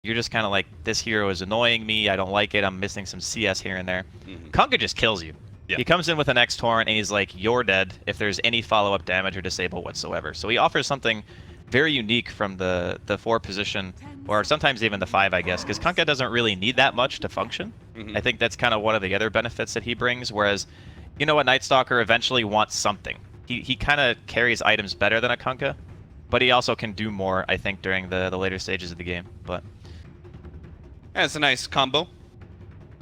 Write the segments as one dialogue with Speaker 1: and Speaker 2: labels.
Speaker 1: you're just kind of like, this hero is annoying me, I don't like it, I'm missing some CS here and there. Kunkka just kills you.
Speaker 2: Yeah.
Speaker 1: He comes in with an X-Torrent and he's like, you're dead if there's any follow-up damage or disable whatsoever. So he offers something very unique from the 4 position, or sometimes even the 5, I guess, because Kunkka doesn't really need that much to function. I think that's kind of one of the other benefits that he brings, whereas, you know what, Night Stalker eventually wants something. He kind of carries items better than a Kunkka, but he also can do more, I think, during the later stages of the game. But
Speaker 2: yeah, it's a nice combo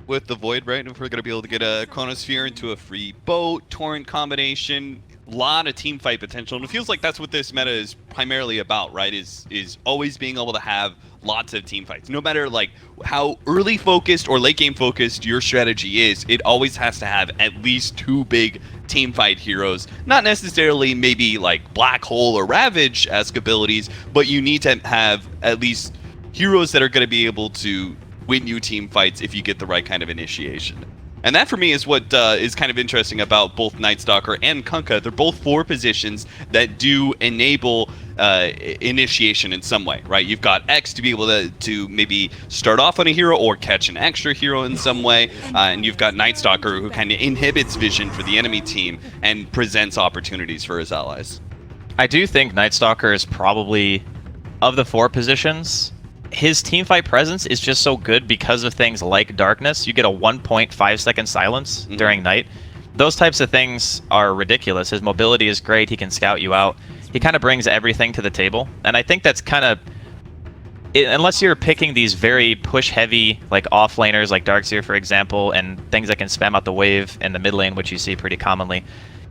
Speaker 2: with the Void, right? If we're going to be able to get a Chronosphere into a free boat, Torrent combination, a lot of team fight potential. And it feels like that's what this meta is primarily about, right? Is always being able to have lots of team fights. No matter like how early focused or late game focused your strategy is, it always has to have at least 2 big team fight heroes. Not necessarily maybe like Black Hole or Ravage-esque abilities, but you need to have at least heroes that are going to be able to win you team fights if you get the right kind of initiation. And that for me is what is kind of interesting about both Night Stalker and Kunkka. They're both 4 positions that do enable initiation in some way, right? You've got X to be able to maybe start off on a hero or catch an extra hero in some way, and you've got Night Stalker who kind of inhibits vision for the enemy team and presents opportunities for his allies.
Speaker 1: I do think Night Stalker is probably, of the 4 positions, his teamfight presence is just so good because of things like darkness. You get a 1.5 second silence during night. Those types of things are ridiculous. His mobility is great. He can scout you out. He kind of brings everything to the table. And I think that's kind of, unless you're picking these very push-heavy, like off-laners, like Darkseer, for example, and things that can spam out the wave in the mid lane, which you see pretty commonly,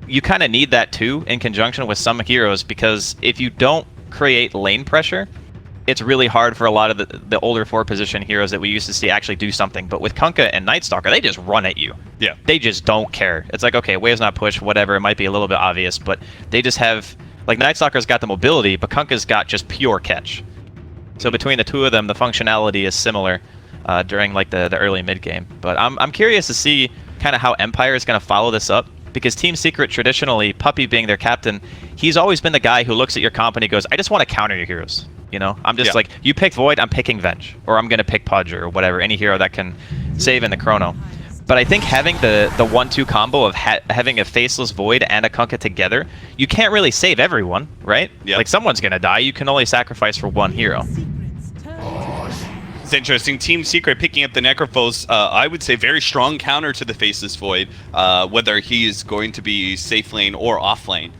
Speaker 1: you kind of need that too in conjunction with some heroes, because if you don't create lane pressure, it's really hard for a lot of the older 4 position heroes that we used to see actually do something. But with Kunkka and Night Stalker, they just run at you.
Speaker 2: Yeah.
Speaker 1: They just don't care. It's like, okay, wave's not pushed, whatever. It might be a little bit obvious, but they just have, like, Night Stalker's got the mobility, but Kunkka's got just pure catch. So between the 2 of them, the functionality is similar during like the early mid game. But I'm curious to see kind of how Empire is going to follow this up, because Team Secret traditionally, Puppey being their captain, he's always been the guy who looks at your comp and he goes, I just want to counter your heroes. You know, I'm just like, you picked Void, I'm picking Venge, or I'm going to pick Pudge or whatever, any hero that can save in the chrono. But I think having the 1-2 combo of having a Faceless Void and a Kunkka together, you can't really save everyone, right?
Speaker 2: Yep.
Speaker 1: Like, someone's going to die. You can only sacrifice for one hero.
Speaker 2: It's interesting. Team Secret picking up the Necrophos, I would say very strong counter to the Faceless Void, whether he is going to be safe lane or off lane.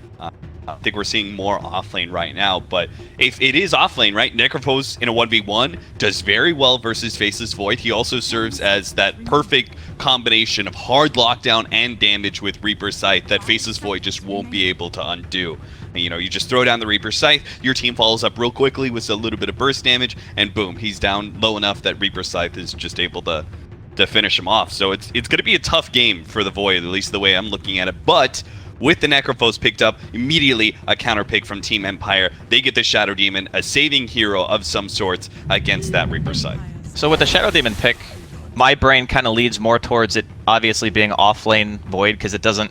Speaker 2: I think we're seeing more off lane right now, but if it is off lane, right, Necrophos in a 1v1 does very well versus Faceless Void. He also serves as that perfect combination of hard lockdown and damage with Reaper's Scythe that Faceless Void just won't be able to undo. And, you know, you just throw down the Reaper's Scythe, your team follows up real quickly with a little bit of burst damage, and boom, he's down low enough that Reaper's Scythe is just able to finish him off. So it's going to be a tough game for the Void, at least the way I'm looking at it. But with the Necrophos picked up, immediately a counter pick from Team Empire. They get the Shadow Demon, a saving hero of some sorts against that Reaper side.
Speaker 1: So with the Shadow Demon pick, my brain kind of leads more towards it obviously being off-lane Void, because it doesn't...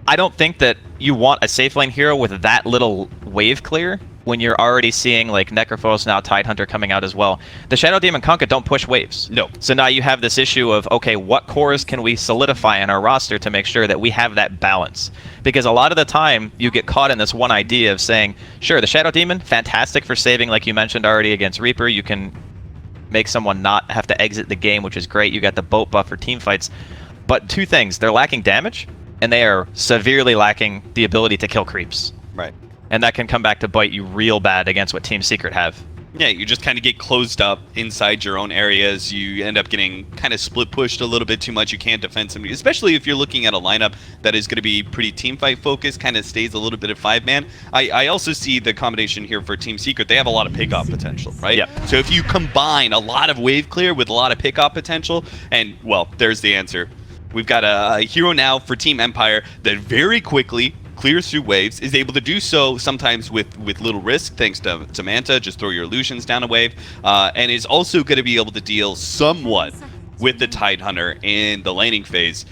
Speaker 1: I don't think that you want a safe lane hero with that little wave clear when you're already seeing like Necrophos, now Tidehunter coming out as well. The Shadow Demon Kunkka don't push waves.
Speaker 2: No.
Speaker 1: So now you have this issue of, okay, what cores can we solidify in our roster to make sure that we have that balance? Because a lot of the time, you get caught in this one idea of saying, sure, the Shadow Demon, fantastic for saving, like you mentioned already, against Reaper. You can make someone not have to exit the game, which is great. You got the boat buff for team fights. But 2 things, they're lacking damage, and they are severely lacking the ability to kill creeps.
Speaker 2: Right.
Speaker 1: And that can come back to bite you real bad against what Team Secret have.
Speaker 2: Yeah, you just kind of get closed up inside your own areas. You end up getting kind of split pushed a little bit too much. You can't defend somebody, especially if you're looking at a lineup that is going to be pretty team fight focused, kind of stays a little bit of 5-man. I also see the combination here for Team Secret. They have a lot of pick-off potential, right?
Speaker 1: Yeah.
Speaker 2: So if you combine a lot of wave clear with a lot of pick-off potential, and, well, there's the answer. We've got a hero now for Team Empire that very quickly clears through waves, is able to do so sometimes with little risk, thanks to Manta, just throw your illusions down a wave, and is also going to be able to deal somewhat with the Tidehunter in the laning phase.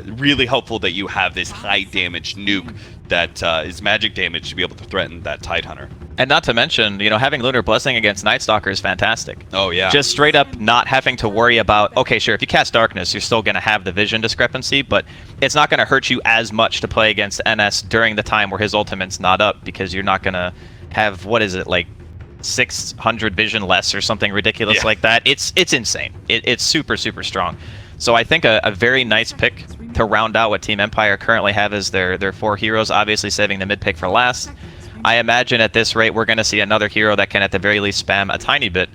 Speaker 2: Really helpful that you have this high damage nuke that is magic damage to be able to threaten that Tidehunter.
Speaker 1: And not to mention, you know, having Lunar Blessing against Night Stalker is fantastic.
Speaker 2: Oh, yeah.
Speaker 1: Just straight up not having to worry about, okay, sure, if you cast Darkness, you're still going to have the vision discrepancy, but it's not going to hurt you as much to play against NS during the time where his ultimate's not up, because you're not going to have, what is it, like 600 vision less or something ridiculous like that. It's insane. It's super, super strong. So I think a very nice pick to round out what Team Empire currently have as their 4 heroes, obviously saving the mid pick for last. I imagine at this rate we're going to see another hero that can at the very least spam a tiny bit,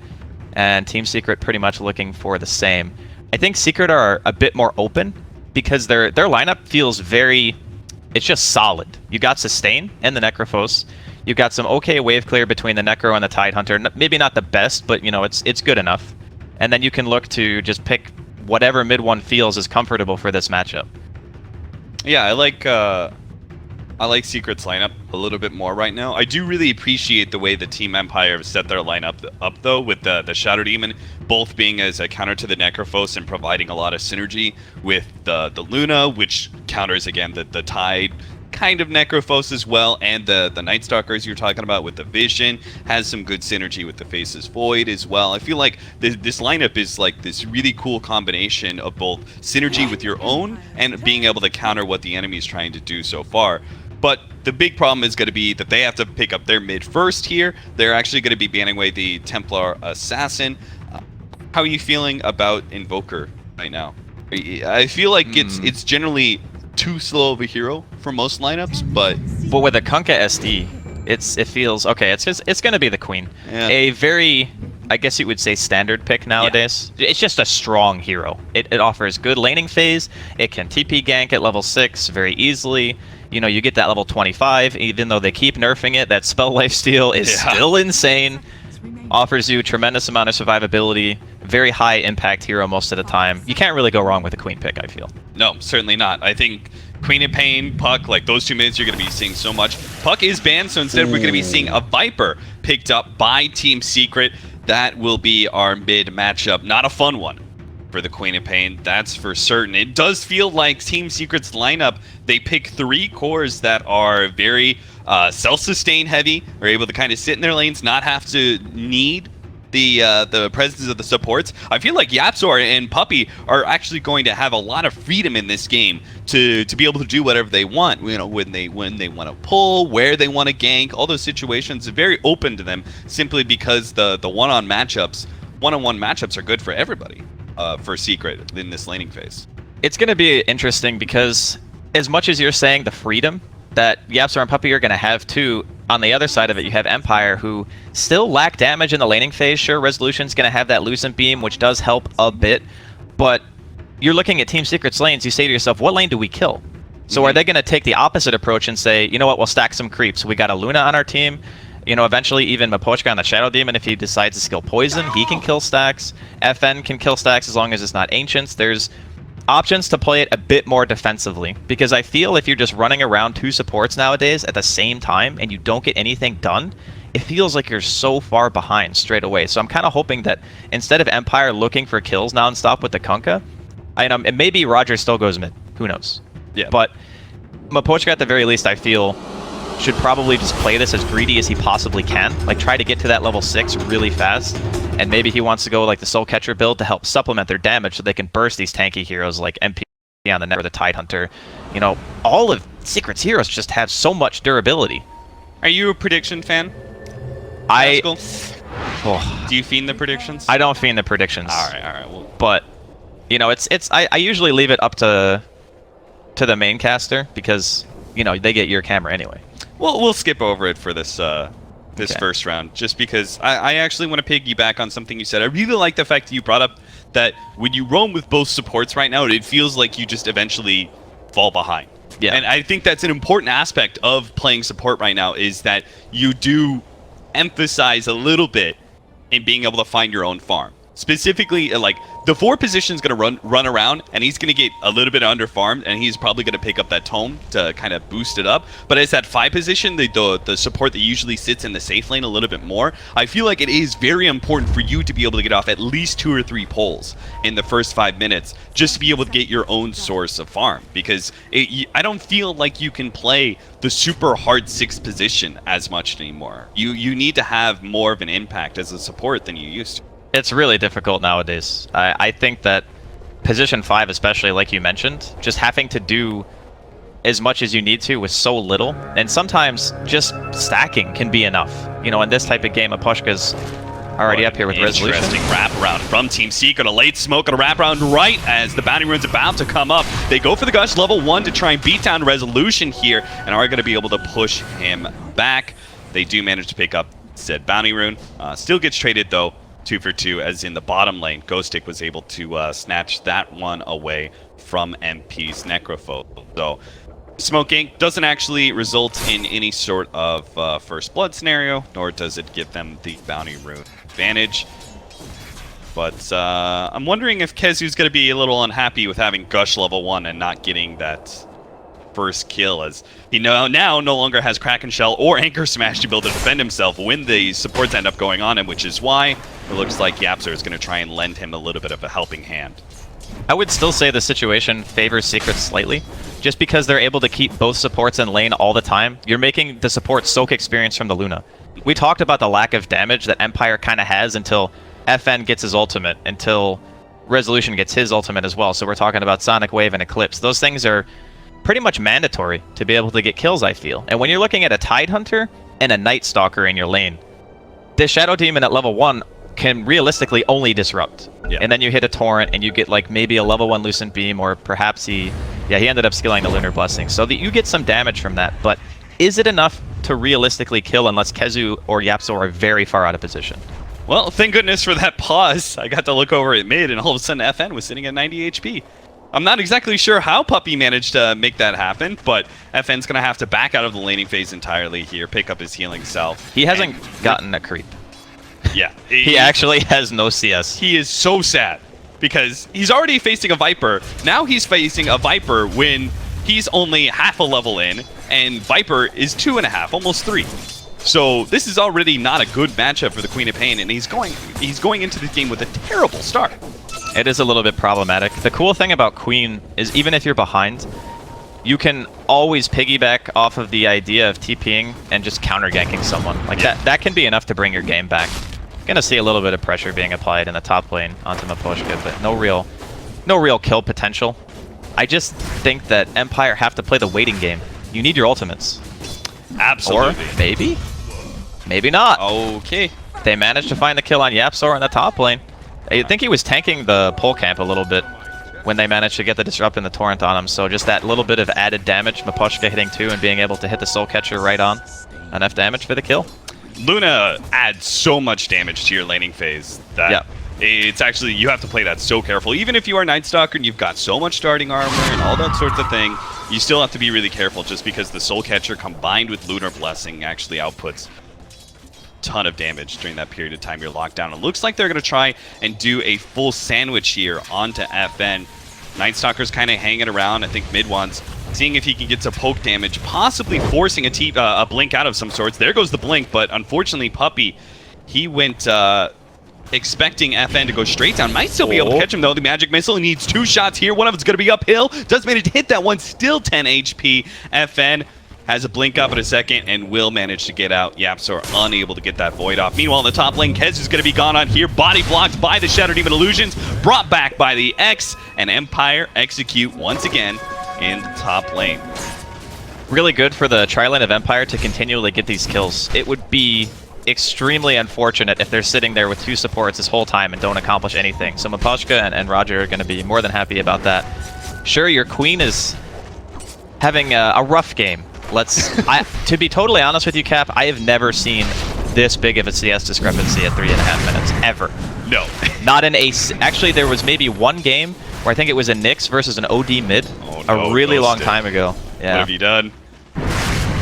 Speaker 1: and Team Secret pretty much looking for the same. I think Secret are a bit more open because their lineup feels very, it's just solid. You got Sustain and the Necrophos. You've got some okay wave clear between the Necro and the Tidehunter. Maybe not the best, but you know, it's good enough. And then you can look to just pick whatever MidOne feels is comfortable for this matchup.
Speaker 2: Yeah, I like Secret's lineup a little bit more right now. I do really appreciate the way the Team Empire have set their lineup up, though, with the Shadow Demon both being as a counter to the Necrophos and providing a lot of synergy with the Luna, which counters, again, the Tide kind of Necrophos as well, and the Night Stalkers you're talking about with the Vision has some good synergy with the Face's Void as well. I feel like this lineup is like this really cool combination of both synergy with your own and being able to counter what the enemy is trying to do so far. But the big problem is going to be that they have to pick up their mid first here. They're actually going to be banning away the Templar Assassin. How are you feeling about Invoker right now? I feel like it's generally too slow of a hero for most lineups, but
Speaker 1: with a Kunkka SD, it feels okay. It's going to be the Queen. Yeah. A very, I guess you would say, standard pick nowadays. Yeah. It's just a strong hero. It offers good laning phase. It can TP gank at level 6 very easily. You know, you get that level 25, even though they keep nerfing it. That spell lifesteal is still insane. Offers you a tremendous amount of survivability. Very high impact hero most of the time. You can't really go wrong with a Queen pick, I feel.
Speaker 2: No, certainly not. I think Queen of Pain, Puck, like those 2 mids you're going to be seeing so much. Puck is banned, so instead we're going to be seeing a Viper picked up by Team Secret. That will be our mid matchup. Not a fun one for the Queen of Pain, that's for certain. It does feel like Team Secret's lineup, they pick 3 cores that are very self-sustain heavy, are able to kind of sit in their lanes, not have to need the presence of the supports. I feel like Yapzor and Puppey are actually going to have a lot of freedom in this game to be able to do whatever they want. You know, when they want to pull, where they want to gank, all those situations are very open to them, simply because the one-on-one matchups are good for everybody. For Secret in this laning phase.
Speaker 1: It's going to be interesting because as much as you're saying the freedom that Yapzor and Puppey are going to have too, on the other side of it you have Empire, who still lack damage in the laning phase. Sure, Resolution's going to have that Lucent Beam, which does help a bit, but you're looking at Team Secret's lanes, you say to yourself, what lane do we kill? So are they going to take the opposite approach and say, you know what, we'll stack some creeps. We got a Luna on our team. You know, eventually even Mapochka on the Shadow Demon, if he decides to skill Poison, he can kill stacks. FN can kill stacks as long as it's not Ancients. There's options to play it a bit more defensively, because I feel if you're just running around 2 supports nowadays at the same time and you don't get anything done, it feels like you're so far behind straight away. So I'm kind of hoping that instead of Empire looking for kills nonstop with the Kunkka, and maybe Roger still goes mid, who knows? Yeah. But Mapochka at the very least, I feel, should probably just play this as greedy as he possibly can. Like, try to get to that level 6 really fast. And maybe he wants to go like the Soul Catcher build to help supplement their damage so they can burst these tanky heroes like MP on the net or the Tidehunter. You know, all of Secret's heroes just have so much durability.
Speaker 2: Are you a prediction fan? Do you fiend the predictions?
Speaker 1: I don't fiend the predictions.
Speaker 2: Alright. Well,
Speaker 1: but, you know, I usually leave it up to the main caster because, you know, they get your camera anyway.
Speaker 2: Well, we'll skip over it for this first round, just because I actually want to piggyback on something you said. I really like the fact that you brought up that when you roam with both supports right now, it feels like you just eventually fall behind. Yeah. And I think that's an important aspect of playing support right now, is that you do emphasize a little bit in being able to find your own farm. Specifically, like, the 4 position's going to run around, and he's going to get a little bit under-farmed, and he's probably going to pick up that tome to kind of boost it up. But as that 5 position, the support that usually sits in the safe lane a little bit more, I feel like it is very important for you to be able to get off at least 2 or 3 pulls in the first 5 minutes, just to be able to get your own source of farm. Because I don't feel like you can play the super hard 6th position as much anymore. You need to have more of an impact as a support than you used to.
Speaker 1: It's really difficult nowadays. I think that position 5, especially like you mentioned, just having to do as much as you need to with so little, and sometimes just stacking can be enough. You know, in this type of game, Apushka's already up here with resolution.
Speaker 2: Interesting wraparound from Team C. Got a late smoke and a wraparound right as the bounty rune's about to come up. They go for the Gush level 1 to try and beat down resolution here, and are going to be able to push him back. They do manage to pick up said bounty rune. Still gets traded though. 2 for 2, as in the bottom lane, Ghostic was able to snatch that one away from MP's Necrophobe. So, smoking doesn't actually result in any sort of first blood scenario, nor does it give them the bounty rune advantage. But I'm wondering if Kezu's going to be a little unhappy with having Gush level 1 and not getting that first kill, as he now no longer has Kraken Shell or Anchor Smash to be able to defend himself when the supports end up going on him, which is why it looks like Yaphets is going to try and lend him a little bit of a helping hand.
Speaker 1: I would still say the situation favors Secret slightly, just because they're able to keep both supports in lane all the time. You're making the support soak experience from the Luna. We talked about the lack of damage that Empire kind of has until FN gets his ultimate, until Resolution gets his ultimate as well. So we're talking about Sonic Wave and Eclipse. Those things are pretty much mandatory to be able to get kills, I feel. And when you're looking at a Tide Hunter and a Night Stalker in your lane, the Shadow Demon at level 1 can realistically only disrupt.
Speaker 2: Yeah.
Speaker 1: And then you hit a Torrent and you get like maybe a level 1 Lucent Beam, or perhaps he ended up skilling the Lunar Blessing. So that you get some damage from that, but is it enough to realistically kill unless Kezu or Yapso are very far out of position?
Speaker 2: Well, thank goodness for that pause. I got to look over at mid, and all of a sudden FN was sitting at 90 HP. I'm not exactly sure how Puppy managed to make that happen, but FN's going to have to back out of the laning phase entirely here, pick up his healing self.
Speaker 1: He hasn't gotten a creep.
Speaker 2: Yeah.
Speaker 1: He actually has no CS.
Speaker 2: He is so sad, because he's already facing a Viper. Now he's facing a Viper when he's only half a level in, and Viper is 2.5, almost 3. So this is already not a good matchup for the Queen of Pain, and he's going into this game with a terrible start.
Speaker 1: It is a little bit problematic. The cool thing about Queen is even if you're behind, you can always piggyback off of the idea of TPing and just counter-ganking someone. Like that can be enough to bring your game back. Gonna see a little bit of pressure being applied in the top lane onto Maposhka, but no real kill potential. I just think that Empire have to play the waiting game. You need your ultimates.
Speaker 2: Absolutely.
Speaker 1: Or maybe not.
Speaker 2: Okay.
Speaker 1: They managed to find the kill on Yapsor in the top lane. I think he was tanking the pole camp a little bit when they managed to get the disrupt and the torrent on him, so just that little bit of added damage, Maposhka hitting 2 and being able to hit the soul catcher right on. Enough damage for the kill.
Speaker 2: Luna adds so much damage to your laning phase that it's actually, you have to play that so careful. Even if you are Night Stalker and you've got so much starting armor and all that sorts of thing, you still have to be really careful, just because the soul catcher combined with Lunar Blessing actually outputs ton of damage during that period of time you're locked down. It looks like they're going to try and do a full sandwich here onto FN. Night Stalker's kind of hanging around. I think MidOne's seeing if he can get some poke damage, possibly forcing a blink out of some sorts. There goes the blink, but unfortunately Puppy, he went expecting FN to go straight down. Might still be able to catch him though. The magic missile needs 2 shots here. One of it's going to be uphill. Does manage to hit that one. Still 10 HP. FN has a blink up in a second and will manage to get out. Yapsor unable to get that void off. Meanwhile, in the top lane, Kez is going to be gone on here. Body blocked by the Shadow Demon Illusions. Brought back by the X. And Empire execute once again in the top lane.
Speaker 1: Really good for the tri-lane of Empire to continually get these kills. It would be extremely unfortunate if they're sitting there with 2 supports this whole time and don't accomplish anything. So Maposhka and Roger are going to be more than happy about that. Sure, your queen is having a rough game. To be totally honest with you, Cap, I have never seen this big of a CS discrepancy at 3.5 minutes, ever.
Speaker 2: No.
Speaker 1: Not in a... Actually, there was maybe one game where I think it was a Nyx versus an OD mid a really long time ago. Yeah.
Speaker 2: What have you done?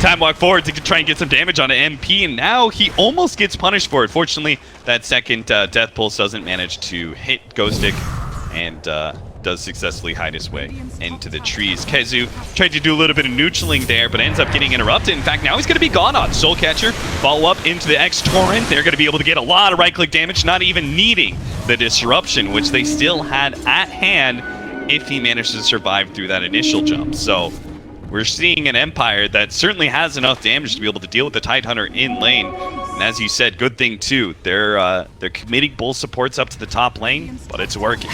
Speaker 2: Time walk forward to try and get some damage on an MP, and now he almost gets punished for it. Fortunately, that second Death Pulse doesn't manage to hit Ghostic, and does successfully hide his way into the trees. Kezu tried to do a little bit of neutraling there, but ends up getting interrupted. In fact, now he's going to be gone on. Soul Catcher, follow up into the X-Torrent. They're going to be able to get a lot of right-click damage, not even needing the disruption, which they still had at hand if he managed to survive through that initial jump. So we're seeing an Empire that certainly has enough damage to be able to deal with the Tidehunter in lane. And as you said, good thing too, they're committing bull supports up to the top lane, but it's working.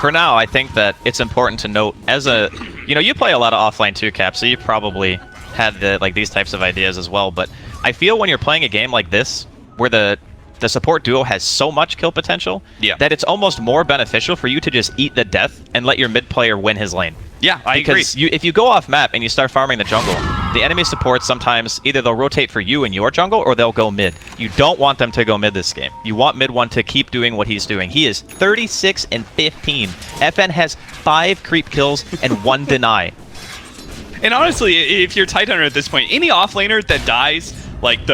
Speaker 1: For now, I think that it's important to note, as a, you play a lot of offline too, Cap, so you probably had these types of ideas as well, but I feel when you're playing a game like this, where the support duo has so much kill potential, that it's almost more beneficial for you to just eat the death and let your mid player win his lane.
Speaker 2: Yeah, I agree.
Speaker 1: Because if you go off map and you start farming the jungle, the enemy supports sometimes either they'll rotate for you in your jungle or they'll go mid. You don't want them to go mid this game. You want MidOne to keep doing what he's doing. He is 36 and 15. FN has 5 creep kills and 1 deny.
Speaker 2: And honestly, if you're Tidehunter at this point, any offlaner that dies like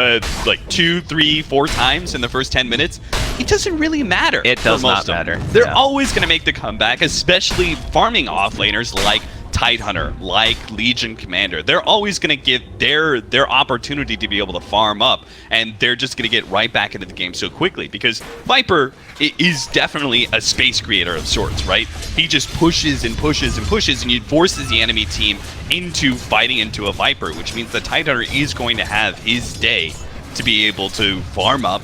Speaker 2: 2, 3, 4 times in the first 10 minutes, it doesn't really matter.
Speaker 1: It does not matter.
Speaker 2: They're always going to make the comeback, especially farming offlaners like Tidehunter, like Legion Commander. They're always going to give their opportunity to be able to farm up, and they're just going to get right back into the game so quickly, because Viper is definitely a space creator of sorts, right? He just pushes and pushes and pushes, and he forces the enemy team into fighting into a Viper, which means the Tidehunter is going to have his day to be able to farm up,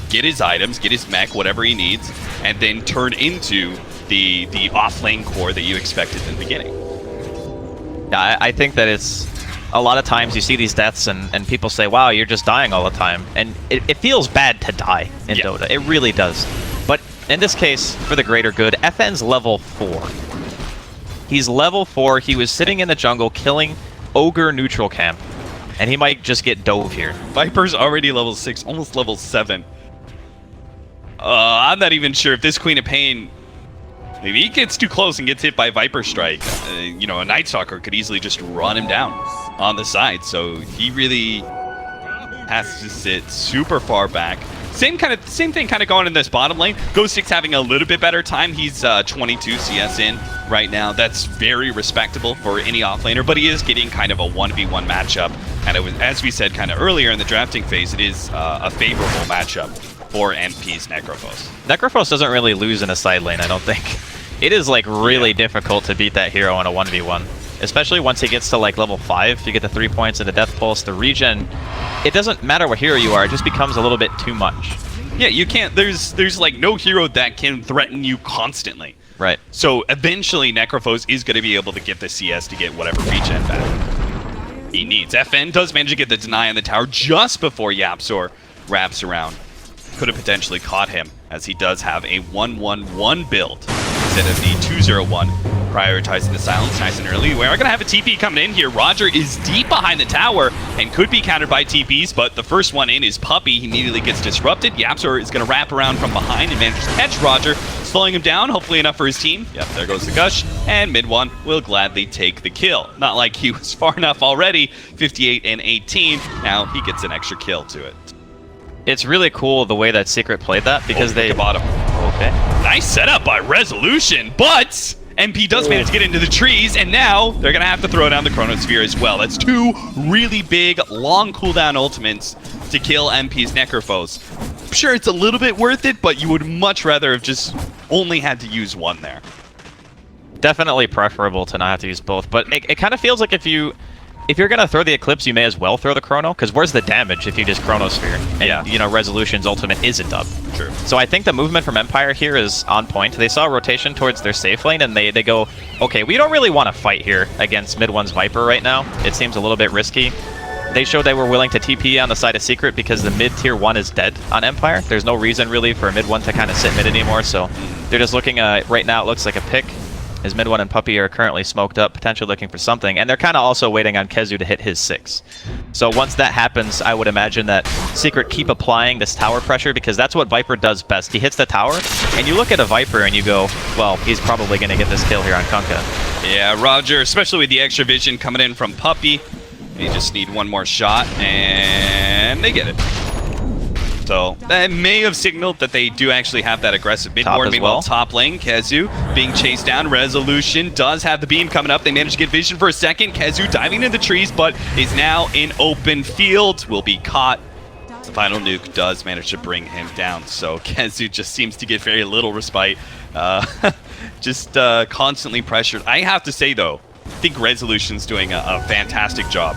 Speaker 2: get his items, get his mech, whatever he needs, and then turn into the off-lane core that you expected in the beginning.
Speaker 1: Yeah, I think that it's a lot of times you see these deaths and people say, wow, you're just dying all the time. And it feels bad to die in Dota. It really does. But in this case, for the greater good, FN's level 4. He's level 4. He was sitting in the jungle killing Ogre neutral camp. And he might just get dove here.
Speaker 2: Viper's already level 6, almost level 7. I'm not even sure if this Queen of Pain... Maybe he gets too close and gets hit by Viper Strike. A Night Stalker could easily just run him down on the side. So he really has to sit super far back. Same thing kind of going in this bottom lane. Ghostic's having a little bit better time. He's 22 CS in right now. That's very respectable for any offlaner, but he is getting kind of a 1v1 matchup. And it was, as we said kind of earlier in the drafting phase, it is a favorable matchup for NP's Necrophos.
Speaker 1: Necrophos doesn't really lose in a side lane, I don't think. It is really difficult to beat that hero in a 1v1. Especially once he gets to level 5, you get the 3 points and the Death Pulse, the regen. It doesn't matter what hero you are, it just becomes a little bit too much.
Speaker 2: Yeah, you can't, there's no hero that can threaten you constantly.
Speaker 1: Right.
Speaker 2: So eventually Necrophos is going to be able to get the CS to get whatever regen back he needs. FN does manage to get the deny on the tower just before Yapzor wraps around. Could have potentially caught him, as he does have a 1-1-1 build instead of the 2-0-1, prioritizing the silence nice and early. We're going to have a TP coming in here. Roger is deep behind the tower and could be countered by TPs, but the first one in is Puppy. He immediately gets disrupted. Yapzor is going to wrap around from behind and manages to catch Roger, slowing him down, hopefully enough for his team. Yep, there goes the Gush, and MidOne will gladly take the kill. Not like he was far enough already, 58 and 18. Now he gets an extra kill to it.
Speaker 1: It's really cool the way that Secret played that, because they...
Speaker 2: bottom.
Speaker 1: Okay.
Speaker 2: Nice setup by Resolution, but MP does manage to get into the trees, and now they're going to have to throw down the Chronosphere as well. That's 2 really big, long cooldown ultimates to kill MP's Necrophos. I'm sure it's a little bit worth it, but you would much rather have just only had to use one there.
Speaker 1: Definitely preferable to not have to use both, but it kind of feels like if you're going to throw the Eclipse, you may as well throw the Chrono, because where's the damage if you just Chronosphere? And, Resolution's ultimate isn't up.
Speaker 2: True.
Speaker 1: So I think the movement from Empire here is on point. They saw a rotation towards their safe lane, and they go, okay, we don't really want to fight here against MidOne's Viper right now. It seems a little bit risky. They showed they were willing to TP on the side of Secret because the mid tier 1 is dead on Empire. There's no reason really for MidOne to kind of sit mid anymore, so they're just looking, right now it looks like a pick. As MidOne and Puppy are currently smoked up, potentially looking for something, and they're kind of also waiting on Kezu to hit his 6. So once that happens, I would imagine that Secret keep applying this tower pressure, because that's what Viper does best. He hits the tower, and you look at a Viper and you go, well, he's probably going to get this kill here on Kunkka.
Speaker 2: Yeah, Roger, especially with the extra vision coming in from Puppy. They just need one more shot, and they get it. So that may have signaled that they do actually have that aggressive mid board. Meanwhile, top lane, Kezu being chased down. Resolution does have the beam coming up. They managed to get vision for a second. Kezu diving into the trees, but is now in open field. Will be caught. The final nuke does manage to bring him down. So Kezu just seems to get very little respite. Just constantly pressured. I have to say, though, I think Resolution's doing a fantastic job.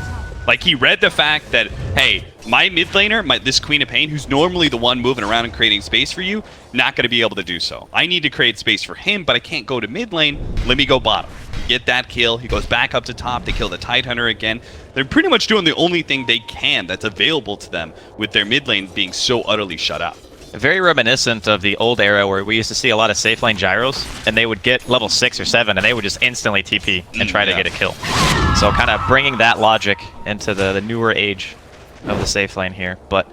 Speaker 2: Like, he read the fact that, hey, my mid laner, this Queen of Pain, who's normally the one moving around and creating space for you, not going to be able to do so. I need to create space for him, but I can't go to mid lane. Let me go bottom. Get that kill. He goes back up to top. They kill the Tidehunter again. They're pretty much doing the only thing they can that's available to them with their mid lane being so utterly shut out.
Speaker 1: Very reminiscent of the old era where we used to see a lot of safe lane gyros, and they would get level 6 or 7, and they would just instantly TP and try to get a kill. So kind of bringing that logic into the newer age of the safe lane here. But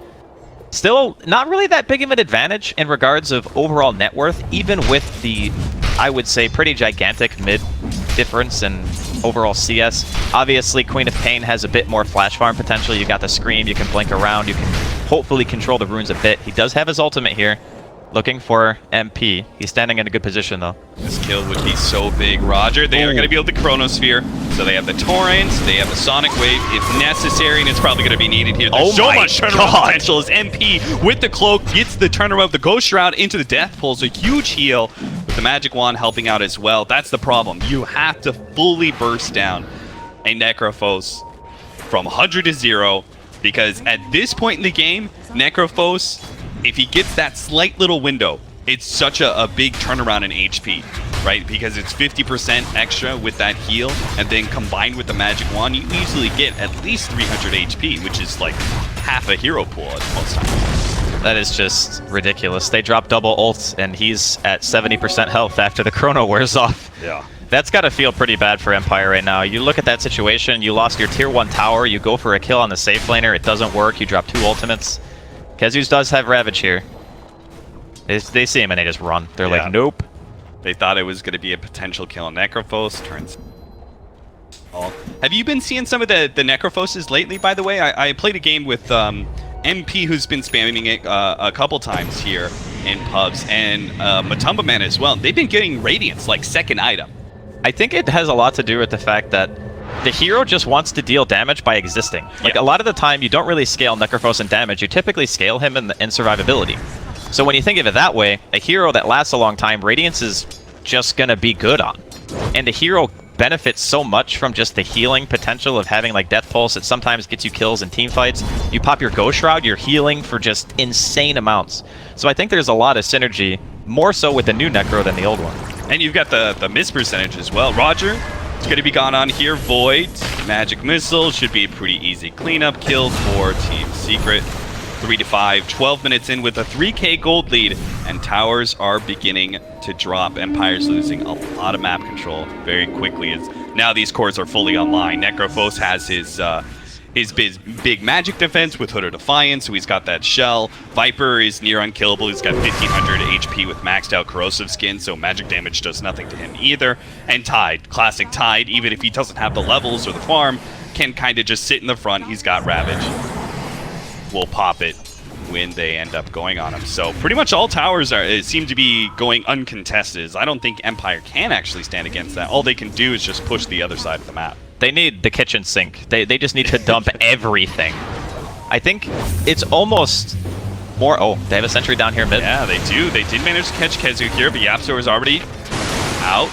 Speaker 1: still not really that big of an advantage in regards of overall net worth, even with the, I would say, pretty gigantic mid difference in overall CS. Obviously, Queen of Pain has a bit more flash farm potential. You got the Scream, you can blink around, you can hopefully control the runes a bit. He does have his ultimate here, looking for MP. He's standing in a good position, though.
Speaker 2: This kill would be so big, Roger. They are going to be able to Chronosphere. So they have the Torrents, they have the Sonic Wave if necessary, and it's probably going to be needed here. There's so much turnaround potential as MP with the cloak gets the turnaround, the Ghost Shroud into the Death Pulse, a huge heal with the Magic Wand helping out as well. That's the problem. You have to fully burst down a Necrophos from 100 to 0, because at this point in the game, Necrophos, if he gets that slight little window, it's such a big turnaround in HP, right? Because it's 50% extra with that heal, and then combined with the Magic Wand, you easily get at least 300 HP, which is like half a hero pool at most times.
Speaker 1: That is just ridiculous. They drop double ult, and he's at 70% health after the Chrono wears off.
Speaker 2: Yeah.
Speaker 1: That's got to feel pretty bad for Empire right now. You look at that situation, you lost your tier 1 tower, you go for a kill on the safe laner, it doesn't work, you drop 2 ultimates. Kezus does have Ravage here. They see him and they just run. They're like, nope.
Speaker 2: They thought it was going to be a potential kill on Necrophos. Turns. Have you been seeing some of the Necrophoses lately, by the way? I played a game with MP, who's been spamming it a couple times here in pubs, and Matumba Man as well. They've been getting Radiance, like second item.
Speaker 1: I think it has a lot to do with the fact that the hero just wants to deal damage by existing. Like, a lot of the time, you don't really scale Necrophos in damage. You typically scale him in survivability. So when you think of it that way, a hero that lasts a long time, Radiance is just going to be good on. And the hero benefits so much from just the healing potential of having like Death Pulse. It sometimes gets you kills in team fights. You pop your Ghost Shroud, you're healing for just insane amounts. So I think there's a lot of synergy, more so with the new Necro than the old one.
Speaker 2: And you've got the miss percentage as well. Roger, it's going to be gone on here. Void, Magic Missile, should be a pretty easy cleanup kill for Team Secret. 3 to 5, 12 minutes in with a 3k gold lead, and towers are beginning to drop. Empire's losing a lot of map control very quickly as now these cores are fully online. Necrophos has his big magic defense with Hood of Defiance, so he's got that shell. Viper is near unkillable. He's got 1500 HP with maxed out corrosive skin, so magic damage does nothing to him either. And Tide, classic Tide, even if he doesn't have the levels or the farm, can kind of just sit in the front. He's got Ravage. Will pop it when they end up going on him. So pretty much all towers seem to be going uncontested. I don't think Empire can actually stand against that. All they can do is just push the other side of the map.
Speaker 1: They need the kitchen sink. They just need to dump everything. I think it's almost more... Oh, they have a sentry down here mid.
Speaker 2: Yeah, they do. They did manage to catch Kezu here, but Yapzor is already out.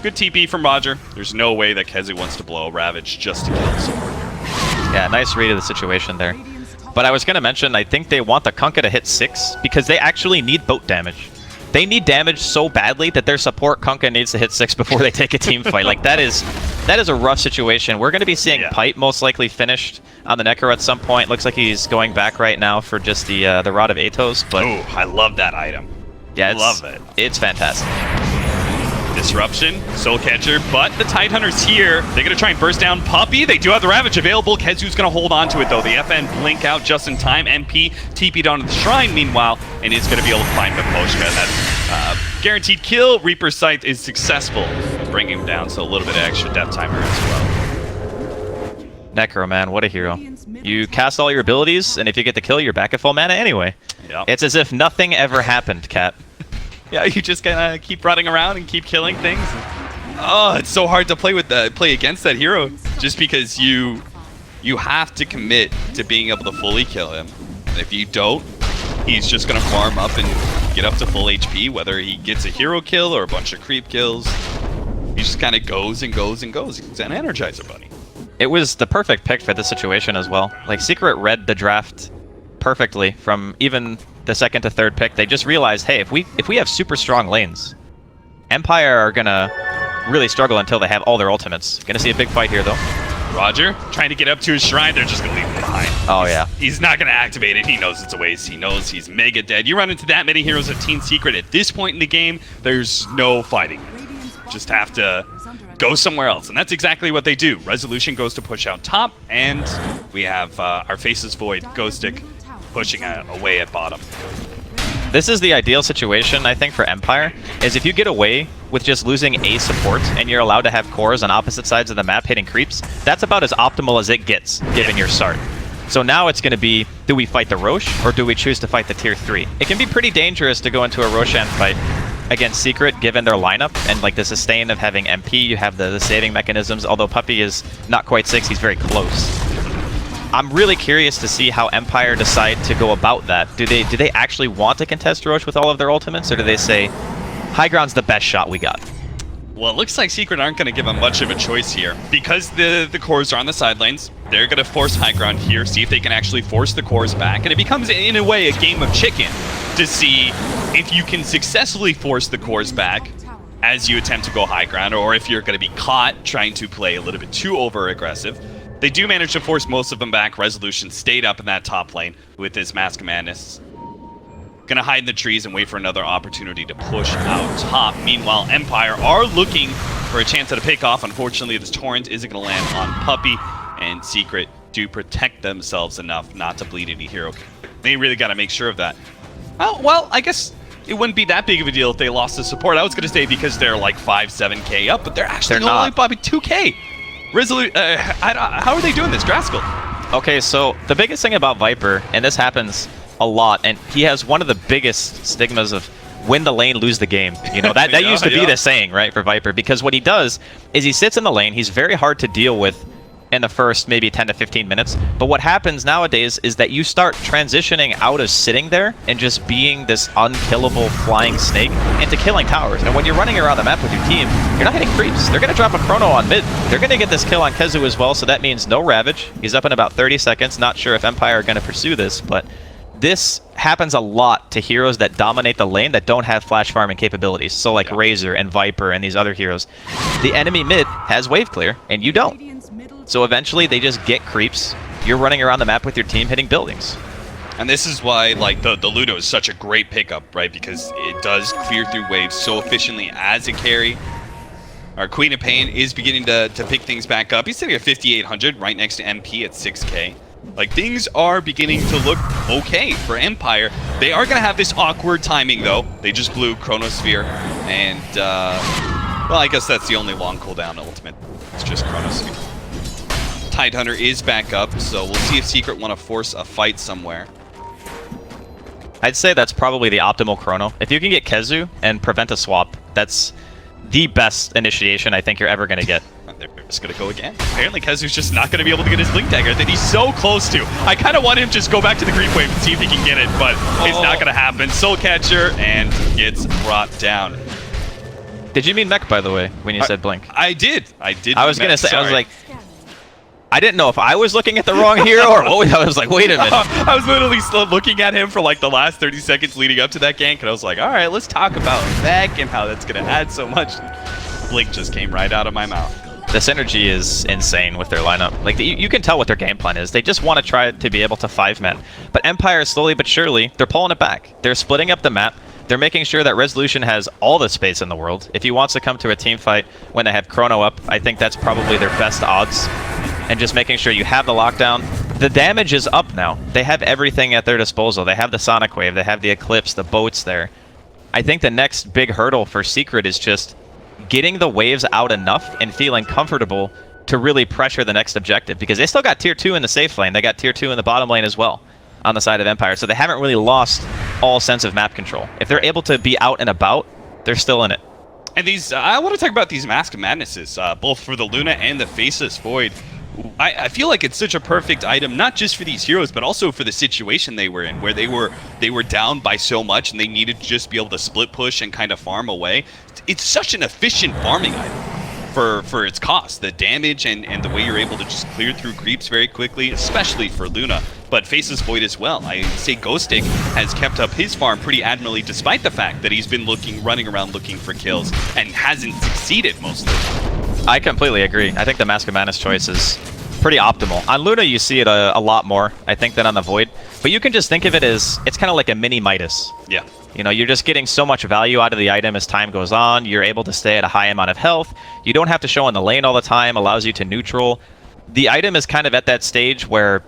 Speaker 2: Good TP from Roger. There's no way that Kezu wants to blow Ravage just to kill the support here.
Speaker 1: Yeah, nice read of the situation there. But I was going to mention, I think they want the Kunkka to hit 6 because they actually need boat damage. They need damage so badly that their support Kunkka needs to hit 6 before they take a team fight. Like, that is a rough situation. We're going to be seeing Pipe most likely finished on the Necro at some point. Looks like he's going back right now for just the Rod of Atos. But
Speaker 2: oh, I love that item.
Speaker 1: Yeah,
Speaker 2: love it.
Speaker 1: It's fantastic.
Speaker 2: Disruption, Soul Catcher, but the Tidehunter's here. They're going to try and burst down Puppy. They do have the Ravage available. Kezu's going to hold on to it, though. The FN blink out just in time. MP TP'd onto the Shrine, meanwhile, and is going to be able to find Miposhka. That's guaranteed kill. Reaper's Sight is successful, bringing him down, so a little bit of extra death timer as well.
Speaker 1: Necro, man, what a hero. You cast all your abilities, and if you get the kill, you're back at full mana anyway.
Speaker 2: Yep.
Speaker 1: It's as if nothing ever happened, Cat.
Speaker 2: Yeah, you just gotta keep running around and keep killing things. Oh, it's so hard to play against that hero, just because you have to commit to being able to fully kill him. And if you don't, he's just gonna farm up and get up to full HP, whether he gets a hero kill or a bunch of creep kills. He just kind of goes and goes and goes. He's an Energizer Bunny.
Speaker 1: It was the perfect pick for this situation as well. Like, Secret read the draft perfectly from even the second to third pick. They just realized, hey, if we have super strong lanes, Empire are gonna really struggle until they have all their ultimates. Gonna see a big fight here, though.
Speaker 2: Roger, trying to get up to his shrine, they're just gonna leave him behind.
Speaker 1: Oh, yeah.
Speaker 2: He's not gonna activate it. He knows it's a waste. He knows he's mega dead. You run into that many heroes at Team Secret at this point in the game, there's no fighting. Just have to go somewhere else, and that's exactly what they do. Resolution goes to push out top, and we have our Faces Void Ghost Stick pushing away at bottom.
Speaker 1: This is the ideal situation, I think, for Empire, is if you get away with just losing a support and you're allowed to have cores on opposite sides of the map hitting creeps, that's about as optimal as it gets, given your start. So now it's going to be, do we fight the Roche, or do we choose to fight the Tier 3? It can be pretty dangerous to go into a Roshan fight against Secret, given their lineup, and like the sustain of having MP, you have the saving mechanisms, although Puppy is not quite 6, he's very close. I'm really curious to see how Empire decide to go about that. Do they actually want to contest Roche with all of their ultimates, or do they say, high ground's the best shot we got?
Speaker 2: Well, it looks like Secret aren't going to give them much of a choice here. Because the cores are on the side lanes, they're going to force high ground here, see if they can actually force the cores back. And it becomes, in a way, a game of chicken to see if you can successfully force the cores back as you attempt to go high ground, or if you're going to be caught trying to play a little bit too over-aggressive. They do manage to force most of them back. Resolution stayed up in that top lane with his Mask of Madness. Gonna hide in the trees and wait for another opportunity to push out top. Meanwhile, Empire are looking for a chance at a pick off. Unfortunately, this torrent isn't gonna land on Puppy, and Secret do protect themselves enough not to bleed any hero. They really gotta make sure of that. Well, I guess it wouldn't be that big of a deal if they lost the support. I was gonna say because they're like 5-7k up, but they're actually only probably 2k. How are they doing this, Draskell?
Speaker 1: Okay, so the biggest thing about Viper, and this happens a lot, and he has one of the biggest stigmas of win the lane, lose the game. You know, that used to be the saying, right, for Viper, because what he does is he sits in the lane, he's very hard to deal with in the first maybe 10 to 15 minutes, but what happens nowadays is that you start transitioning out of sitting there and just being this unkillable flying snake into killing towers. And when you're running around the map with your team, you're not hitting creeps. They're going to drop a chrono on mid. They're going to get this kill on Kezu as well, so that means no Ravage. He's up in about 30 seconds. Not sure if Empire are going to pursue this, but this happens a lot to heroes that dominate the lane that don't have flash farming capabilities. So like Razor and Viper and these other heroes. The enemy mid has wave clear, and you don't. So eventually they just get creeps. You're running around the map with your team hitting buildings.
Speaker 2: And this is why like the Ludo is such a great pickup, right? Because it does clear through waves so efficiently as a carry. Our Queen of Pain is beginning to pick things back up. He's sitting at 5,800 right next to MP at 6k. Like, things are beginning to look okay for Empire. They are going to have this awkward timing, though. They just blew Chronosphere, and, well, I guess that's the only long cooldown ultimate. It's just Chronosphere. Tidehunter is back up, so we'll see if Secret want to force a fight somewhere.
Speaker 1: I'd say that's probably the optimal Chrono. If you can get Kezu and prevent a swap, that's the best initiation I think you're ever going to get.
Speaker 2: They're just going to go again. Apparently Kezu's just not going to be able to get his Blink Dagger that he's so close to. I kind of want him to just go back to the creep wave and see if he can get it, but it's not going to happen. Soul Catcher and gets brought down.
Speaker 1: Did you mean mech, by the way, when you said Blink?
Speaker 2: I did. I
Speaker 1: was going to say, I was like, I didn't know if I was looking at the wrong hero or what. I was like, wait a minute.
Speaker 2: I was literally still looking at him for like the last 30 seconds leading up to that gank, and I was like, all right, let's talk about mech and how that's going to add so much. Blink just came right out of my mouth.
Speaker 1: The synergy is insane with their lineup. Like, you can tell what their game plan is. They just want to try to be able to 5-man. But Empire, slowly but surely, they're pulling it back. They're splitting up the map. They're making sure that Resolution has all the space in the world. If he wants to come to a team fight when they have Chrono up, I think that's probably their best odds. And just making sure you have the lockdown. The damage is up now. They have everything at their disposal. They have the Sonic Wave. They have the Eclipse, the boats there. I think the next big hurdle for Secret is just getting the waves out enough and feeling comfortable to really pressure the next objective, because they still got tier 2 in the safe lane. They got tier 2 in the bottom lane as well on the side of Empire. So they haven't really lost all sense of map control. If they're able to be out and about, they're still in it.
Speaker 2: And these, I want to talk about these Mask of Madnesses, both for the Luna and the Faceless Void. I feel like it's such a perfect item, not just for these heroes, but also for the situation they were in, where they were down by so much and they needed to just be able to split push and kind of farm away. It's such an efficient farming item for its cost, the damage and the way you're able to just clear through creeps very quickly, especially for Luna, but Faceless Void as well. I say Ghostic has kept up his farm pretty admirably, despite the fact that he's been running around looking for kills and hasn't succeeded most of the time.
Speaker 1: I completely agree. I think the Mask of Madness choice is pretty optimal. On Luna, you see it a lot more, I think, than on the Void. But you can just think of it as, it's kind of like a mini Midas.
Speaker 2: Yeah.
Speaker 1: You know, you're just getting so much value out of the item as time goes on. You're able to stay at a high amount of health. You don't have to show in the lane all the time, allows you to neutral. The item is kind of at that stage where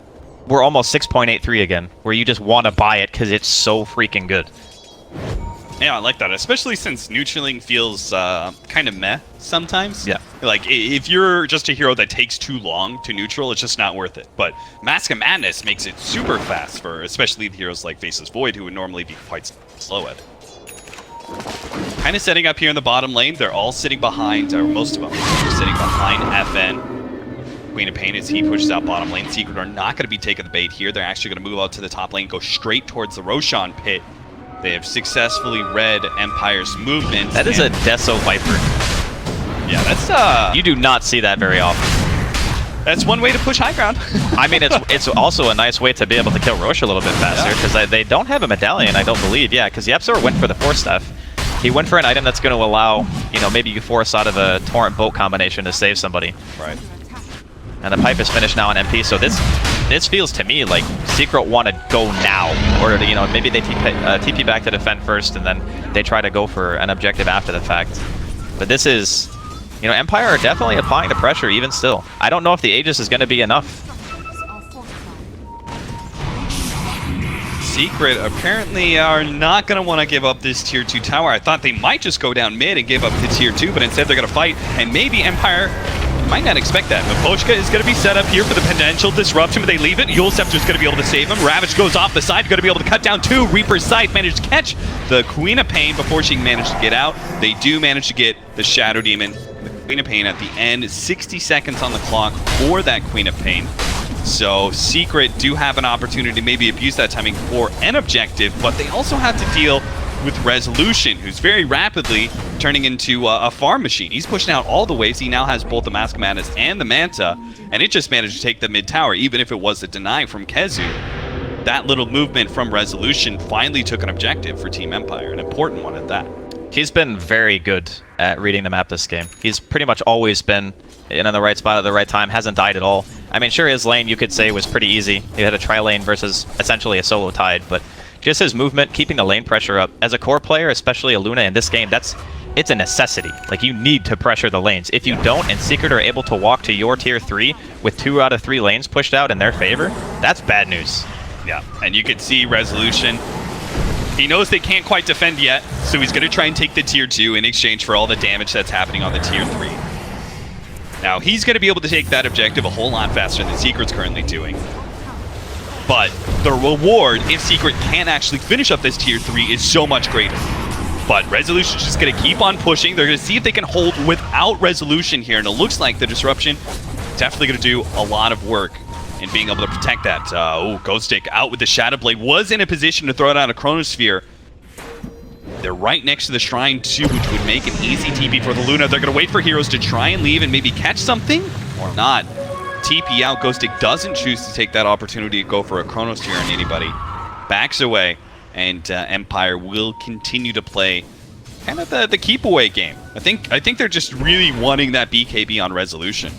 Speaker 1: we're almost 6.83 again, where you just want to buy it because it's so freaking good.
Speaker 2: Yeah, I like that, especially since neutraling feels kind of meh sometimes.
Speaker 1: Yeah.
Speaker 2: Like, if you're just a hero that takes too long to neutral, it's just not worth it. But Mask of Madness makes it super fast for especially the heroes like Faceless Void, who would normally be quite slow at it. Kind of setting up here in the bottom lane. They're all sitting behind, or most of them are sitting behind FN. Queen of Pain, as he pushes out bottom lane. Secret are not going to be taking the bait here. They're actually going to move out to the top lane, go straight towards the Roshan pit. They have successfully read Empire's movement.
Speaker 1: That is a Deso Viper.
Speaker 2: Yeah, that's
Speaker 1: You do not see that very often.
Speaker 2: That's one way to push high ground.
Speaker 1: I mean, it's also a nice way to be able to kill Roche a little bit faster, because they don't have a medallion, I don't believe. Yeah, because Yapzor went for the Force Staff. He went for an item that's going to allow, you know, maybe you force out of a Torrent Boat combination to save somebody.
Speaker 2: Right.
Speaker 1: And the pipe is finished now on MP, so this feels to me like Secret want to go now, or you know, maybe they TP back to defend first, and then they try to go for an objective after the fact. But this is, you know, Empire are definitely applying the pressure even still. I don't know if the Aegis is going to be enough.
Speaker 2: Secret apparently are not going to want to give up this tier 2 tower. I thought they might just go down mid and give up the tier 2, but instead they're going to fight, and maybe Empire might not expect that. Mapochka is going to be set up here for the potential disruption, but they leave it. Yule Scepter is going to be able to save him. Ravage goes off the side, going to be able to cut down 2. Reaper's Scythe managed to catch the Queen of Pain before she managed to get out. They do manage to get the Shadow Demon, the Queen of Pain at the end. 60 seconds on the clock for that Queen of Pain. So Secret do have an opportunity to maybe abuse that timing for an objective, but they also have to deal with Resolution, who's very rapidly turning into a farm machine. He's pushing out all the waves. He now has both the Mask of Madness and the Manta, and it just managed to take the mid tower, even if it was a deny from Kezu. That little movement from Resolution finally took an objective for Team Empire, an important one at that.
Speaker 1: He's been very good at reading the map this game. He's pretty much always been in the right spot at the right time, hasn't died at all. I mean, sure, his lane, you could say, was pretty easy. He had a tri-lane versus essentially a solo Tide, but just his movement, keeping the lane pressure up. As a core player, especially a Luna in this game, it's a necessity. Like, you need to pressure the lanes. If you don't, and Secret are able to walk to your tier 3 with 2 out of 3 lanes pushed out in their favor, that's bad news.
Speaker 2: Yeah, and you can see Resolution. He knows they can't quite defend yet, so he's going to try and take the tier 2 in exchange for all the damage that's happening on the tier 3. Now, he's going to be able to take that objective a whole lot faster than Secret's currently doing. But the reward, if Secret can actually finish up this tier 3, is so much greater. But Resolution's just going to keep on pushing. They're going to see if they can hold without Resolution here, and it looks like the Disruption definitely going to do a lot of work in being able to protect that. Ghostic out with the Shadow Blade, was in a position to throw it out a Chronosphere. They're right next to the Shrine too, which would make an easy TP for the Luna. They're going to wait for heroes to try and leave and maybe catch something, or not. TP out, Ghostic doesn't choose to take that opportunity to go for a Chronosphere on anybody. Backs away, and Empire will continue to play kind of the keep away game. I think they're just really wanting that BKB on Resolution.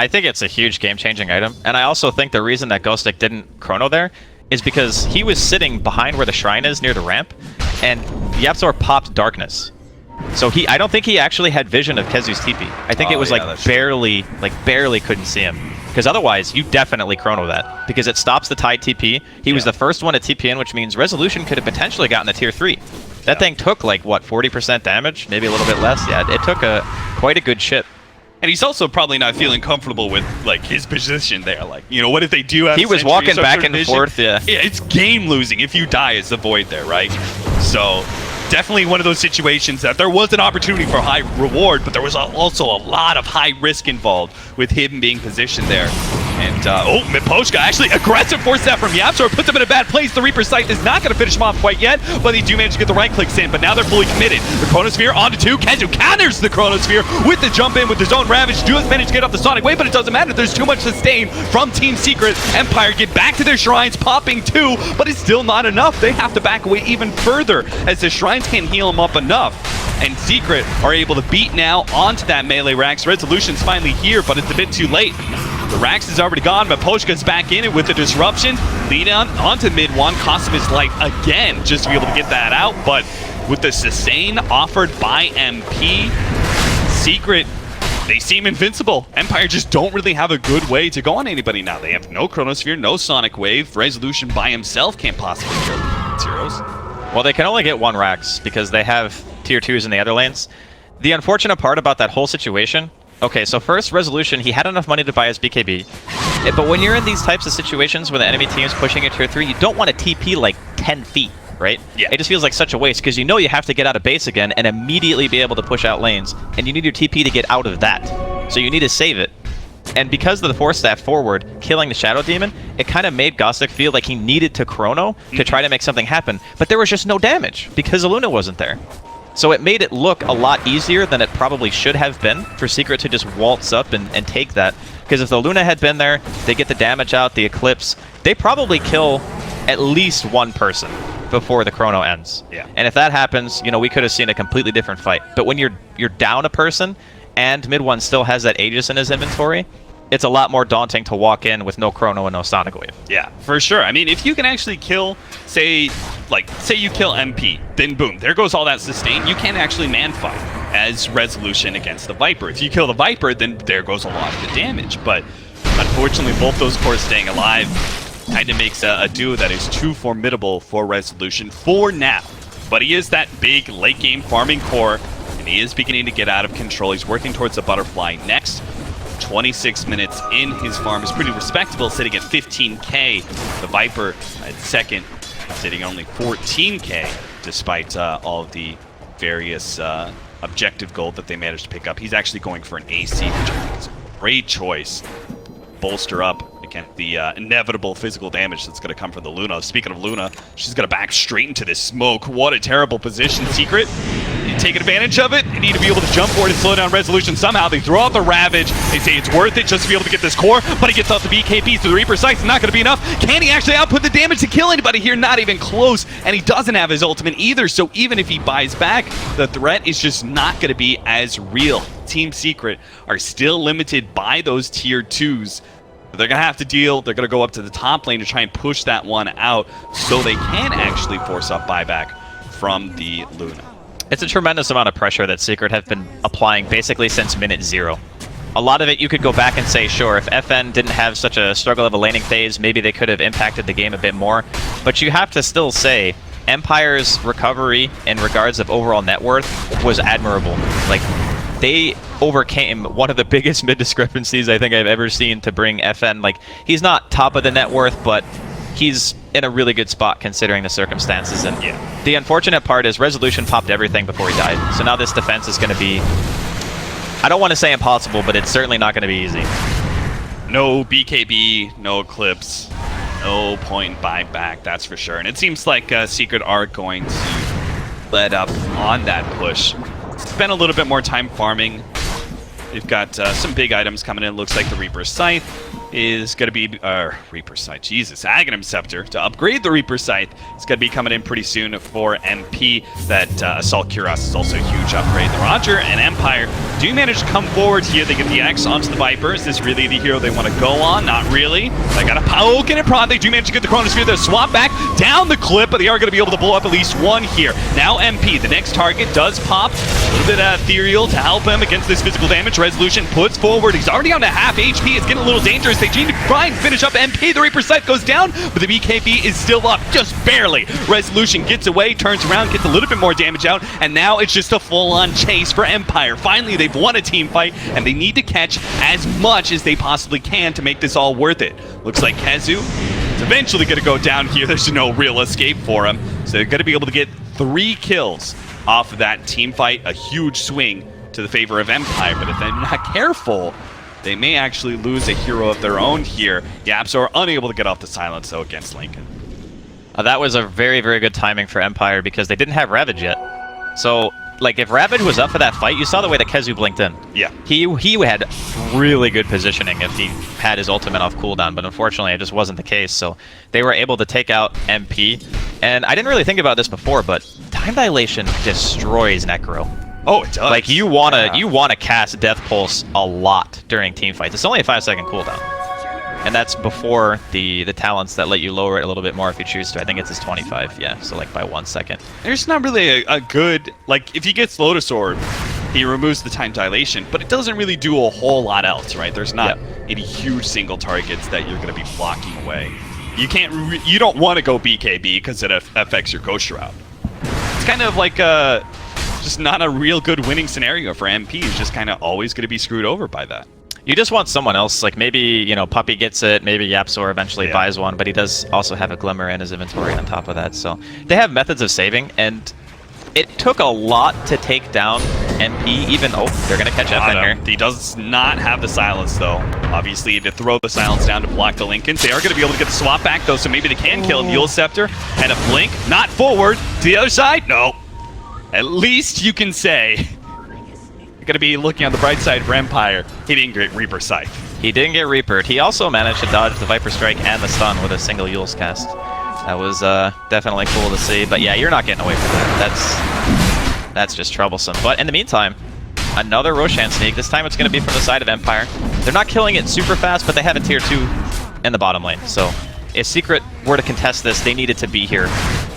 Speaker 1: I think it's a huge game-changing item, and I also think the reason that Ghostic didn't chrono there is because he was sitting behind where the shrine is near the ramp, and Yapzor popped Darkness. So I don't think he actually had vision of Kezu's TP. I think it was barely couldn't see him. Because otherwise, you definitely chrono that. Because it stops the Tide TP. He was the first one to TP in, which means Resolution could have potentially gotten the tier 3. That thing took, like, what, 40% damage? Maybe a little bit less? Yeah, it took quite a good chip.
Speaker 2: And he's also probably not feeling comfortable with like his position there. Like, you know, what if they do have
Speaker 1: He was
Speaker 2: sentry,
Speaker 1: walking
Speaker 2: some
Speaker 1: back
Speaker 2: sort of
Speaker 1: and
Speaker 2: vision?
Speaker 1: forth, yeah.
Speaker 2: It's game losing if you die as the Void there, right? So definitely one of those situations that there was an opportunity for high reward, but there was also a lot of high risk involved with him being positioned there. And, Miposhka actually aggressive force that from Yaphets, or puts him in a bad place. The Reaper's Sight is not going to finish him off quite yet, but they do manage to get the right clicks in, but now they're fully committed. The Chronosphere onto 2. Kenzo counters the Chronosphere with the jump in with his own Ravage. Does manage to get off the Sonic Wave, but it doesn't matter. There's too much sustain from Team Secret. Empire get back to their shrines, popping 2, but it's still not enough. They have to back away even further as the shrines can't heal them up enough. And Secret are able to beat now onto that melee Rax. Resolution's finally here, but it's a bit too late. The Rax is already gone, but Poshka's back in it with the disruption. Lead on onto MidOne, cost him his life again just to be able to get that out. But with the sustain offered by MP, Secret, they seem invincible. Empire just don't really have a good way to go on anybody now. They have no Chronosphere, no Sonic Wave. Resolution by himself can't possibly kill Zeros.
Speaker 1: Well, they can only get 1 Rax because they have tier 2s in the other lanes. The unfortunate part about that whole situation, okay, so first, Resolution, he had enough money to buy his BKB. But when you're in these types of situations where the enemy team is pushing a tier 3, you don't want to TP like 10 feet, right?
Speaker 2: Yeah.
Speaker 1: It just feels like such a waste because you know you have to get out of base again and immediately be able to push out lanes. And you need your TP to get out of that. So you need to save it. And because of the Force Staff forward, killing the Shadow Demon, it kind of made Gostick feel like he needed to Chrono to try to make something happen. But there was just no damage because Luna wasn't there. So it made it look a lot easier than it probably should have been for Secret to just waltz up and take that. Because if the Luna had been there, they get the damage out, the Eclipse, they probably kill at least 1 person before the Chrono ends.
Speaker 2: Yeah.
Speaker 1: And if that happens, you know, we could have seen a completely different fight. But when you're down a person and MidOne still has that Aegis in his inventory, it's a lot more daunting to walk in with no Chrono and no Sonic Wave.
Speaker 2: Yeah, for sure. I mean, if you can actually kill, say you kill MP, then boom, there goes all that sustain. You can't actually man fight as Resolution against the Viper. If you kill the Viper, then there goes a lot of the damage. But unfortunately, both those cores staying alive kind of makes a duo that is too formidable for Resolution for now. But he is that big late game farming core, and he is beginning to get out of control. He's working towards the Butterfly next. 26 minutes in, his farm is pretty respectable, sitting at 15k. The Viper at second, sitting only 14k, despite all of the various objective gold that they managed to pick up. He's actually going for an AC, which I think is a great choice. Bolster up against the inevitable physical damage that's going to come from the Luna. Speaking of Luna, she's going to back straight into this smoke. What a terrible position. Secret, you take advantage of it. You need to be able to jump forward and slow down Resolution somehow. They throw out the Ravage. They say it's worth it just to be able to get this core, but he gets out the BKB through the Reaper Sights. Not going to be enough. Can he actually output the damage to kill anybody here? Not even close. And he doesn't have his ultimate either, so even if he buys back, the threat is just not going to be as real. Team Secret are still limited by those tier 2s. They're going to have to deal. They're going to go up to the top lane to try and push that one out so they can actually force up buyback from the Luna.
Speaker 1: It's a tremendous amount of pressure that Secret have been applying basically since minute 0. A lot of it you could go back and say, sure, if FN didn't have such a struggle of a laning phase, maybe they could have impacted the game a bit more. But you have to still say, Empire's recovery in regards of overall net worth was admirable. Like, they overcame one of the biggest mid discrepancies I think I've ever seen to bring FN. Like, he's not top of the net worth, but he's in a really good spot considering the circumstances. And
Speaker 2: yeah,
Speaker 1: the unfortunate part is Resolution popped everything before he died. So now this defense is going to be, I don't want to say impossible, but it's certainly not going to be easy.
Speaker 2: No BKB, no Eclipse, no point buyback, that's for sure. And it seems like Secret are going to let up on that push. Spend a little bit more time farming. They've got some big items coming in. Looks like the Reaper Scythe is going to be... Reaper Scythe, Jesus. Aghanim Scepter to upgrade the Reaper Scythe. It's going to be coming in pretty soon for MP. That Assault Cuirass is also a huge upgrade. The Roger and Empire do manage to come forward here. They get the X onto the Viper. Is this really the hero they want to go on? Not really. They got a poke and a prod. They do manage to get the Chronosphere. They'll swap back down the clip, but they are going to be able to blow up at least one here. Now MP, the next target, does pop. A little bit ethereal to help him against this physical damage. Resolution puts forward. He's already on to half HP. It's getting a little dangerous. SCC to try and finish up MP. The Reaper sight goes down, but the BKB is still up, just barely. Resolution gets away, turns around, gets a little bit more damage out, and now it's just a full-on chase for Empire. Finally, they've won a team fight, and they need to catch as much as they possibly can to make this all worth it. Looks like Kezu is eventually going to go down here. There's no real escape for him, so they're going to be able to get 3 kills off of that team fight. A huge swing to the favor of Empire, but if they're not careful, they may actually lose a hero of their own here. Yaps are unable to get off the silence, though, against Lincoln.
Speaker 1: That was a very, very good timing for Empire because they didn't have Ravage yet. So, like, if Ravage was up for that fight, you saw the way that Kezu blinked in.
Speaker 2: Yeah.
Speaker 1: He had really good positioning if he had his ultimate off cooldown, but unfortunately it just wasn't the case. So they were able to take out MP. And I didn't really think about this before, but time dilation destroys Necro.
Speaker 2: Oh, it does.
Speaker 1: Like, you wanna cast Death Pulse a lot during team fights. It's only a 5-second cooldown. And that's before the talents that let you lower it a little bit more if you choose to. I think it's his 25, yeah, so like by 1 second. There's
Speaker 2: not really a good, like, if he gets Lotus Orb, he removes the time dilation, but it doesn't really do a whole lot else, right? There's not any huge single targets that you're going to be blocking away. You don't want to go BKB because it affects your Ghost Shroud. It's kind of like just not a real good winning scenario for MP. He's just kind of always going to be screwed over by that.
Speaker 1: You just want someone else, like maybe, you know, Puppy gets it, maybe Yapzor eventually buys one, but he does also have a Glimmer in his inventory on top of that, so they have methods of saving, and it took a lot to take down MP, even, they're going to catch up in here.
Speaker 2: He does not have the silence, though. Obviously, to throw the silence down to block the Lincolns. They are going to be able to get the swap back, though, so maybe they can kill Mule Scepter. And a blink, not forward, to the other side, no. At least you can say you're going to be looking on the bright side for Empire. He didn't get Reaper Sight.
Speaker 1: He didn't get Reapered. He also managed to dodge the Viper Strike and the stun with a single Yule's cast. That was definitely cool to see. But yeah, you're not getting away from that. That's just troublesome. But in the meantime, another Roshan sneak. This time it's going to be from the side of Empire. They're not killing it super fast, but they have a tier 2 in the bottom lane. So if Secret were to contest this, they needed to be here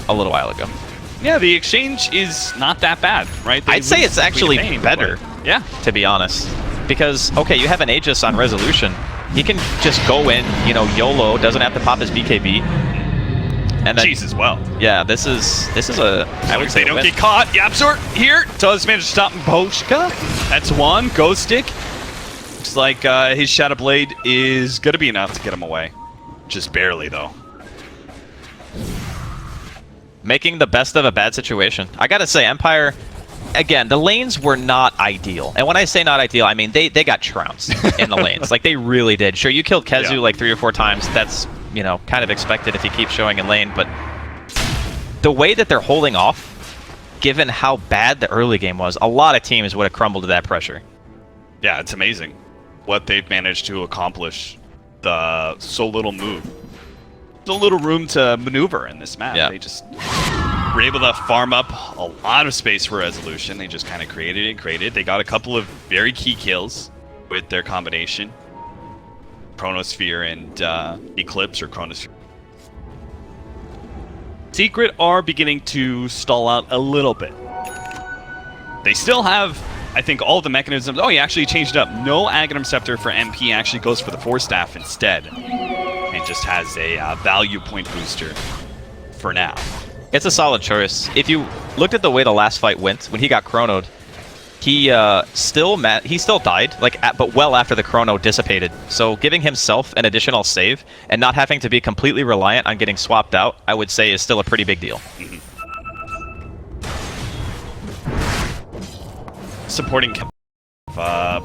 Speaker 1: a little while ago.
Speaker 2: Yeah, the exchange is not that bad, right?
Speaker 1: I'd say it's actually better,
Speaker 2: yeah,
Speaker 1: to be honest. Because, okay, you have an Aegis on Resolution. He can just go in, you know, YOLO, doesn't have to pop his BKB. And then,
Speaker 2: Jeez as well.
Speaker 1: Yeah, this is a...
Speaker 2: I would say don't get caught. Yapzor here does manage to stop Boshka. That's one. Ghost Stick. Looks like his Shadow Blade is going to be enough to get him away. Just barely, though.
Speaker 1: Making the best of a bad situation. I gotta say, Empire, again, the lanes were not ideal. And when I say not ideal, I mean they got trounced in the lanes. Like, they really did. Sure, you killed Kezu like 3 or 4 times. That's, you know, kind of expected if you keep showing in lane. But the way that they're holding off, given how bad the early game was, a lot of teams would have crumbled to that pressure.
Speaker 2: Yeah, it's amazing what they've managed to accomplish. The so little move. A little room to maneuver in this map. They just were able to farm up a lot of space for Resolution. They just kind of created. They got a couple of very key kills with their combination. Chronosphere and Eclipse, or Chronosphere. Secret are beginning to stall out a little bit. They still have, I think, all the mechanisms. Oh, he actually changed it up. No Aghanim Scepter for MP, actually goes for the Force Staff instead. It just has a value point booster for now.
Speaker 1: It's a solid choice. If you looked at the way the last fight went, when he got chronoed, he still died, but well after the chrono dissipated. So giving himself an additional save and not having to be completely reliant on getting swapped out, I would say is still a pretty big deal.
Speaker 2: Supporting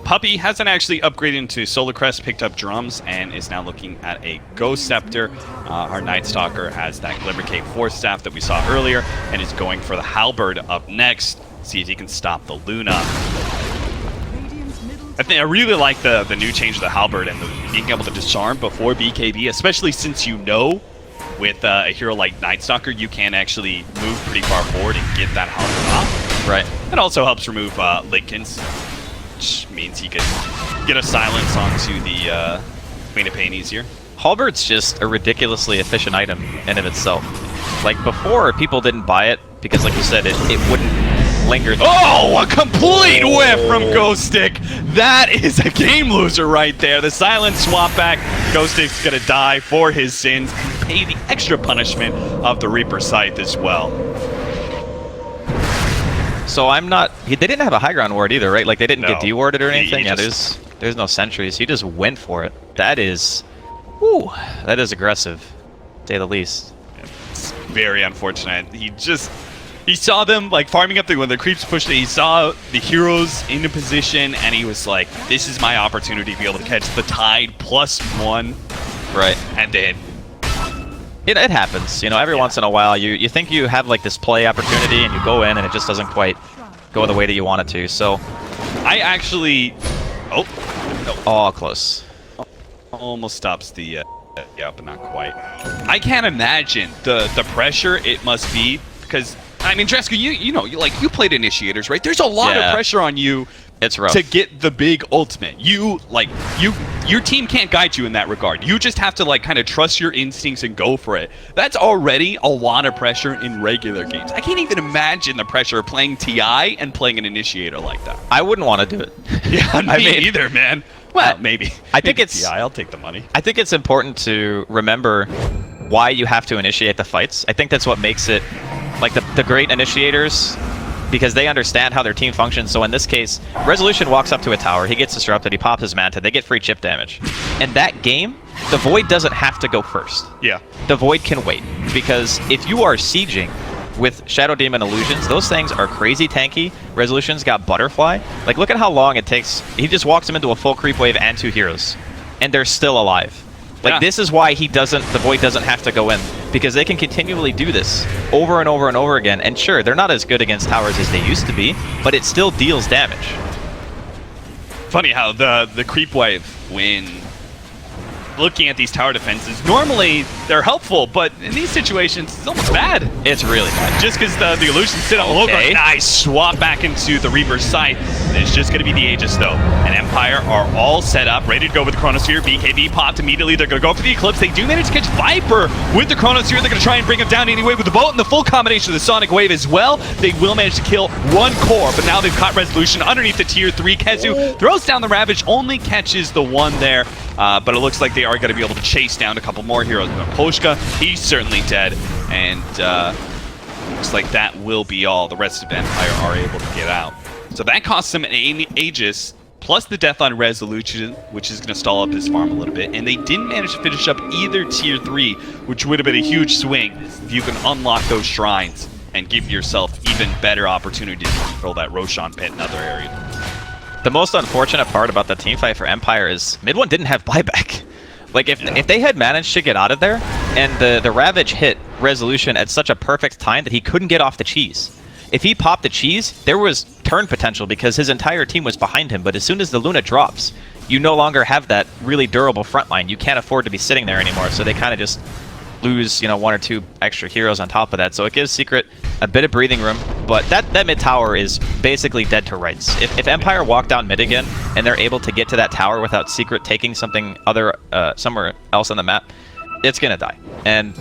Speaker 2: Puppy hasn't actually upgraded into Solar Crest, picked up drums, and is now looking at a Ghost Scepter. Our Night Stalker has that Glimmer Cape Force Staff that we saw earlier, and is going for the Halberd up next. See if he can stop the Luna. I really like the new change of the Halberd and being able to disarm before BKB, especially since you know with a hero like Night Stalker, you can actually move pretty far forward and get that Halberd off.
Speaker 1: Right.
Speaker 2: It also helps remove Lincolns, which means he could get a silence onto the Queen of Pain easier.
Speaker 1: Halberd's just a ridiculously efficient item in of itself. Like, before, people didn't buy it because, like you said, it wouldn't lingered.
Speaker 2: Oh, a complete whiff from Ghostic. That is a game loser right there. The silent swap back. Ghostic's gonna die for his sins. Pay the extra punishment of the Reaper Scythe as well.
Speaker 1: So I'm not. They didn't have a high ground ward either, right? Like they didn't get
Speaker 2: No.
Speaker 1: dewarded or anything.
Speaker 2: He
Speaker 1: Yeah,
Speaker 2: just-
Speaker 1: there's no sentries. He just went for it. That is, whew, that is aggressive, to say the least.
Speaker 2: It's very unfortunate. He saw them like farming up when the creeps pushed it. He saw the heroes into position, and he was like, "This is my opportunity to be able to catch the Tide +1."
Speaker 1: Right.
Speaker 2: And then
Speaker 1: It happens, you know, every once in a while you think you have like this play opportunity and you go in and it just doesn't quite go the way that you want it to, so.
Speaker 2: I actually,
Speaker 1: Oh, close.
Speaker 2: almost stops the, yeah, but not quite. I can't imagine the pressure it must be, because, I mean, Dreska, you played Initiators, right? There's a lot of pressure on you.
Speaker 1: It's rough.
Speaker 2: To get the big ultimate. Your team can't guide you in that regard. You just have to like kind of trust your instincts and go for it. That's already a lot of pressure in regular games. I can't even imagine the pressure of playing TI and playing an Initiator like that.
Speaker 1: I wouldn't want to do it.
Speaker 2: Yeah, me either, man. Well, maybe.
Speaker 1: I think
Speaker 2: maybe
Speaker 1: it's
Speaker 2: TI, I'll take the money.
Speaker 1: I think it's important to remember why you have to initiate the fights. I think that's what makes it like the great initiators, because they understand how their team functions. So in this case, Resolution walks up to a tower, he gets disrupted, he pops his Manta, they get free chip damage. In that game, the Void doesn't have to go first.
Speaker 2: Yeah.
Speaker 1: The Void can wait, because if you are sieging with Shadow Demon Illusions, those things are crazy tanky. Resolution's got Butterfly. Like, look at how long it takes. He just walks them into a full creep wave and 2 heroes, and they're still alive. Like, this is why the Void doesn't have to go in, because they can continually do this over and over and over again. And sure, they're not as good against towers as they used to be, but it still deals damage.
Speaker 2: Funny how the creep wave, when looking at these tower defenses, normally they're helpful, but in these situations, it's almost bad.
Speaker 1: It's really bad.
Speaker 2: Just because the illusions sit on the low ground. Nice swap back into the Reaper's Scythe. It's just going to be the Aegis, though. And Empire are all set up, ready to go with the Chronosphere. BKB popped immediately. They're going to go for the Eclipse. They do manage to catch Viper with the Chronosphere. They're going to try and bring him down anyway with the boat and the full combination of the Sonic Wave as well. They will manage to kill one core, but now they've caught Resolution underneath the tier 3. Kezu throws down the Ravage, only catches the one there. But it looks like they are going to be able to chase down a couple more heroes. Poshka, he's certainly dead. And looks like that will be all. The rest of Empire are able to get out. So that costs them an Aegis, plus the death on Resolution, which is going to stall up his farm a little bit. And they didn't manage to finish up either tier 3, which would have been a huge swing if you can unlock those shrines and give yourself even better opportunity to control that Roshan pit in other areas.
Speaker 1: The most unfortunate part about the teamfight for Empire is MidOne didn't have buyback. Like, if they had managed to get out of there, and the Ravage hit Resolution at such a perfect time that he couldn't get off the cheese. If he popped the cheese, there was turn potential because his entire team was behind him, but as soon as the Luna drops, you no longer have that really durable front line. You can't afford to be sitting there anymore, so they kind of just lose, you know, 1 or 2 extra heroes on top of that. So it gives Secret a bit of breathing room, but that mid tower is basically dead to rights. If Empire walk down mid again and they're able to get to that tower without Secret taking something somewhere else on the map, it's gonna die. And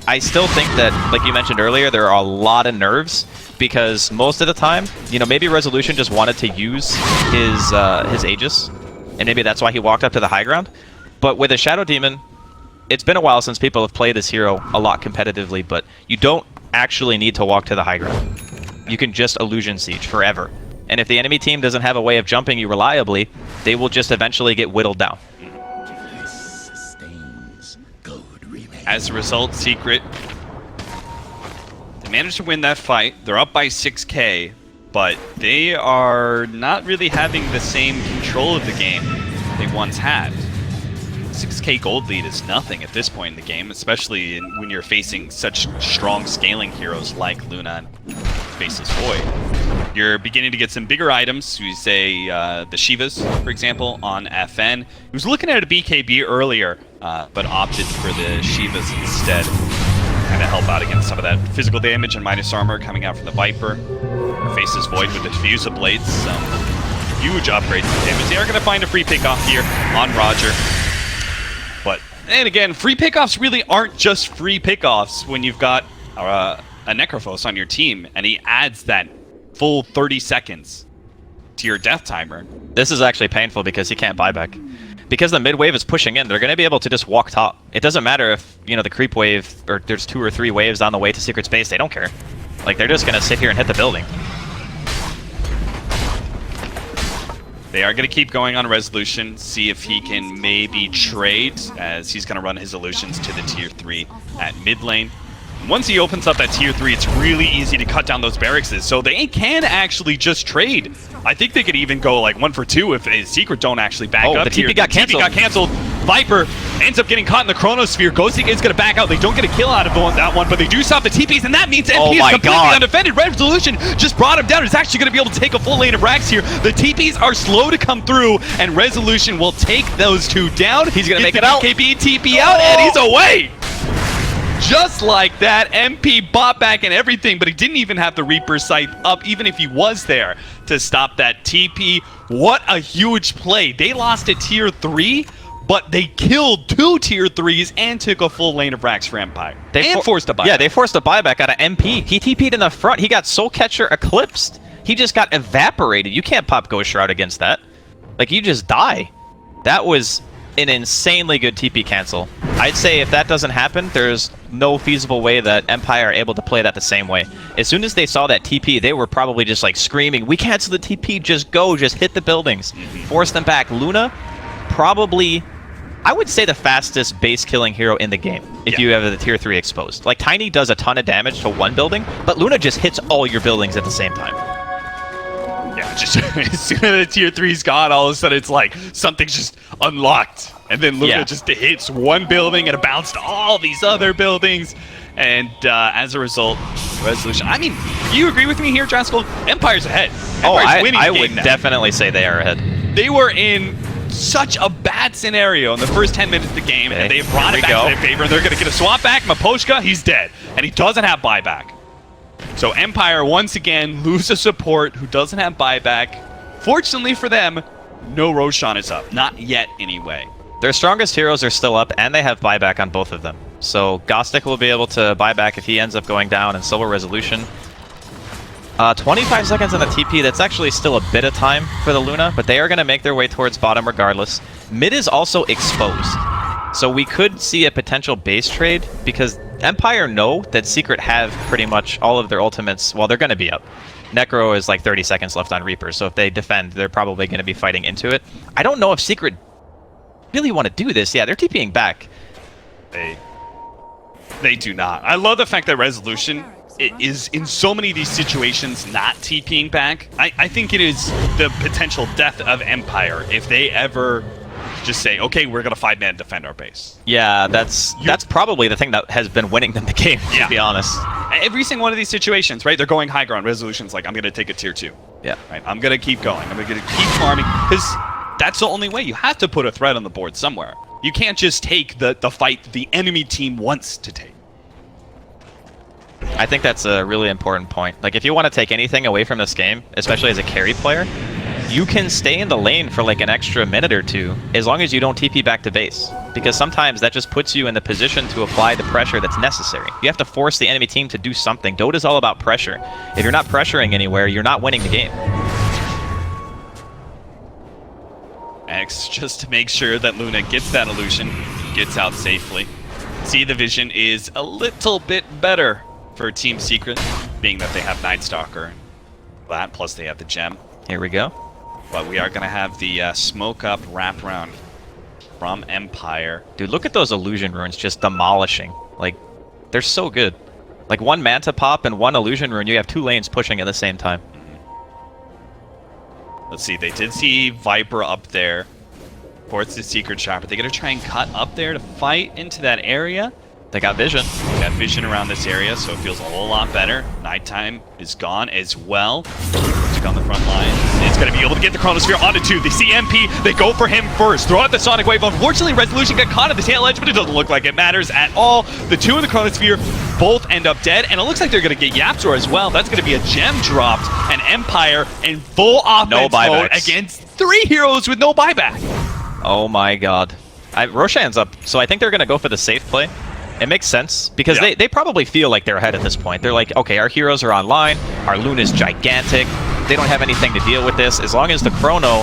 Speaker 1: I still think that, like you mentioned earlier, there are a lot of nerves because most of the time, you know, maybe Resolution just wanted to use his Aegis, and maybe that's why he walked up to the high ground. But with a Shadow Demon, it's been a while since people have played this hero a lot competitively, but you don't actually need to walk to the high ground. You can just illusion siege forever. And if the enemy team doesn't have a way of jumping you reliably, they will just eventually get whittled down.
Speaker 2: As a result, Secret, they managed to win that fight. They're up by 6k, but they are not really having the same control of the game they once had. 6k gold lead is nothing at this point in the game, especially when you're facing such strong scaling heroes like Luna and faces Void. You're beginning to get some bigger items. You say the Shivas, for example, on FN. He was looking at a BKB earlier, but opted for the Shivas instead. Kind of help out against some of that physical damage and minus armor coming out from the Viper. Faces Void with the Diffuser Blades. Some huge upgrades to damage. They are going to find a free pickoff here on Roger. But, and again, free pickoffs really aren't just free pickoffs when you've got a Necrophos on your team, and he adds that full 30 seconds to your death timer.
Speaker 1: This is actually painful because he can't buy back. Because the mid wave is pushing in, they're going to be able to just walk top. It doesn't matter if, you know, the creep wave, or there's 2 or 3 waves on the way to secret space, they don't care. Like, they're just going to sit here and hit the building.
Speaker 2: They are going to keep going on Resolution, see if he can maybe trade, as he's going to run his illusions to the tier 3 at mid lane. Once he opens up that tier 3, it's really easy to cut down those barracks, so they can actually just trade. I think they could even go like 1 for 2 if a secret don't actually back up.
Speaker 1: The TP got canceled.
Speaker 2: TP got canceled. Viper ends up getting caught in the Chronosphere. Ghosty is going to back out. They don't get a kill out of that one, but they do stop the TPs, and that means MP is completely undefended. Resolution just brought him down. It's actually going to be able to take a full lane of racks here. The TPs are slow to come through, and Resolution will take those 2 down.
Speaker 1: He's going to make it out.
Speaker 2: KP TP out, and he's away. Just like that, MP bought back and everything, but he didn't even have the Reaper sight up, even if he was there to stop that TP. What a huge play. They lost at tier 3, but they killed 2 tier 3s and took a full lane of racks for Empire. They forced a buyback.
Speaker 1: Yeah, they forced a buyback out of MP. He TP'd in the front. He got Soul Catcher eclipsed. He just got evaporated. You can't pop Ghost Shroud against that. Like, you just die. That was an insanely good TP cancel. I'd say if that doesn't happen, there's no feasible way that Empire are able to play that the same way. As soon as they saw that TP, they were probably just like screaming, we cancel the TP, just go, just hit the buildings. Force them back. Luna, probably, I would say the fastest base killing hero in the game, if you have the tier 3 exposed. Like, Tiny does a ton of damage to one building, but Luna just hits all your buildings at the same time.
Speaker 2: Yeah, just as soon as the tier 3's gone, all of a sudden it's like something's just unlocked. And then Luna just hits one building and it bounced all these other buildings. And as a result, Resolution. I mean, do you agree with me here, Draskell? Empire's ahead. Empire's winning
Speaker 1: I
Speaker 2: the
Speaker 1: would
Speaker 2: game now.
Speaker 1: definitely say they are ahead.
Speaker 2: They were in such a bad scenario in the first 10 minutes of the game, and they brought it back to their favor, and they're going to get a swap back. Maposhka, he's dead, and he doesn't have buyback. So Empire, once again, lose a support who doesn't have buyback. Fortunately for them, no Roshan is up. Not yet, anyway.
Speaker 1: Their strongest heroes are still up, and they have buyback on both of them. So Gostic will be able to buy back if he ends up going down, and so will Resolution. 25 seconds on the TP, that's actually still a bit of time for the Luna, but they are going to make their way towards bottom regardless. Mid is also exposed, so we could see a potential base trade, because Empire know that Secret have pretty much all of their ultimates, well, they're going to be up. Necro is like 30 seconds left on Reaper, so if they defend, they're probably going to be fighting into it. I don't know if Secret really want to do this. Yeah, they're TPing back.
Speaker 2: They do not. I love the fact that Resolution is in so many of these situations not TPing back. I think it is the potential death of Empire if they ever just say, okay, we're going to 5-man defend our base.
Speaker 1: Yeah, that's probably the thing that has been winning them the game, to be honest.
Speaker 2: Every single one of these situations, right? They're going high ground. Resolution's like, I'm going to take a tier 2.
Speaker 1: Yeah.
Speaker 2: Right? I'm going to keep going. I'm going to keep farming. Because that's the only way. You have to put a threat on the board somewhere. You can't just take the fight the enemy team wants to take.
Speaker 1: I think that's a really important point. Like, if you want to take anything away from this game, especially as a carry player, you can stay in the lane for like an extra minute or two, as long as you don't TP back to base. Because sometimes that just puts you in the position to apply the pressure that's necessary. You have to force the enemy team to do something. Dota's all about pressure. If you're not pressuring anywhere, you're not winning the game.
Speaker 2: X, just to make sure that Luna gets that illusion, gets out safely. See, the vision is a little bit better for Team Secret, being that they have Night Stalker. That, plus they have the gem.
Speaker 1: Here we go.
Speaker 2: But we are going to have the smoke up wraparound from Empire.
Speaker 1: Dude, look at those illusion runes just demolishing. Like, they're so good. Like, one Manta pop and one illusion rune, you have 2 lanes pushing at the same time.
Speaker 2: Let's see, they did see Viper up there. Ports the Secret Shop. Are they going to try and cut up there to fight into that area?
Speaker 1: They got vision.
Speaker 2: They got vision around this area, so it feels a whole lot better. Nighttime is gone as well. Took on the front line. It's going to be able to get the Chronosphere onto 2. They see MP. They go for him first. Throw out the Sonic Wave. Unfortunately, Resolution got caught at the tail edge, but it doesn't look like it matters at all. The 2 in the Chronosphere both end up dead, and it looks like they're going to get Yaphets as well. That's going to be a gem dropped, and Empire in full offense mode against 3 heroes with no buyback.
Speaker 1: Oh my god. Roshan's up, so I think they're going to go for the safe play. It makes sense because
Speaker 2: Yeah.
Speaker 1: they probably feel like they're ahead at this point. They're like, okay, our heroes are online, our Luna's gigantic, they don't have anything to deal with this. As long as the Chrono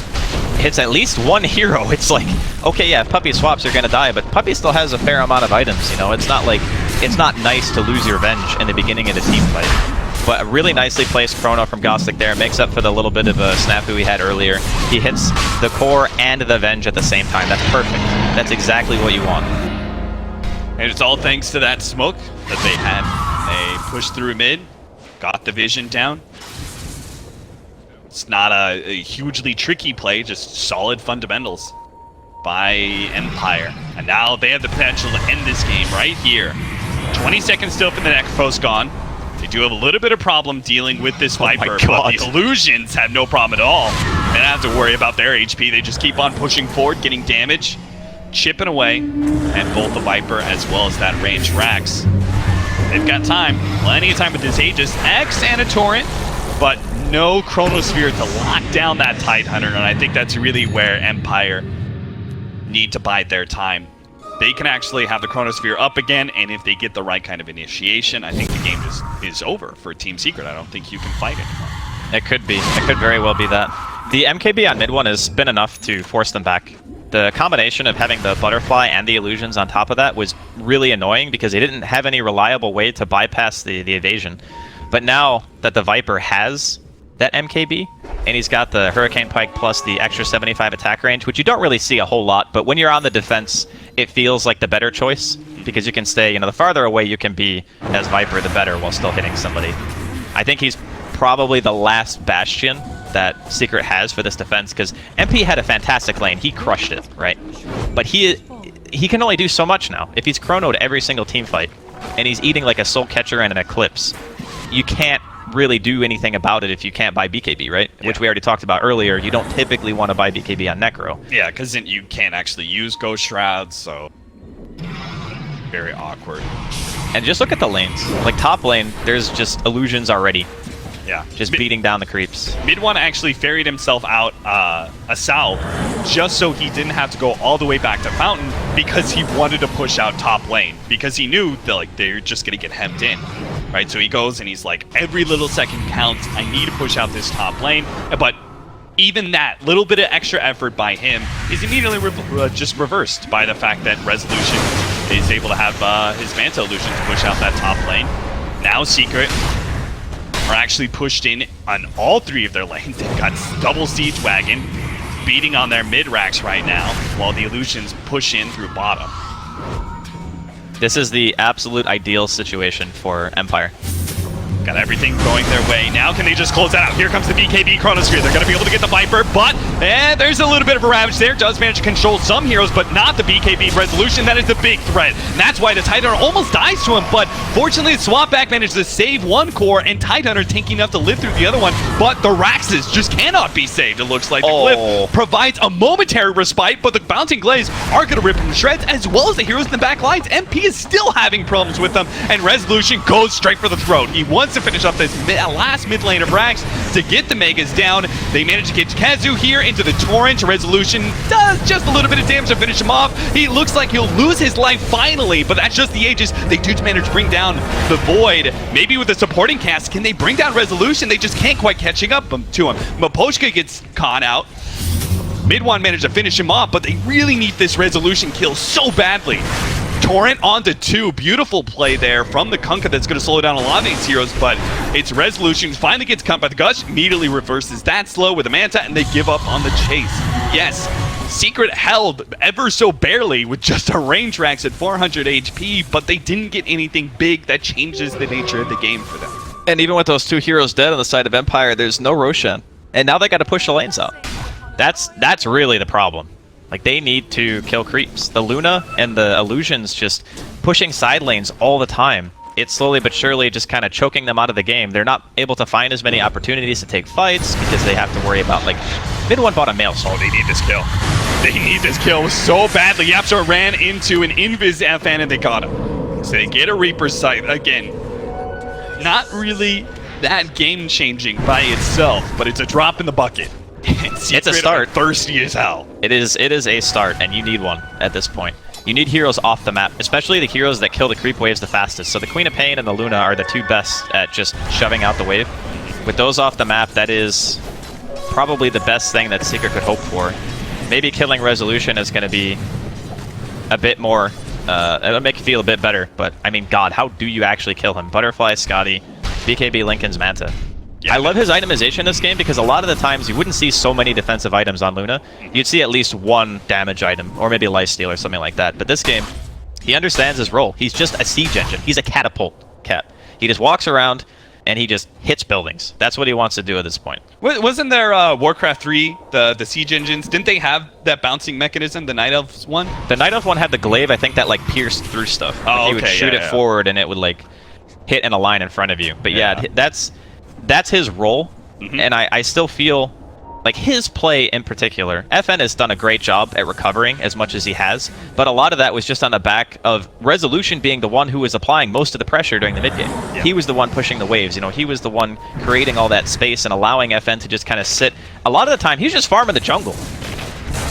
Speaker 1: hits at least one hero, it's like, okay, yeah, if Puppy swaps, you're gonna die, but Puppy still has a fair amount of items, you know? It's not like, it's not nice to lose your Venge in the beginning of the team fight. But a really nicely placed Chrono from Gostic there makes up for the little bit of a snafu he had earlier. He hits the core and the Venge at the same time. That's perfect. That's exactly what you want.
Speaker 2: And it's all thanks to that smoke that they had. They pushed through mid, got the vision down. It's not a hugely tricky play, just solid fundamentals by Empire. And now they have the potential to end this game right here. 20 seconds still for the next post gone. They do have a little bit of problem dealing with this Viper, but the Illusions have no problem at all. They don't have to worry about their HP. They just keep on pushing forward, getting damage, chipping away at both the Viper as well as that ranged Rax. They've got time, plenty of time with this Aegis X and a Torrent, but no Chronosphere to lock down that Tidehunter, and I think that's really where Empire need to bide their time. They can actually have the Chronosphere up again, and if they get the right kind of initiation, I think the game just is over for Team Secret. I don't think you can fight anymore.
Speaker 1: It could be. It could very well be that. The MKB on MidOne has been enough to force them back. The combination of having the Butterfly and the Illusions on top of that was really annoying because they didn't have any reliable way to bypass the evasion. But now that the Viper has that MKB, and he's got the Hurricane Pike plus the extra 75 attack range, which you don't really see a whole lot, but when you're on the defense, it feels like the better choice, because you can stay, you know, the farther away you can be as Viper, the better, while still hitting somebody. I think he's probably the last bastion that Secret has for this defense, because MP had a fantastic lane, he crushed it, right? But he can only do so much now. If he's chronoed every single team fight, and he's eating like a Soul Catcher and an Eclipse, you can't really do anything about it if you can't buy BKB, right? Yeah. Which we already talked about earlier. You don't typically want to buy BKB on Necro.
Speaker 2: Yeah, because then you can't actually use Ghost Shrouds, so very awkward.
Speaker 1: And just look at the lanes. Like top lane, there's just Illusions already.
Speaker 2: Yeah.
Speaker 1: Just beating down the creeps.
Speaker 2: MidOne actually ferried himself out a salve just so he didn't have to go all the way back to Fountain because he wanted to push out top lane. Because he knew that like they're just going to get hemmed in. Right, so he goes and he's like, every little second counts. I need to push out this top lane. But even that little bit of extra effort by him is immediately just reversed by the fact that Resolution is able to have his Manta Illusion to push out that top lane. Now Secret are actually pushed in on all three of their lanes. They've got double Siege Wagon beating on their mid-racks right now while the Illusions push in through bottom.
Speaker 1: This is the absolute ideal situation for Empire.
Speaker 2: Got everything going their way. Now can they just close that out? Here comes the BKB Chronosphere. They're going to be able to get the Viper, but there's a little bit of a Ravage there. Does manage to control some heroes, but not the BKB Resolution. That is the big threat. And that's why the Tidehunter almost dies to him, but fortunately the Swap Back managed to save one core, and Tidehunter tanky enough to live through the other one, but the Raxes just cannot be saved, it looks like. The Glyph provides a momentary respite, but the Bouncing Glaze are going to rip him to shreds, as well as the heroes in the back lines. MP is still having problems with them, and Resolution goes straight for the throat. He wants to finish up this last mid lane of Rax to get the Megas down. They manage to get Kazu here into the Torrent. Resolution does just a little bit of damage to finish him off. He looks like he'll lose his life finally, but that's just the Aegis. They do manage to bring down the Void. Maybe with the supporting cast, can they bring down Resolution? They just can't quite catching up to him. Mapochka gets caught out. MidOne managed to finish him off, but they really need this Resolution kill so badly. Torrent onto 2. Beautiful play there from the Kunkka that's going to slow down a lot of these heroes, but it's Resolution finally gets cut by the Gush, immediately reverses that slow with a Manta, and they give up on the chase. Yes, Secret held ever so barely with just a range Rax at 400 HP, but they didn't get anything big that changes the nature of the game for them.
Speaker 1: And even with those 2 heroes dead on the side of Empire, there's no Roshan. And now they got to push the lanes out. That's really the problem. Like, they need to kill creeps. The Luna and the Illusions just pushing side lanes all the time. It's slowly but surely just kind of choking them out of the game. They're not able to find as many opportunities to take fights because they have to worry about, like, MidOne bought a Maelstrom.
Speaker 2: Oh, they need this kill. They need this kill so badly. Yapstar ran into an Invis FN and they got him. So they get a Reaper's Sight. Again, not really that game-changing by itself, but it's a drop in the bucket.
Speaker 1: It's a start.
Speaker 2: Thirsty as hell.
Speaker 1: It is a start, and you need one at this point. You need heroes off the map, especially the heroes that kill the creep waves the fastest. So the Queen of Pain and the Luna are the two best at just shoving out the wave. With those off the map, that is probably the best thing that Secret could hope for. Maybe killing Resolution is going to be a bit more, it'll make you feel a bit better, but I mean, God, how do you actually kill him? Butterfly, Scotty, BKB, Lincoln's Manta. Yeah, I love his itemization in this game because a lot of the times you wouldn't see so many defensive items on Luna. You'd see at least one damage item, or maybe a lifesteal or something like that. But this game, he understands his role. He's just a siege engine. He's a catapult cat. He just walks around and he just hits buildings. That's what he wants to do at this point.
Speaker 2: Wasn't there Warcraft 3, the siege engines? Didn't they have that bouncing mechanism, the Night Elves one?
Speaker 1: The Night Elf one had the glaive, I think, that like pierced through stuff.
Speaker 2: Oh,
Speaker 1: he would shoot it forward and it would like hit in a line in front of you. But yeah, that's his role. And I still feel like his play in particular, FN has done a great job at recovering as much as he has, but a lot of that was just on the back of Resolution being the one who was applying most of the pressure during the mid game. Yeah. He was the one pushing the waves, you know, he was the one creating all that space and allowing FN to just kind of sit. A lot of the time, he was just farming the jungle.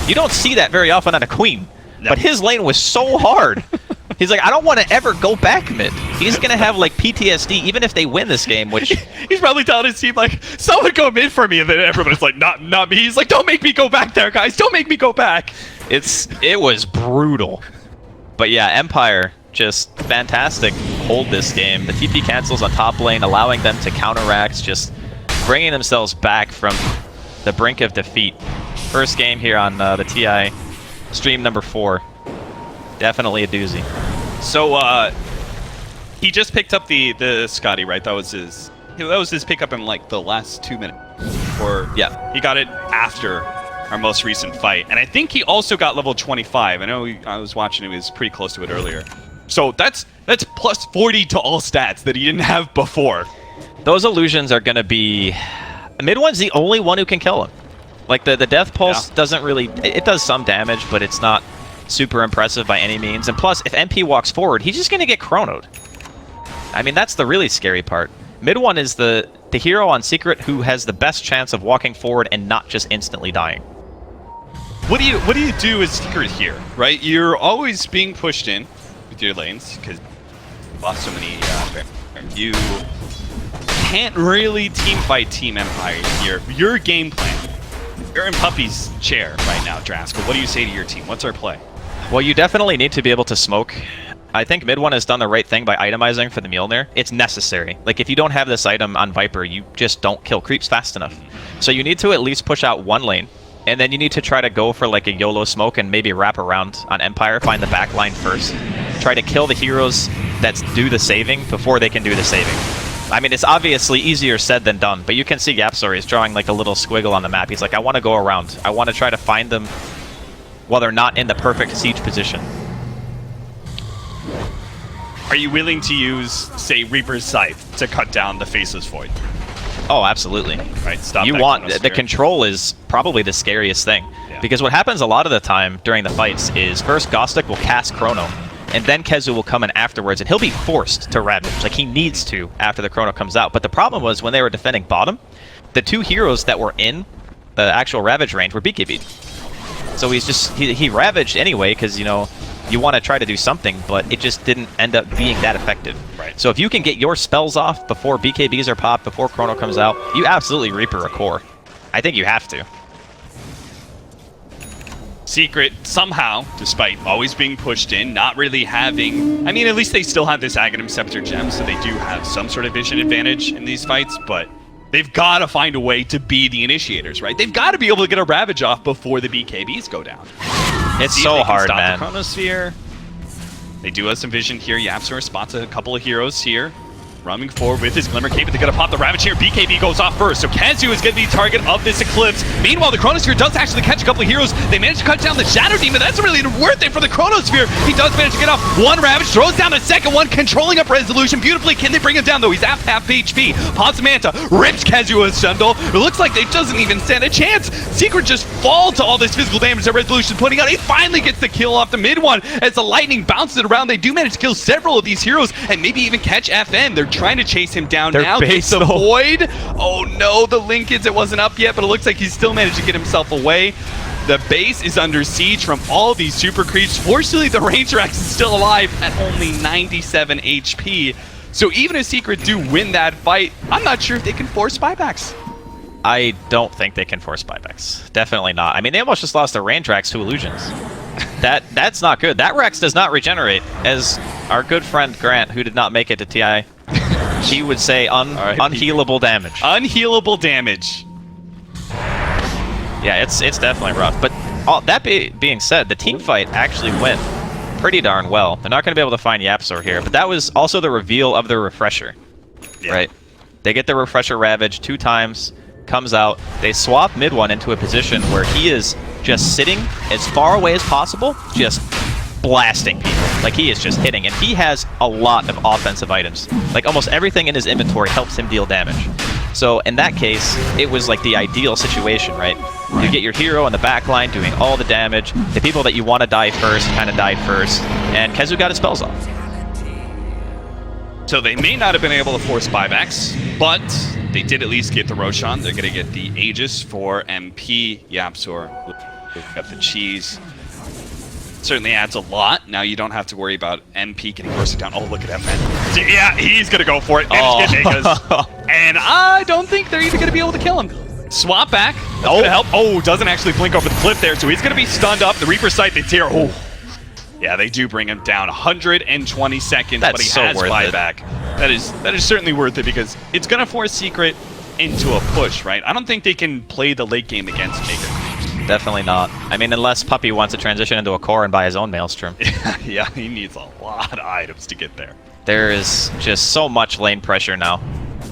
Speaker 1: You don't see that very often on a Queen, but his lane was so hard. He's like, I don't want to ever go back mid. He's going to have, like, PTSD, even if they win this game, which...
Speaker 2: He's probably telling his team, like, someone go mid for me, and then everybody's like, not me. He's like, don't make me go back there, guys. Don't make me go back.
Speaker 1: It was brutal. But yeah, Empire, just fantastic hold this game. The TP cancels on top lane, allowing them to counteract, just bringing themselves back from the brink of defeat. First game here on the TI stream number 4. Definitely a doozy.
Speaker 2: So he just picked up the Scotty, right? That was his pickup in like the last 2 minutes. Or
Speaker 1: yeah,
Speaker 2: he got it after our most recent fight, and I think he also got level 25. I know I was watching him; he was pretty close to it earlier. So that's plus 40 to all stats that he didn't have before.
Speaker 1: Those illusions are gonna be. MidOne's the only one who can kill him. Like the Death Pulse doesn't really. It does some damage, but it's not super impressive by any means. And plus, if MP walks forward, he's just gonna get chronoed. I mean, that's the really scary part. MidOne is the hero on Secret who has the best chance of walking forward and not just instantly dying.
Speaker 2: What do you do as Secret here, right? You're always being pushed in with your lanes because you lost so many. You can't really team fight Team Empire here. Your game plan. You're in Puppy's chair right now, Draskell. What do you say to your team? What's our play?
Speaker 1: Well, you definitely need to be able to smoke. I think MidOne has done the right thing by itemizing for the Mjolnir. It's necessary. Like, if you don't have this item on Viper, you just don't kill creeps fast enough. So you need to at least push out one lane, and then you need to try to go for like a YOLO smoke and maybe wrap around on Empire, find the back line first. Try to kill the heroes that do the saving before they can do the saving. I mean, it's obviously easier said than done, but you can see Yapsori is drawing like a little squiggle on the map. He's like, I want to go around. I want to try to find them while they're not in the perfect siege position.
Speaker 2: Are you willing to use, say, Reaper's Scythe to cut down the Faceless Void?
Speaker 1: Oh, absolutely.
Speaker 2: Right, stop.
Speaker 1: You want the control is probably the scariest thing, because what happens a lot of the time during the fights is first Gostic will cast Chrono, and then Kezu will come in afterwards, and he'll be forced to Ravage. Like, he needs to after the Chrono comes out. But the problem was when they were defending bottom, the two heroes that were in the actual Ravage range were BKB'd. So he Ravaged anyway, because, you know, you want to try to do something, but it just didn't end up being that effective.
Speaker 2: Right.
Speaker 1: So if you can get your spells off before BKBs are popped, before Chrono comes out, you absolutely Reaper a core. I think you have to.
Speaker 2: Secret, somehow, despite always being pushed in, not really having... I mean, at least they still have this Aghanim Scepter gem, so they do have some sort of vision advantage in these fights, but they've got to find a way to be the initiators, right? They've got to be able to get a Ravage off before the BKBs go down.
Speaker 1: It's so hard, man.
Speaker 2: The Chronosphere. They do have some vision here. Yapsor spots a couple of heroes here. Running forward with his Glimmer Cape, but they're going to pop the Ravage here. BKB goes off first, so Kazu is going to be the target of this Eclipse. Meanwhile, the Chronosphere does actually catch a couple of heroes. They manage to cut down the Shadow Demon. That's really worth it for the Chronosphere. He does manage to get off one Ravage, throws down the second one, controlling up Resolution beautifully. Can they bring him down, though? He's at half HP. Pops Manta, rips Kazu a Sundal. It looks like they doesn't even stand a chance. Secret just fall to all this physical damage that Resolution's putting out. He finally gets the kill off the MidOne. As the lightning bounces it around, they do manage to kill several of these heroes and maybe even catch FN. They're trying to chase him down now. Gets the Void. Oh no, the Linkage, it wasn't up yet, but it looks like he's still managed to get himself away. The base is under siege from all these super creeps. Fortunately, the Ranger X is still alive at only 97 HP. So even if Secret do win that fight, I'm not sure if they can force buybacks.
Speaker 1: I don't think they can force buybacks. Definitely not. I mean, they almost just lost the Ranger X to Illusions. That's not good. That Rex does not regenerate, as our good friend Grant, who did not make it to TI, he would say unhealable damage.
Speaker 2: Unhealable damage.
Speaker 1: Yeah, it's definitely rough. But that being said, the team fight actually went pretty darn well. They're not going to be able to find Yaphets here, but that was also the reveal of the refresher, right? They get the refresher Ravage 2 times, comes out, they swap MidOne into a position where he is just sitting as far away as possible, just blasting people. Like, he is just hitting, and he has a lot of offensive items. Like, almost everything in his inventory helps him deal damage. So in that case, it was like the ideal situation, right? You get your hero on the back line doing all the damage. The people that you want to die first kind of died first, and Kezu got his spells off.
Speaker 2: So they may not have been able to force buybacks, but they did at least get the Roshan. They're going to get the Aegis for MP. Yapsor got the cheese. Certainly adds a lot. Now you don't have to worry about MP getting roasted down. Oh, look at that, man. Yeah, he's going to go for it. And I don't think they're even going to be able to kill him. Swap back. That's going to help. Oh, doesn't actually blink over the cliff there, so he's going to be stunned up. The Reaper Sight, they tear. Oh. Yeah, they do bring him down 120 seconds, but he has buyback. That is certainly worth it, because it's going to force Secret into a push, right? I don't think they can play the late game against Maker.
Speaker 1: Definitely not. I mean, unless Puppy wants to transition into a core and buy his own Maelstrom.
Speaker 2: Yeah, he needs a lot of items to get there.
Speaker 1: There is just so much lane pressure now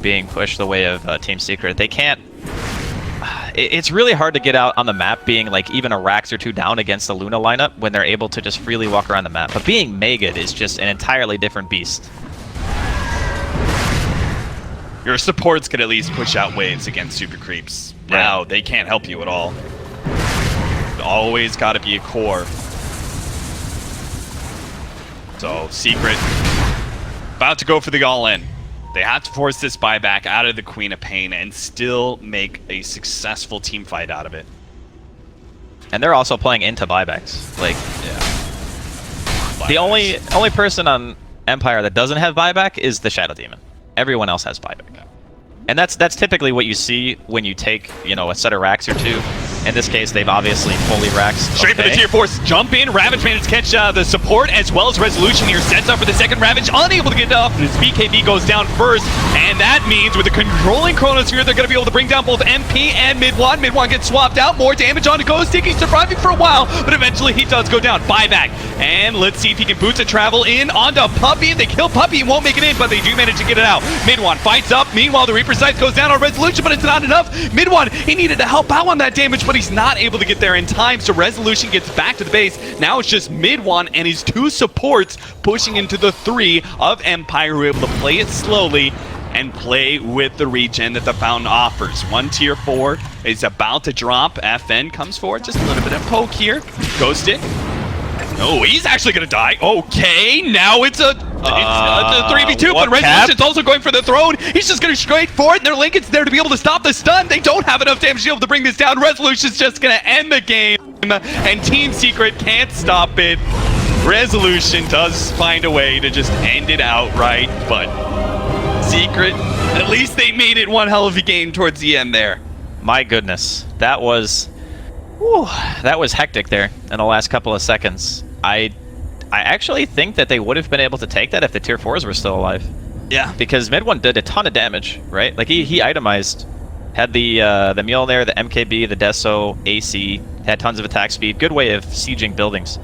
Speaker 1: being pushed the way of Team Secret. They can't... It's really hard to get out on the map being like even a Rax or 2 down against the Luna lineup when they're able to just freely walk around the map. But being Megad is just an entirely different beast.
Speaker 2: Your supports could at least push out waves against super creeps. Now they can't help you at all. Always got to be a core. So Secret about to go for the all-in. They have to force this buyback out of the Queen of Pain and still make a successful team fight out of it.
Speaker 1: And they're also playing into buybacks. Like, the only person on Empire that doesn't have buyback is the Shadow Demon. Everyone else has buyback. And that's typically what you see when you take, you know, a set of racks or 2. In this case, they've obviously fully raxed.
Speaker 2: Straight for the tier 4. Jump in. Ravage managed to catch the support as well as Resolution here. Sets up for the second Ravage. Unable to get off. And his BKB goes down first. And that means with the controlling Chronosphere, they're going to be able to bring down both MP and MidOne. MidOne gets swapped out. More damage onto Ghost. He's surviving for a while, but eventually he does go down. Buyback. And let's see if he can boot to travel in onto Puppy. They kill Puppy. He won't make it in, but they do manage to get it out. MidOne fights up. Meanwhile, the Reaper Sight goes down on Resolution, but it's not enough. MidOne, he needed to help out on that damage, but he's not able to get there in time, so Resolution gets back to the base. Now it's just MidOne and his 2 supports pushing into the 3 of Empire, who are able to play it slowly and play with the regen that the Fountain offers. 1 tier 4 is about to drop. FN comes forward, just a little bit of poke here. Ghosted. No, he's actually gonna die. Okay, now it's a 3v2, but Resolution's also going for the throne. He's just gonna straight for it, and their Lincoln's there to be able to stop the stun. They don't have enough damage to be able to bring this down. Resolution's just gonna end the game, and Team Secret can't stop it. Resolution does find a way to just end it outright, but Secret, at least they made it one hell of a game towards the end there.
Speaker 1: My goodness, that was hectic there in the last couple of seconds. I actually think that they would have been able to take that if the tier 4s were still alive.
Speaker 2: Yeah.
Speaker 1: Because MidOne did a ton of damage, right? Like, he itemized. Had the Mjolnir, the MKB, the Deso, AC, had tons of attack speed. Good way of sieging buildings.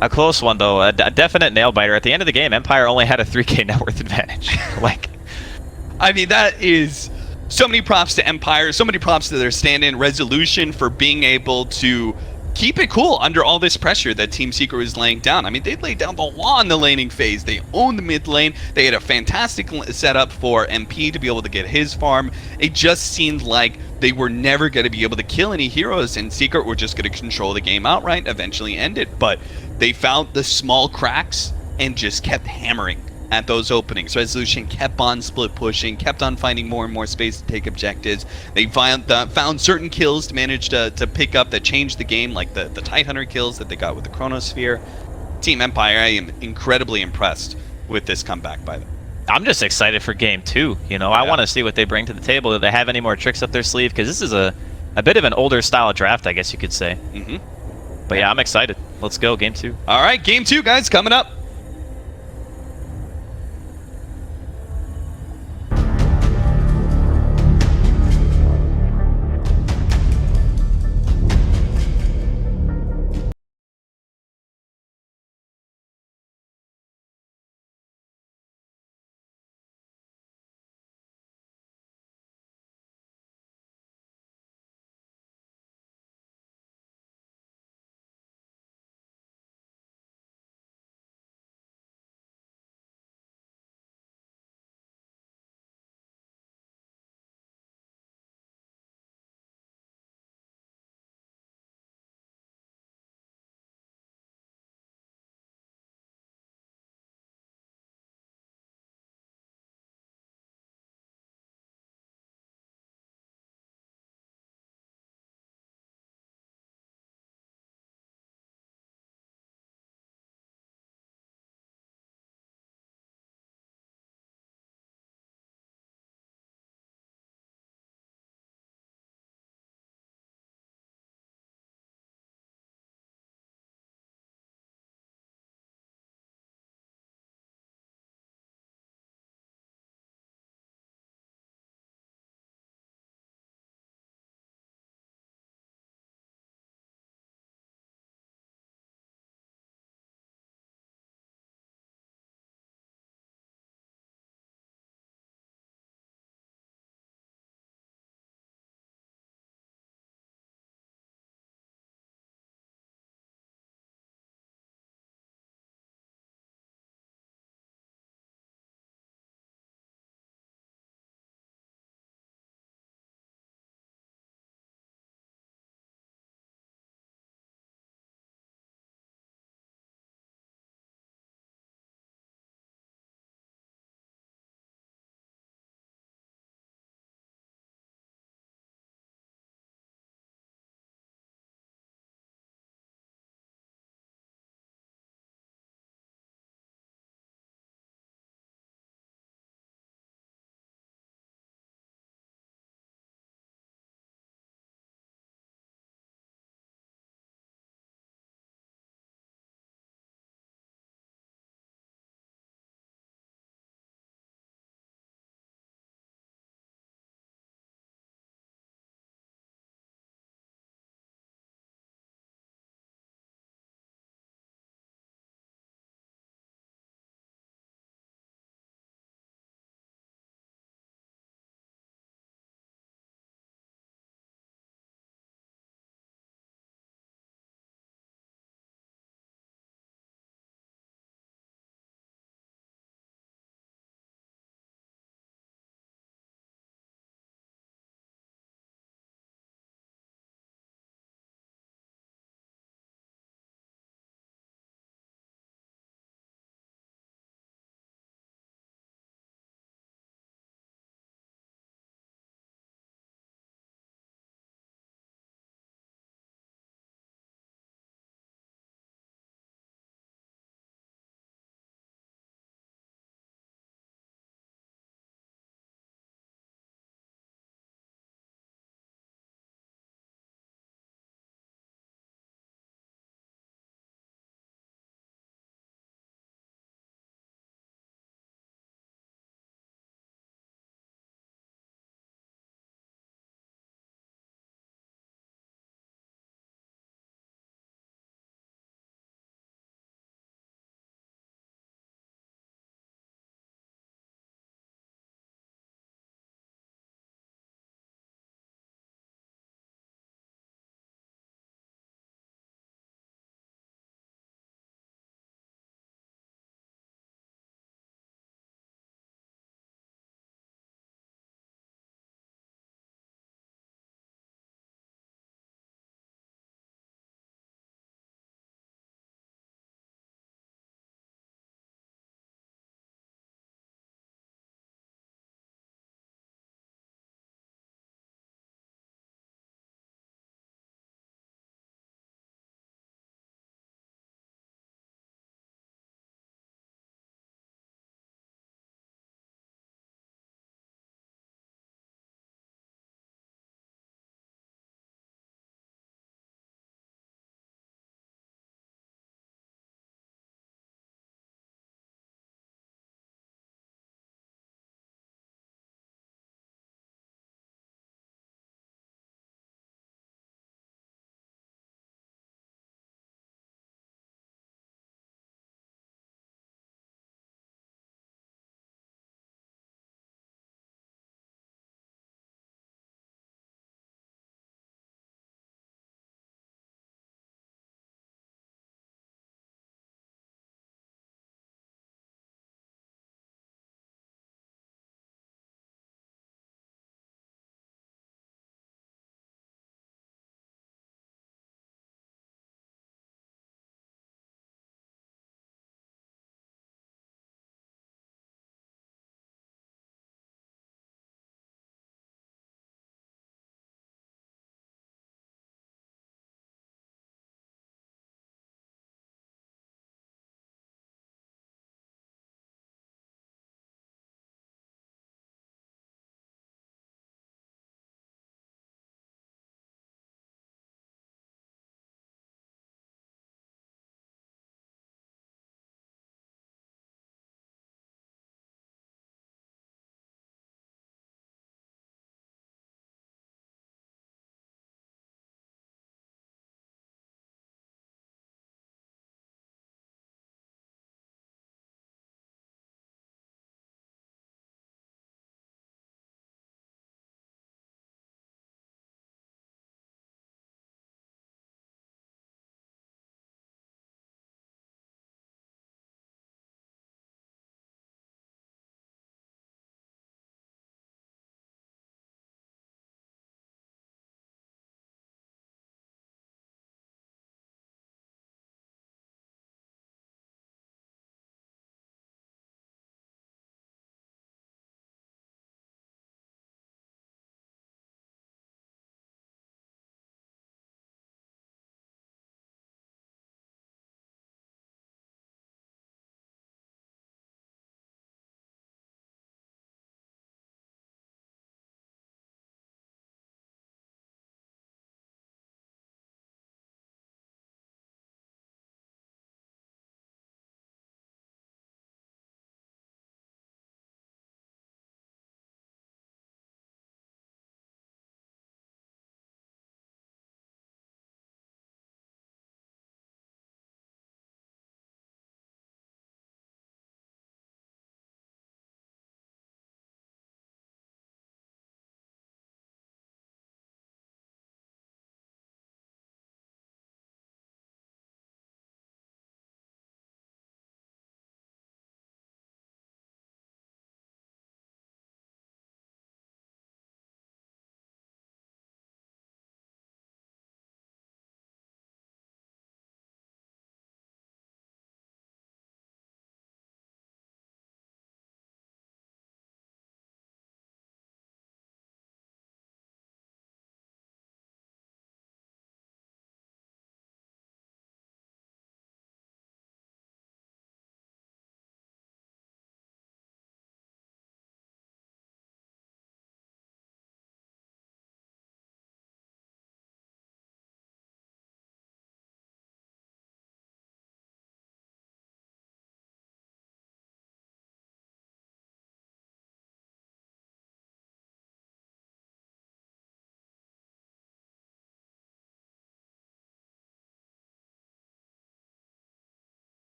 Speaker 1: A close one, though. A definite nail-biter. At the end of the game, Empire only had a 3k net worth advantage. Like,
Speaker 2: I mean, that is... So many props to Empire, so many props to their stand-in Resolution for being able to keep it cool under all this pressure that Team Secret was laying down. I mean, they laid down the law in the laning phase. They owned the mid lane. They had a fantastic setup for MP to be able to get his farm. It just seemed like they were never going to be able to kill any heroes, and Secret were just going to control the game outright, eventually end it. But they found the small cracks and just kept hammering. at those openings. Resolution kept on split pushing, kept on finding more and more space to take objectives. They found certain kills to manage to pick up that changed the game, like the Tidehunter kills that they got with the Chronosphere. Team Empire, I am incredibly impressed with this comeback by them.
Speaker 1: I'm just excited for game 2. You know, I want to see what they bring to the table. Do they have any more tricks up their sleeve? Because this is a bit of an older style draft, I guess you could say. But yeah, I'm excited. Let's go, game 2.
Speaker 2: All right, game 2, guys, coming up.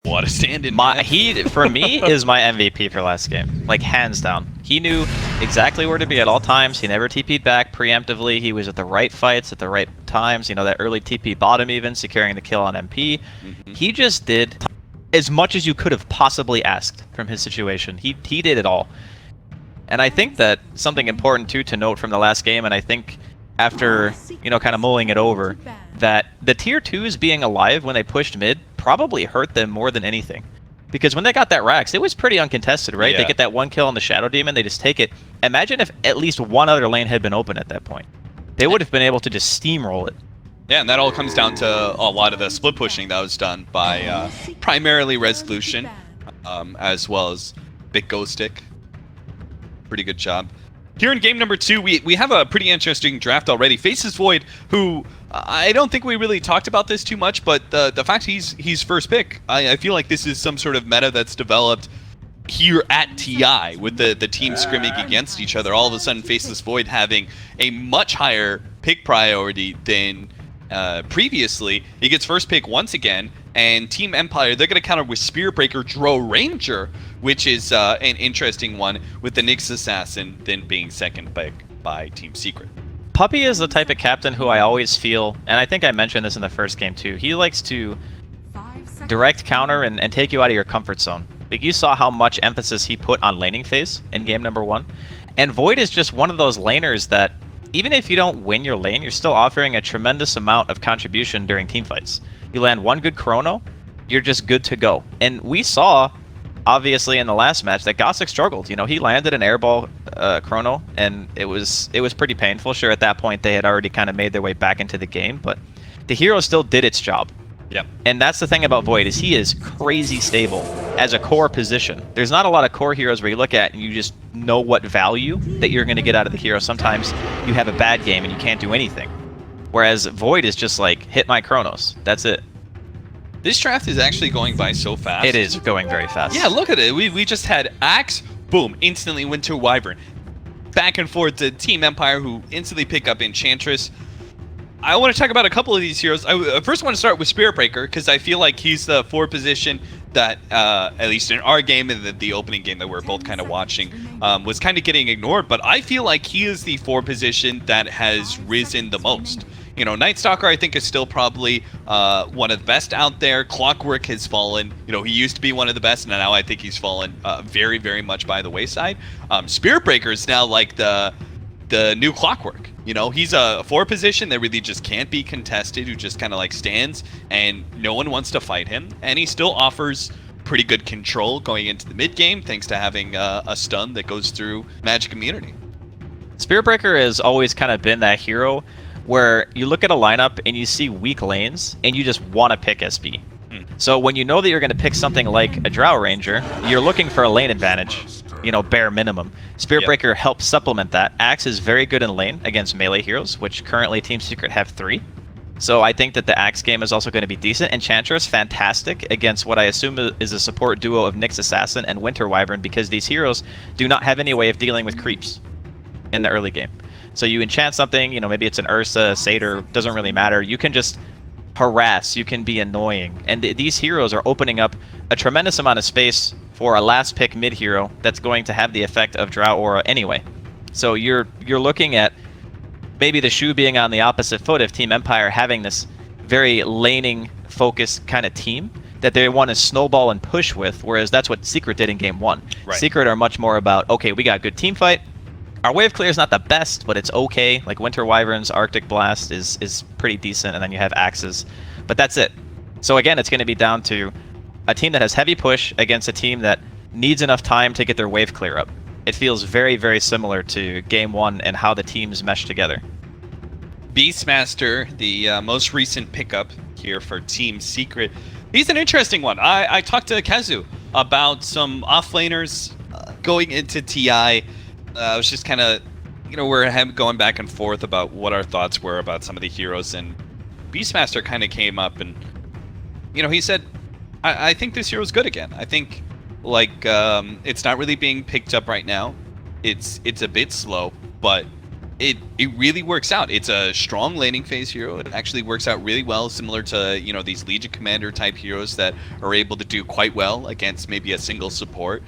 Speaker 2: What a stand-in.
Speaker 1: He, for me, is my MVP for last game. Like, hands down. He knew exactly where to be at all times. He never TP'd back preemptively. He was at the right fights at the right times. You know, that early TP bottom even, securing the kill on MP. He just did as much as you could have possibly asked from his situation. He did it all. And I think that something important, too, to note from the last game, and I think after, you know, kind of mulling it over, that the tier 2s being alive when they pushed mid probably hurt them more than anything. Because when they got that Rax, it was pretty uncontested, right?
Speaker 2: Yeah.
Speaker 1: They get that one kill on the Shadow Demon, they just take it. Imagine if at least one other lane had been open at that point. They would have been able to just steamroll it.
Speaker 2: Yeah, and that all comes down to a lot of the split pushing that was done by primarily Resolution, as well as Big Ghost Stick. Pretty good job. Here in game number 2, we have a pretty interesting draft already. Faces Void, who I don't think we really talked about this too much, but the fact he's first pick, I feel like this is some sort of meta that's developed here at TI with the teams scrimming against each other. All of a sudden, Faceless Void having a much higher pick priority than previously. He gets first pick once again, and Team Empire, they're going to counter with Spearbreaker Dro Ranger, which is an interesting one, with the Nyx Assassin then being second pick by Team Secret.
Speaker 1: Puppy is the type of captain who I always feel, and I think I mentioned this in the first game too, he likes to direct counter and take you out of your comfort zone. Like, you saw how much emphasis he put on laning phase in game number 1. And Void is just one of those laners that, even if you don't win your lane, you're still offering a tremendous amount of contribution during teamfights. You land one good chrono, you're just good to go. And we saw, obviously, in the last match that Gossick struggled. You know, he landed an airball chrono, and it was pretty painful. Sure, at that point, they had already kind of made their way back into the game, but the hero still did its job.
Speaker 2: Yep.
Speaker 1: And that's the thing about Void, is he is crazy stable as a core position. There's not a lot of core heroes where you look at and you just know what value that you're going to get out of the hero. Sometimes you have a bad game and you can't do anything. Whereas Void is just like, hit my chronos. That's it.
Speaker 2: This draft is actually going by so fast.
Speaker 1: It is going very fast.
Speaker 2: Yeah, look at it. We just had Axe, boom, instantly Winter Wyvern. Back and forth to Team Empire, who instantly pick up Enchantress. I want to talk about a couple of these heroes. I first want to start with Spearbreaker, because I feel like he's the 4 position that, at least in our game and the opening game that we're both kind of watching, was kind of getting ignored. But I feel like he is the 4 position that has risen the most. You know, Night Stalker, I think, is still probably one of the best out there. Clockwork has fallen. You know, he used to be one of the best, and now I think he's fallen very, very much by the wayside. Spearbreaker is now like the new Clockwork. You know, he's a 4 position that really just can't be contested, who just kind of like stands, and no one wants to fight him. And he still offers pretty good control going into the mid game, thanks to having a stun that goes through Magic Immunity.
Speaker 1: Spearbreaker has always kind of been that hero where you look at a lineup and you see weak lanes and you just want to pick SB. So when you know that you're going to pick something like a Drow Ranger, you're looking for a lane advantage, you know, bare minimum. Spearbreaker helps supplement that. Axe is very good in lane against melee heroes, which currently Team Secret have 3. So I think that the Axe game is also going to be decent. Enchantress, fantastic against what I assume is a support duo of Nyx Assassin and Winter Wyvern, because these heroes do not have any way of dealing with creeps in the early game. So you enchant something, you know, maybe it's an Ursa, a Satyr, doesn't really matter. You can just harass, you can be annoying. And these heroes are opening up a tremendous amount of space for a last pick mid hero that's going to have the effect of Drow Aura anyway. So you're looking at maybe the shoe being on the opposite foot of Team Empire having this very laning focused kind of team that they want to snowball and push with, whereas that's what Secret did in game 1.
Speaker 2: Right.
Speaker 1: Secret are much more about, okay, we got good team fight. Our wave clear is not the best, but it's okay. Like Winter Wyvern's Arctic Blast is pretty decent, and then you have Axes. But that's it. So again, it's going to be down to a team that has heavy push against a team that needs enough time to get their wave clear up. It feels very, very similar to Game 1 and how the teams mesh together.
Speaker 2: Beastmaster, the most recent pickup here for Team Secret. He's an interesting one. I talked to Kazu about some offlaners going into TI. I was just kind of, you know, we're going back and forth about what our thoughts were about some of the heroes, and Beastmaster kind of came up and, you know, he said, I think this hero's good again. I think, like, it's not really being picked up right now. It's a bit slow, but it really works out. It's a strong laning phase hero. It actually works out really well, similar to, you know, these Legion Commander type heroes that are able to do quite well against maybe a single support.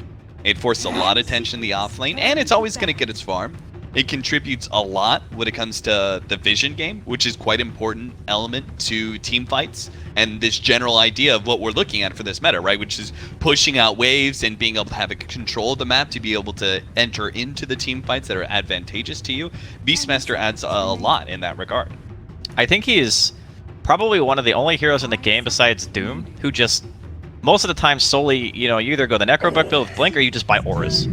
Speaker 2: It forces a lot of tension in the off lane, and it's always going to get its farm. It contributes a lot when it comes to the vision game, which is quite important element to team fights and this general idea of what we're looking at for this meta, right? Which is pushing out waves and being able to have a control of the map to be able to enter into the team fights that are advantageous to you. Beastmaster adds a lot in that regard.
Speaker 1: I think he is probably one of the only heroes in the game besides Doom who just, most of the time solely, you know, you either go the Necrobuck build with Blink or you just buy auras.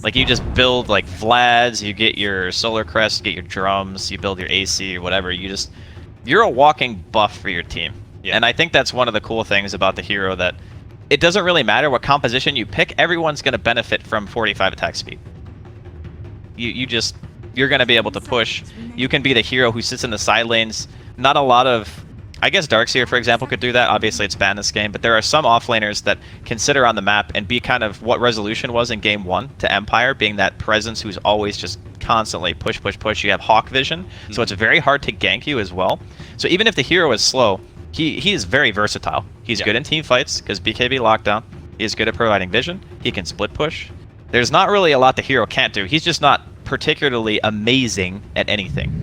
Speaker 1: Like, you just build, like, Vlads, you get your Solar Crest, get your drums, you build your AC or whatever. You're a walking buff for your team. Yeah. And I think that's one of the cool things about the hero, that it doesn't really matter what composition you pick, everyone's going to benefit from 45 attack speed. You're going to be able to push. You can be the hero who sits in the side lanes. Not a lot of... I guess Darkseer, for example, could do that. Obviously, it's banned this game, but there are some offlaners that can sit around the map and be kind of what Resolution was in Game 1 to Empire, being that presence who's always just constantly push, push, push. You have Hawk Vision, so it's very hard to gank you as well. So even if the hero is slow, he is very versatile. He's good in team fights, because BKB lockdown. He's good at providing vision. He can split push. There's not really a lot the hero can't do. He's just not particularly amazing at anything.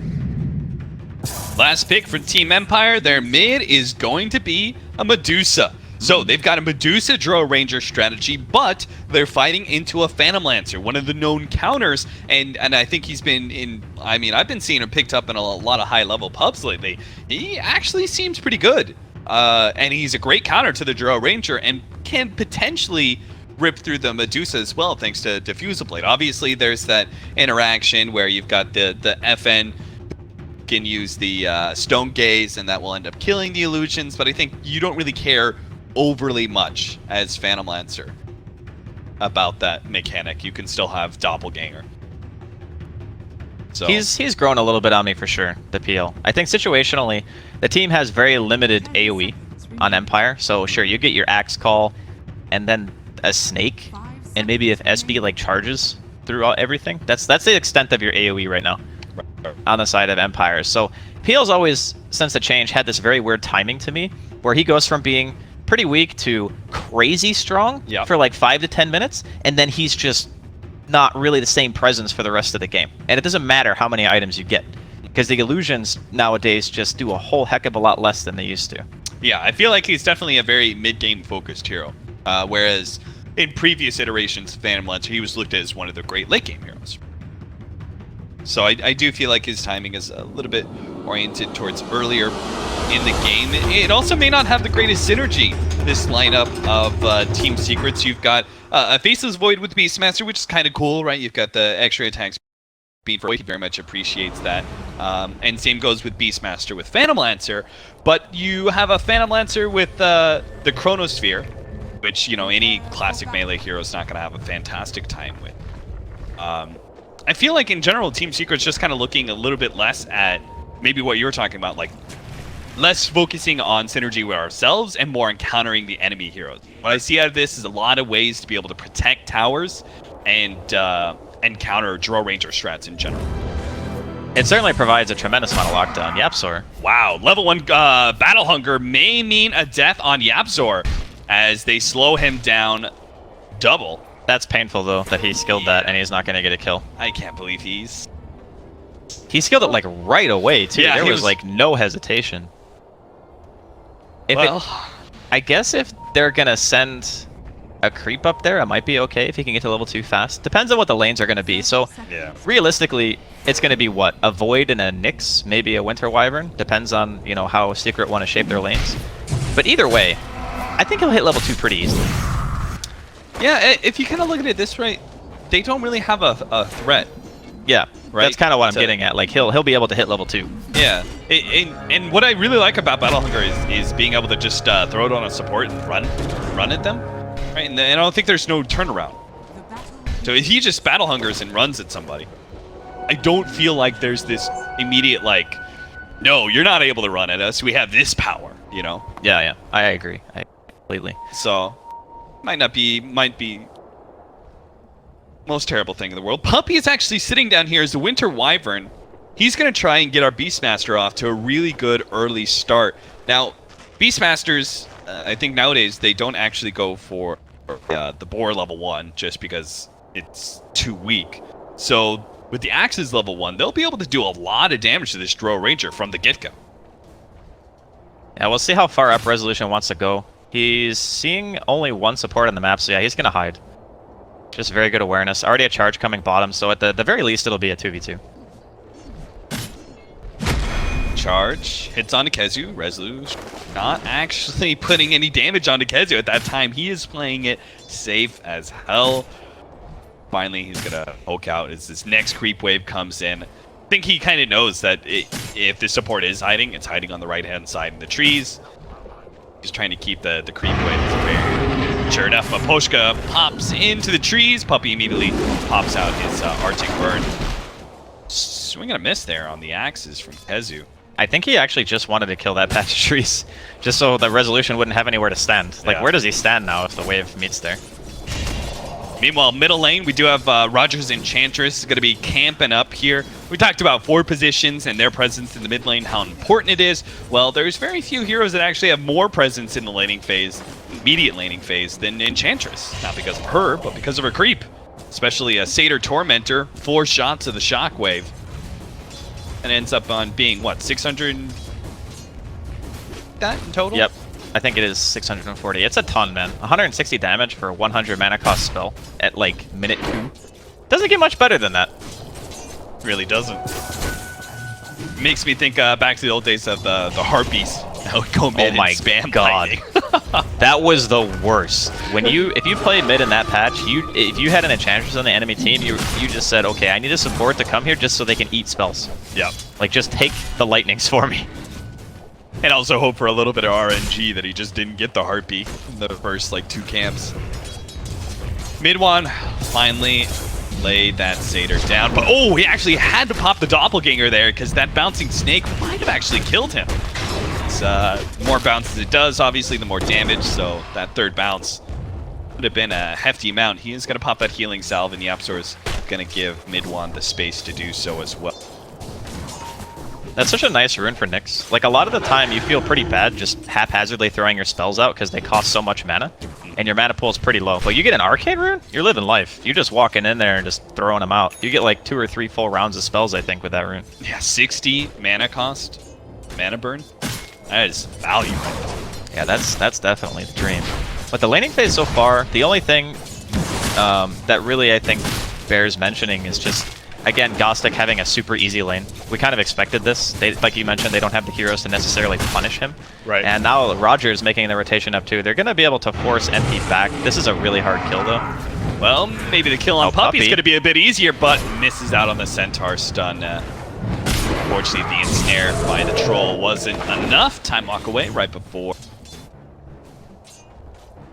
Speaker 2: Last pick for Team Empire, their mid is going to be a Medusa. So they've got a Medusa Drow Ranger strategy, but they're fighting into a Phantom Lancer, one of the known counters, and I think he's been in, I mean, I've been seeing him picked up in a lot of high-level pubs lately. He actually seems pretty good, and he's a great counter to the Drow Ranger, and can potentially rip through the Medusa as well, thanks to Diffusal Blade. Obviously, there's that interaction where you've got the FN can use the Stone Gaze, and that will end up killing the illusions, but I think you don't really care overly much as Phantom Lancer about that mechanic. You can still have Doppelganger. So
Speaker 1: he's grown a little bit on me for sure, the PL. I think situationally, the team has very limited AoE on Empire, so sure, you get your Axe Call, and then a Snake, and maybe if SB like charges through everything. That's the extent of your AoE right now on the side of Empire. So PL's always, since the change, had this very weird timing to me, where he goes from being pretty weak to crazy strong for like 5 to 10 minutes, and then he's just not really the same presence for the rest of the game. And it doesn't matter how many items you get, because the illusions nowadays just do a whole heck of a lot less than they used to.
Speaker 2: Yeah, I feel like he's definitely a very mid-game focused hero, whereas in previous iterations of Phantom Lancer, he was looked at as one of the great late-game heroes. So I do feel like his timing is a little bit oriented towards earlier in the game. It also may not have the greatest synergy, this lineup of Team Secrets. You've got a Faceless Void with Beastmaster, which is kind of cool, right? You've got the extra attacks being for Void. He very much appreciates that. And same goes with Beastmaster with Phantom Lancer. But you have a Phantom Lancer with the Chronosphere, which, you know, any classic melee hero is not going to have a fantastic time with. I feel like in general, Team Secret's just kind of looking a little bit less at maybe what you were talking about, like less focusing on synergy with ourselves and more encountering the enemy heroes. What I see out of this is a lot of ways to be able to protect towers and counter Drow Ranger strats in general.
Speaker 1: It certainly provides a tremendous amount of lockdown. Yapzor.
Speaker 2: Wow, level 1 Battle Hunger may mean a death on Yapzor as they slow him down double.
Speaker 1: That's painful, though, that he skilled that and he's not going to get a kill.
Speaker 2: I can't believe he
Speaker 1: skilled it, like, right away, too.
Speaker 2: Yeah,
Speaker 1: there was, like, no hesitation. I guess if they're going to send a creep up there, it might be okay if he can get to level 2 fast. Depends on what the lanes are going to be. So, realistically, it's going to be, what? A Void and a Nyx, maybe a Winter Wyvern. Depends on, you know, how Secret want to shape their lanes. But either way, I think he'll hit level 2 pretty easily.
Speaker 2: Yeah, if you kind of look at it this way, they don't really have a threat.
Speaker 1: Yeah, right? That's kind of what I'm getting at. Like, he'll be able to hit level 2.
Speaker 2: Yeah, and what I really like about Battle Hunger is being able to just throw it on a support and run at them, right? And I don't think there's no turnaround. So if he just Battle Hungers and runs at somebody, I don't feel like there's this immediate, like, no, you're not able to run at us. We have this power, you know?
Speaker 1: Yeah, I agree. I completely.
Speaker 2: So might be Most terrible thing in the world. Puppy is actually sitting down here as the Winter Wyvern. He's going to try and get our Beastmaster off to a really good early start. Now, Beastmasters, I think nowadays, they don't actually go for the Boar level 1 just because it's too weak. So, with the Axes level 1, they'll be able to do a lot of damage to this Drow Ranger from the get-go.
Speaker 1: Yeah, we'll see how far up Resolution wants to go. He's seeing only one support on the map, so yeah, he's going to hide. Just very good awareness. Already a charge coming bottom, so at the very least, it'll be a 2v2.
Speaker 2: Charge hits onto Kezu. Resolution not actually putting any damage onto Kezu at that time. He is playing it safe as hell. Finally, he's going to poke out as this next creep wave comes in. I think he kind of knows that if the support is hiding, it's hiding on the right-hand side in the trees. He's trying to keep the creep waves aware. Sure enough, Maposhka pops into the trees. Puppy immediately pops out his Arctic Burn. Swing and a miss there on the axes from Kezu.
Speaker 1: I think he actually just wanted to kill that patch of trees, just so the Resolution wouldn't have anywhere to stand. Like, where does he stand now if the wave meets there?
Speaker 2: Meanwhile, middle lane, we do have Rogers Enchantress going to be camping up here. We talked about 4 positions and their presence in the mid lane, how important it is. Well, there's very few heroes that actually have more presence in the laning phase, immediate laning phase, than Enchantress. Not because of her, but because of her creep. Especially a Satyr Tormentor, 4 shots of the Shockwave. And ends up on being, what, 600 that in total?
Speaker 1: Yep. I think it is 640. It's a ton, man. 160 damage for 100 mana cost spell at, like, minute 2. Doesn't get much better than that.
Speaker 2: Really doesn't. Makes me think back to the old days of the Harpies. That would go mid and spam
Speaker 1: God. That was the worst. If you play mid in that patch, if you had an Enchantress on the enemy team, you just said, okay, I need a support to come here just so they can eat spells.
Speaker 2: Yeah.
Speaker 1: Like, just take the lightnings for me.
Speaker 2: And also hope for a little bit of RNG that he just didn't get the Harpy in the first, like, 2 camps. MidOne finally laid that Satyr down. But, oh, he actually had to pop the Doppelganger there because that bouncing snake might have actually killed him. It's, more bounces it does, obviously, the more damage. So that third bounce would have been a hefty amount. He is going to pop that healing salve, and Yapsor's going to give MidOne the space to do so as well.
Speaker 1: That's such a nice rune for Nyx. Like, a lot of the time, you feel pretty bad just haphazardly throwing your spells out because they cost so much mana, and your mana pool is pretty low. But you get an Arcade rune, you're living life. You're just walking in there and just throwing them out. You get like 2 or 3 full rounds of spells, I think, with that rune.
Speaker 2: Yeah, 60 mana cost, mana burn. That is value.
Speaker 1: Yeah, that's definitely the dream. But the laning phase so far, the only thing that really, I think, bears mentioning is just, again, Gostic having a super easy lane. We kind of expected this. Like you mentioned, they don't have the heroes to necessarily punish him.
Speaker 2: Right.
Speaker 1: And now Rogers making the rotation up too. They're going to be able to force MP back. This is a really hard kill, though.
Speaker 2: Well, maybe the kill on Puppy is
Speaker 1: Puppy
Speaker 2: going to be a bit easier, but misses out on the Centaur stun. Unfortunately, the ensnare by the Troll wasn't enough. Time walk away right before.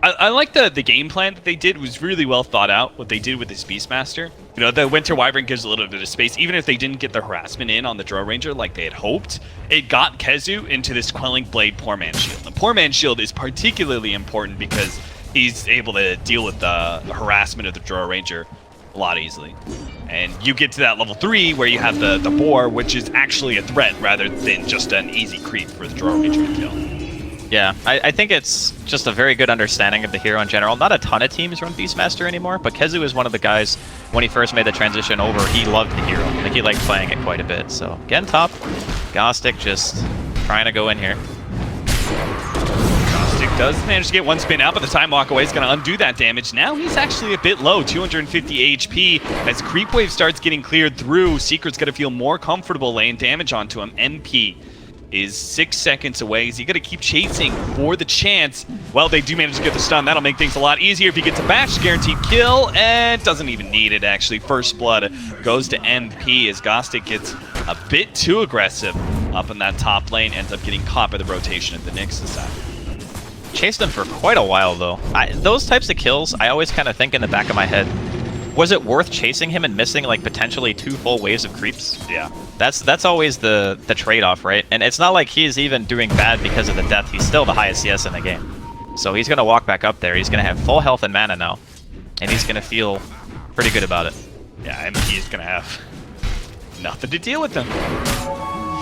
Speaker 2: I like the game plan that they did. It was really well thought out, what they did with this Beastmaster. You know, the Winter Wyvern gives a little bit of space. Even if they didn't get the harassment in on the Drow Ranger like they had hoped, it got Kezu into this Quelling Blade Poor Man Shield. The Poor Man Shield is particularly important because he's able to deal with the harassment of the Drow Ranger a lot easily. And you get to that level 3 where you have the Boar, which is actually a threat rather than just an easy creep for the Drow Ranger to kill.
Speaker 1: Yeah, I think it's just a very good understanding of the hero in general. Not a ton of teams run Beastmaster anymore, but Kezu is one of the guys, when he first made the transition over, he loved the hero. Like, he liked playing it quite a bit. So, again, top. Gostic just trying to go in here.
Speaker 2: Gostic does manage to get one spin out, but the time walk away is going to undo that damage. Now he's actually a bit low, 250 HP. As Creep Wave starts getting cleared through, Secret's going to feel more comfortable laying damage onto him. MP is 6 seconds away. Is he going to keep chasing for the chance? Well, they do manage to get the stun. That'll make things a lot easier. If he gets a bash, guaranteed kill, and doesn't even need it, actually. First blood goes to MP as Gostic gets a bit too aggressive up in that top lane, ends up getting caught by the rotation at the Nyx's side.
Speaker 1: Chased him for quite a while, though. Those types of kills, I always kind of think in the back of my head, was it worth chasing him and missing, like, potentially 2 full waves of creeps?
Speaker 2: Yeah.
Speaker 1: That's always the trade-off, right? And it's not like he's even doing bad because of the death. He's still the highest CS in the game. So he's going to walk back up there. He's going to have full health and mana now. And he's going to feel pretty good about it.
Speaker 3: Yeah, MP is gonna have nothing to deal with them.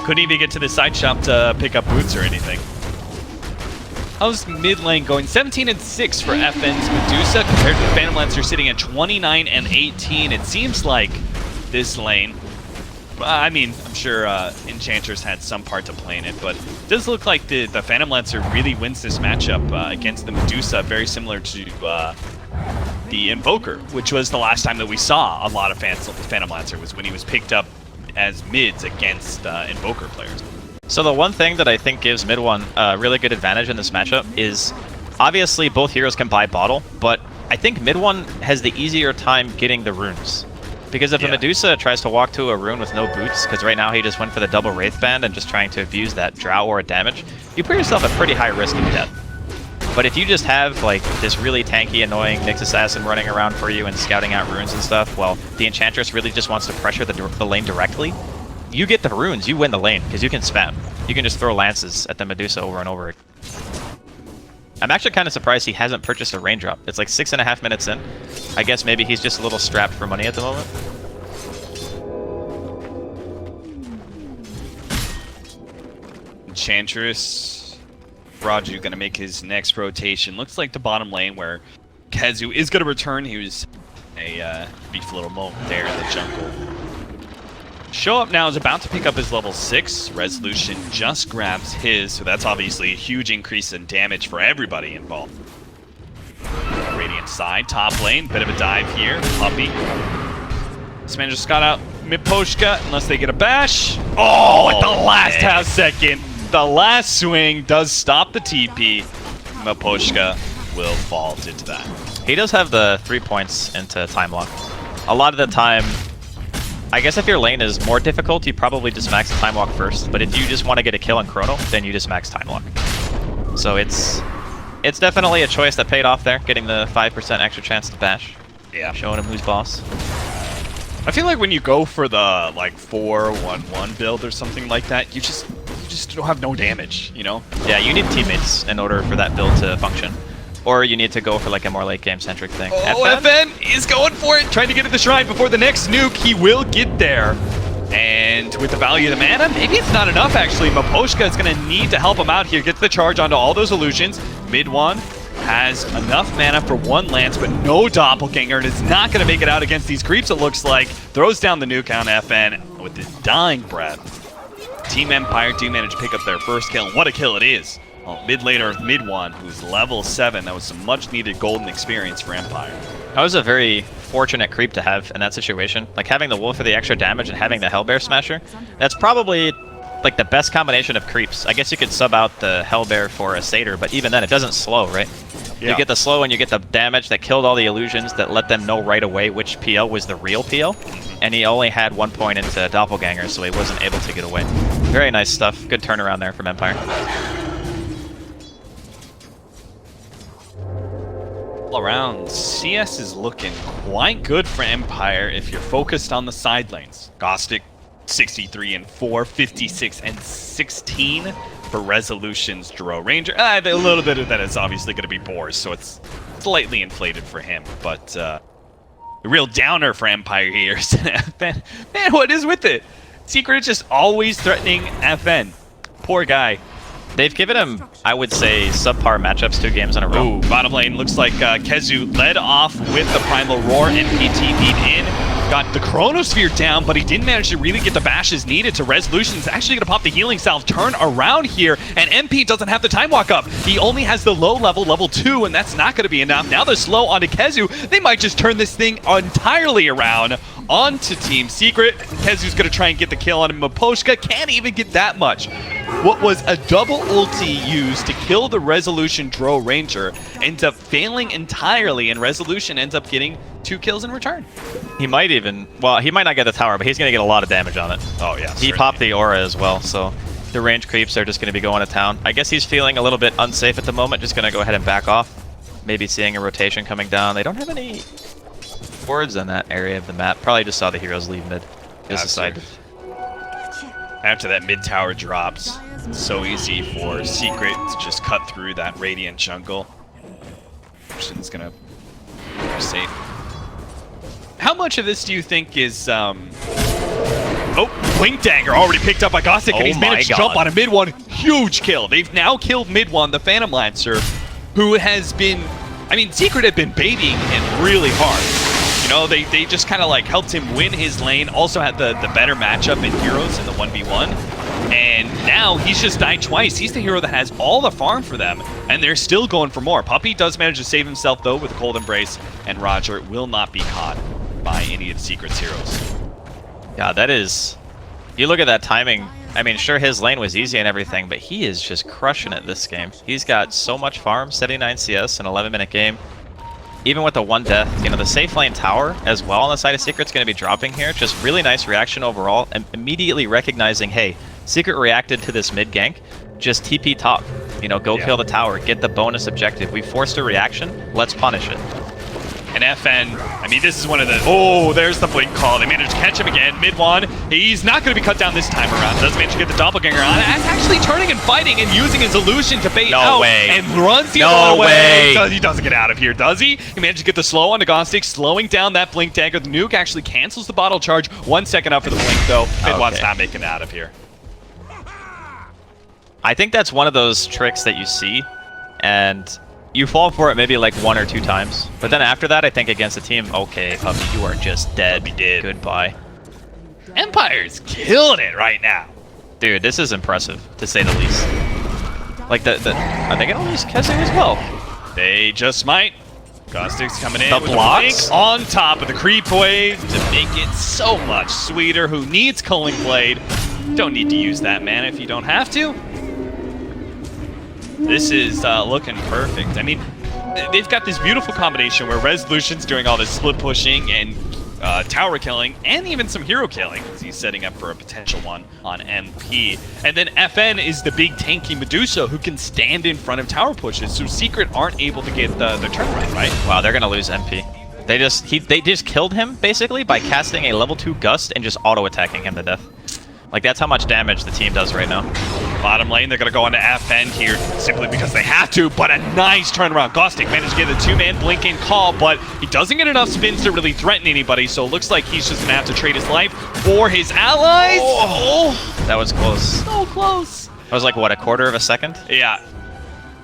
Speaker 3: Couldn't even get to the side shop to pick up boots or anything. How's mid lane going? 17 and 6 for FN's Medusa compared to the Phantom Lancer sitting at 29 and 18. It seems like this lane, I mean, I'm sure Enchantress had some part to play in it, but it does look like the Phantom Lancer really wins this matchup against the Medusa, very similar to the Invoker, which was the last time that we saw a lot of Phantom Lancer, was when he was picked up as mids against Invoker players.
Speaker 1: So the one thing that I think gives MidOne a really good advantage in this matchup is obviously both heroes can buy bottle, but I think MidOne has the easier time getting the runes. Because if a Medusa tries to walk to a rune with no boots, because right now he just went for the double Wraith Band and just trying to abuse that drow or damage, you put yourself at pretty high risk of death. But if you just have like this really tanky, annoying Nyx Assassin running around for you and scouting out runes and stuff, well, the Enchantress really just wants to pressure the lane directly. You get the runes, you win the lane, because you can spam. You can just throw lances at the Medusa over and over. I'm actually kind of surprised he hasn't purchased a raindrop. It's like 6.5 minutes in. I guess maybe he's just a little strapped for money at the moment.
Speaker 3: Enchantress, Raju gonna make his next rotation. Looks like the bottom lane where Kazu is gonna return. He was a brief little moment there in the jungle. Show Up now is about to pick up his level 6. Resolution just grabs his, so that's obviously a huge increase in damage for everybody involved. Radiant side, top lane, bit of a dive here. Puppy. This man just got out Miposhka, unless they get a bash. Oh, at the last half second. The last swing does stop the TP. Miposhka will fall into that.
Speaker 1: He does have the 3 points into time lock. A lot of the time, I guess if your lane is more difficult, you probably just max time lock first. But if you just want to get a kill in chrono, then you just max time lock. So it's definitely a choice that paid off there, getting the 5% extra chance to bash.
Speaker 3: Yeah.
Speaker 1: Showing him who's boss.
Speaker 3: I feel like when you go for the like 4-1-1 build or something like that, you just don't have no damage, you know?
Speaker 1: Yeah, you need teammates in order for that build to function. Or you need to go for like a more late game centric thing.
Speaker 3: Oh, FN is going for it, trying to get to the shrine before the next nuke. He will get there. And with the value of the mana, maybe it's not enough actually. Miposhka is going to need to help him out here. Gets the charge onto all those illusions. MidOne has enough mana for one lance, but no doppelganger. And is not going to make it out against these creeps, it looks like. Throws down the nuke on FN with his dying breath. Team Empire do manage to pick up their first kill. And what a kill it is. Well, mid laner of MidOne, who's level 7. That was some much needed golden experience for Empire.
Speaker 1: That was a very fortunate creep to have in that situation. Like having the Wolf for the extra damage and having the Hellbear Smasher. That's probably like the best combination of creeps. I guess you could sub out the Hellbear for a Satyr, but even then it doesn't slow, right? Yeah. You get the slow and you get the damage that killed all the illusions that let them know right away which PL was the real PL. And he only had 1 point into Doppelganger, so he wasn't able to get away. Very nice stuff. Good turnaround there from Empire.
Speaker 3: All around, CS is looking quite good for Empire if you're focused on the side lanes. Gostic, 63 and 4, 56 and 16 for Resolution's Drow Ranger. A little bit of that is obviously going to be Boars, so it's slightly inflated for him. But the real downer for Empire here is FN. Man, what is with it? Secret is just always threatening FN. Poor guy.
Speaker 1: They've given him, I would say, subpar matchups 2 games in a row.
Speaker 3: Ooh, bottom lane looks like Kezu led off with the Primal Roar. MPT beat in, got the Chronosphere down, but he didn't manage to really get the bashes needed to Resolution's actually going to pop the healing salve, turn around here, and MP doesn't have the time walk up. He only has the low level 2, and that's not going to be enough. Now they're slow onto Kezu. They might just turn this thing entirely around onto Team Secret. Kezu's going to try and get the kill on him. Miposhka can't even get that much. What was a double ulti used to kill the Resolution Drow Ranger ends up failing entirely, and Resolution ends up getting 2 kills in return.
Speaker 1: He might even, well, he might not get the tower, but he's going to get a lot of damage on it.
Speaker 3: Oh, yeah.
Speaker 1: He popped the aura as well, so the range creeps are just going to be going to town. I guess he's feeling a little bit unsafe at the moment, just going to go ahead and back off. Maybe seeing a rotation coming down. They don't have any wards in that area of the map. Probably just saw the heroes leave mid. Just decided.
Speaker 3: After that mid tower drops, it's so easy for Secret to just cut through that Radiant jungle. It's gonna be safe. How much of this do you think is Oh, Blink Dagger already picked up by Gothic, and he's managed to jump on a MidOne. Huge kill. They've now killed MidOne, the Phantom Lancer, who has been... I mean, Secret had been babying him really hard. You know, they just kind of like helped him win his lane, also had the better matchup in Heroes in the 1v1. And now he's just died twice. He's the hero that has all the farm for them, and they're still going for more. Puppey does manage to save himself, though, with a Cold Embrace, and Roger will not be caught by any of Secret's heroes.
Speaker 1: Yeah, that is... You look at that timing, I mean, sure, his lane was easy and everything, but he is just crushing it this game. He's got so much farm, 79 CS, an 11-minute game. Even with the one death, you know, the safe lane tower as well on the side of Secret's going to be dropping here. Just really nice reaction overall, and immediately recognizing, hey, Secret reacted to this mid gank, just TP top. You know, go kill the tower, get the bonus objective. We forced a reaction, let's punish it.
Speaker 3: And FN, I mean, this is one of the... Oh, there's the blink call. They managed to catch him again. MidOne, he's not going to be cut down this time around. Does manage to get the doppelganger on. And actually turning and fighting and using his illusion to bait out. And runs the other way. He doesn't get out of here, does he? He managed to get the slow on to Gostic, slowing down that blink dagger. The nuke actually cancels the bottle charge. 1 second up for the blink, though. MidOne's not making it out of here.
Speaker 1: I think that's one of those tricks that you see, and... You fall for it maybe like 1 or 2 times. But then after that, I think against a team, okay, Puppey, you are just dead. Goodbye.
Speaker 3: Empire's killing it right now.
Speaker 1: Dude, this is impressive, to say the least. Like, are they going to lose Kese as well?
Speaker 3: They just might. Gostic's coming in
Speaker 1: the
Speaker 3: with
Speaker 1: blocks
Speaker 3: the on top of the creep wave to make it so much sweeter. Who needs Culling Blade? Don't need to use that mana if you don't have to. This is looking perfect. I mean, they've got this beautiful combination where Resolution's doing all this split pushing and tower killing, and even some hero killing, as he's setting up for a potential one on MP. And then FN is the big tanky Medusa who can stand in front of tower pushes, so Secret aren't able to get the turnaround, right?
Speaker 1: Wow, they're gonna lose MP. They just killed him, basically, by casting a level 2 Gust and just auto-attacking him to death. Like, that's how much damage the team does right now.
Speaker 3: Bottom lane, they're going to go on to FN here simply because they have to, but a nice turnaround. Gostic managed to get a 2-man blinking call, but he doesn't get enough spins to really threaten anybody, so it looks like he's just going to have to trade his life for his allies. Oh,
Speaker 1: that was close.
Speaker 3: So close.
Speaker 1: That was like, what, a quarter of a second?
Speaker 3: Yeah.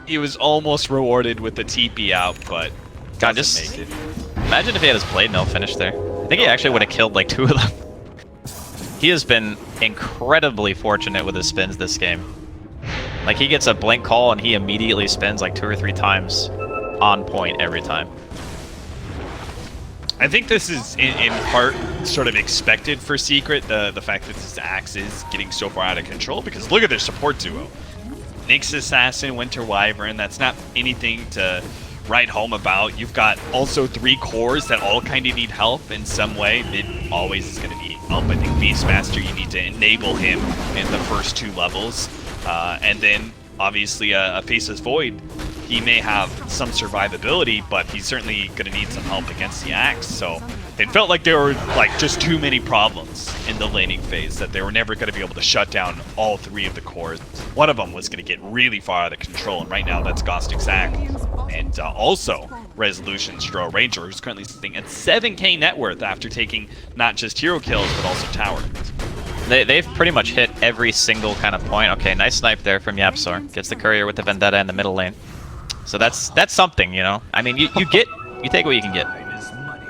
Speaker 3: He was almost rewarded with the TP out, but
Speaker 1: God, just make it. Imagine if he had his blade mill finished there. I think he actually would have killed like 2 of them. He has been incredibly fortunate with his spins this game. Like, he gets a blink call and he immediately spins like 2 or 3 times on point every time.
Speaker 3: I think this is in part sort of expected for Secret, the fact that this axe is getting so far out of control, because look at their support duo. Nyx Assassin, Winter Wyvern, that's not anything to write home about. You've got also 3 cores that all kind of need help in some way. Mid always is going to need help. I think Beastmaster, you need to enable him in the first 2 levels. And then, obviously, a Faceless Void, he may have some survivability, but he's certainly going to need some help against the Axe. So it felt like there were like just too many problems in the laning phase that they were never going to be able to shut down all 3 of the cores. One of them was going to get really far out of control, and right now that's Gostic's Axe. And also Resolution's Draw Ranger, who's currently sitting at 7k net worth after taking not just hero kills, but also tower.
Speaker 1: They've pretty much hit every single kind of point. Okay, nice snipe there from Yapsor. Gets the courier with the Vendetta in the middle lane. So that's something, you know? I mean, you take what you can get.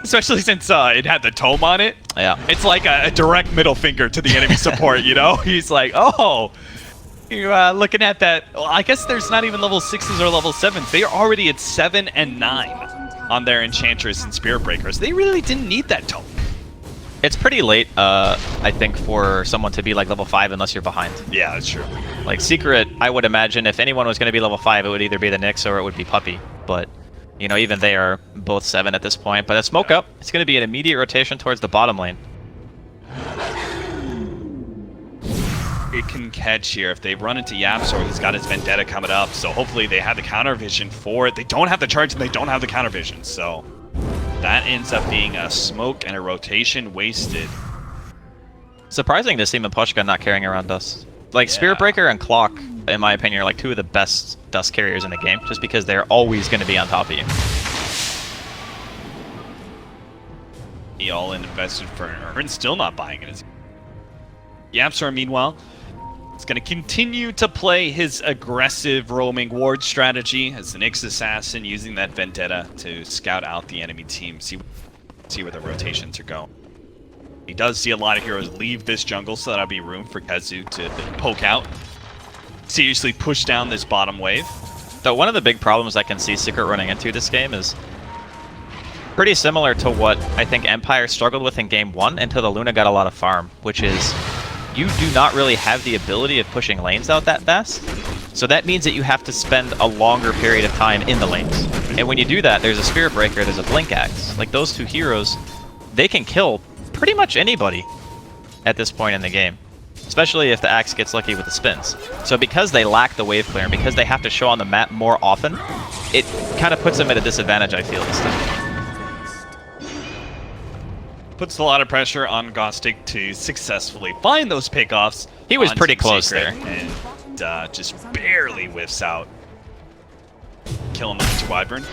Speaker 3: Especially since it had the tome on it.
Speaker 1: Yeah.
Speaker 3: It's like a direct middle finger to the enemy support, you know? He's like, oh, you're looking at that. Well, I guess there's not even level 6s or level 7s. They are already at 7 and 9 on their Enchantress and Spirit Breakers. They really didn't need that tome.
Speaker 1: It's pretty late, I think, for someone to be like level 5 unless you're behind.
Speaker 3: Yeah, that's true.
Speaker 1: Like, Secret, I would imagine if anyone was going to be level 5, it would either be the Nyx or it would be Puppey. But, you know, even they are both 7 at this point. But a smoke up, it's going to be an immediate rotation towards the bottom lane.
Speaker 3: It can catch here if they run into Yapsor. He's got his Vendetta coming up, so hopefully they have the counter vision for it. They don't have the charge and they don't have the counter vision, so that ends up being a smoke and a rotation wasted.
Speaker 1: Surprising to see Mipushka not carrying around Dust. Like, Spirit Breaker and Clock, in my opinion, are like 2 of the best Dust carriers in the game, just because they're always going to be on top of you.
Speaker 3: He all in invested for and still not buying it. Yapstar, meanwhile, is going to continue to play his aggressive roaming ward strategy as the Nyx assassin, using that vendetta to scout out the enemy team, see where the rotations are going. He does see a lot of heroes leave this jungle, so that'll be room for KheZu to poke out, seriously push down this bottom wave.
Speaker 1: Though one of the big problems I can see Secret running into this game is pretty similar to what I think Empire struggled with in Game 1 until the Luna got a lot of farm, which is you do not really have the ability of pushing lanes out that fast. So that means that you have to spend a longer period of time in the lanes. And when you do that, there's a Spirit Breaker, there's a Blink Axe. Like, those two heroes, they can kill pretty much anybody at this point in the game. Especially if the Axe gets lucky with the spins. So because they lack the wave clear, and because they have to show on the map more often, it kind of puts them at a disadvantage, I feel, this time.
Speaker 3: Puts a lot of pressure on Gostic to successfully find those pickoffs.
Speaker 1: He was pretty close there.
Speaker 3: And just barely whiffs out. Killing the into Wyvern.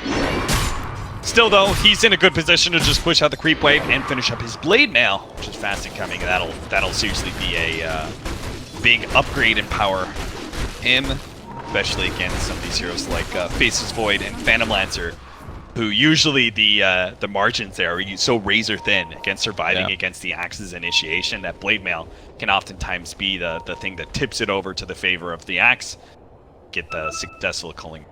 Speaker 3: Still, though, he's in a good position to just push out the creep wave and finish up his blade mail, which is fast incoming. That'll seriously be a big upgrade in power. Him, especially against some of these heroes like Faceless Void and Phantom Lancer, who usually the margins there are so razor thin against surviving against the Axe's initiation. That blade mail can oftentimes be the thing that tips it over to the favor of the Axe. Get the successful culling.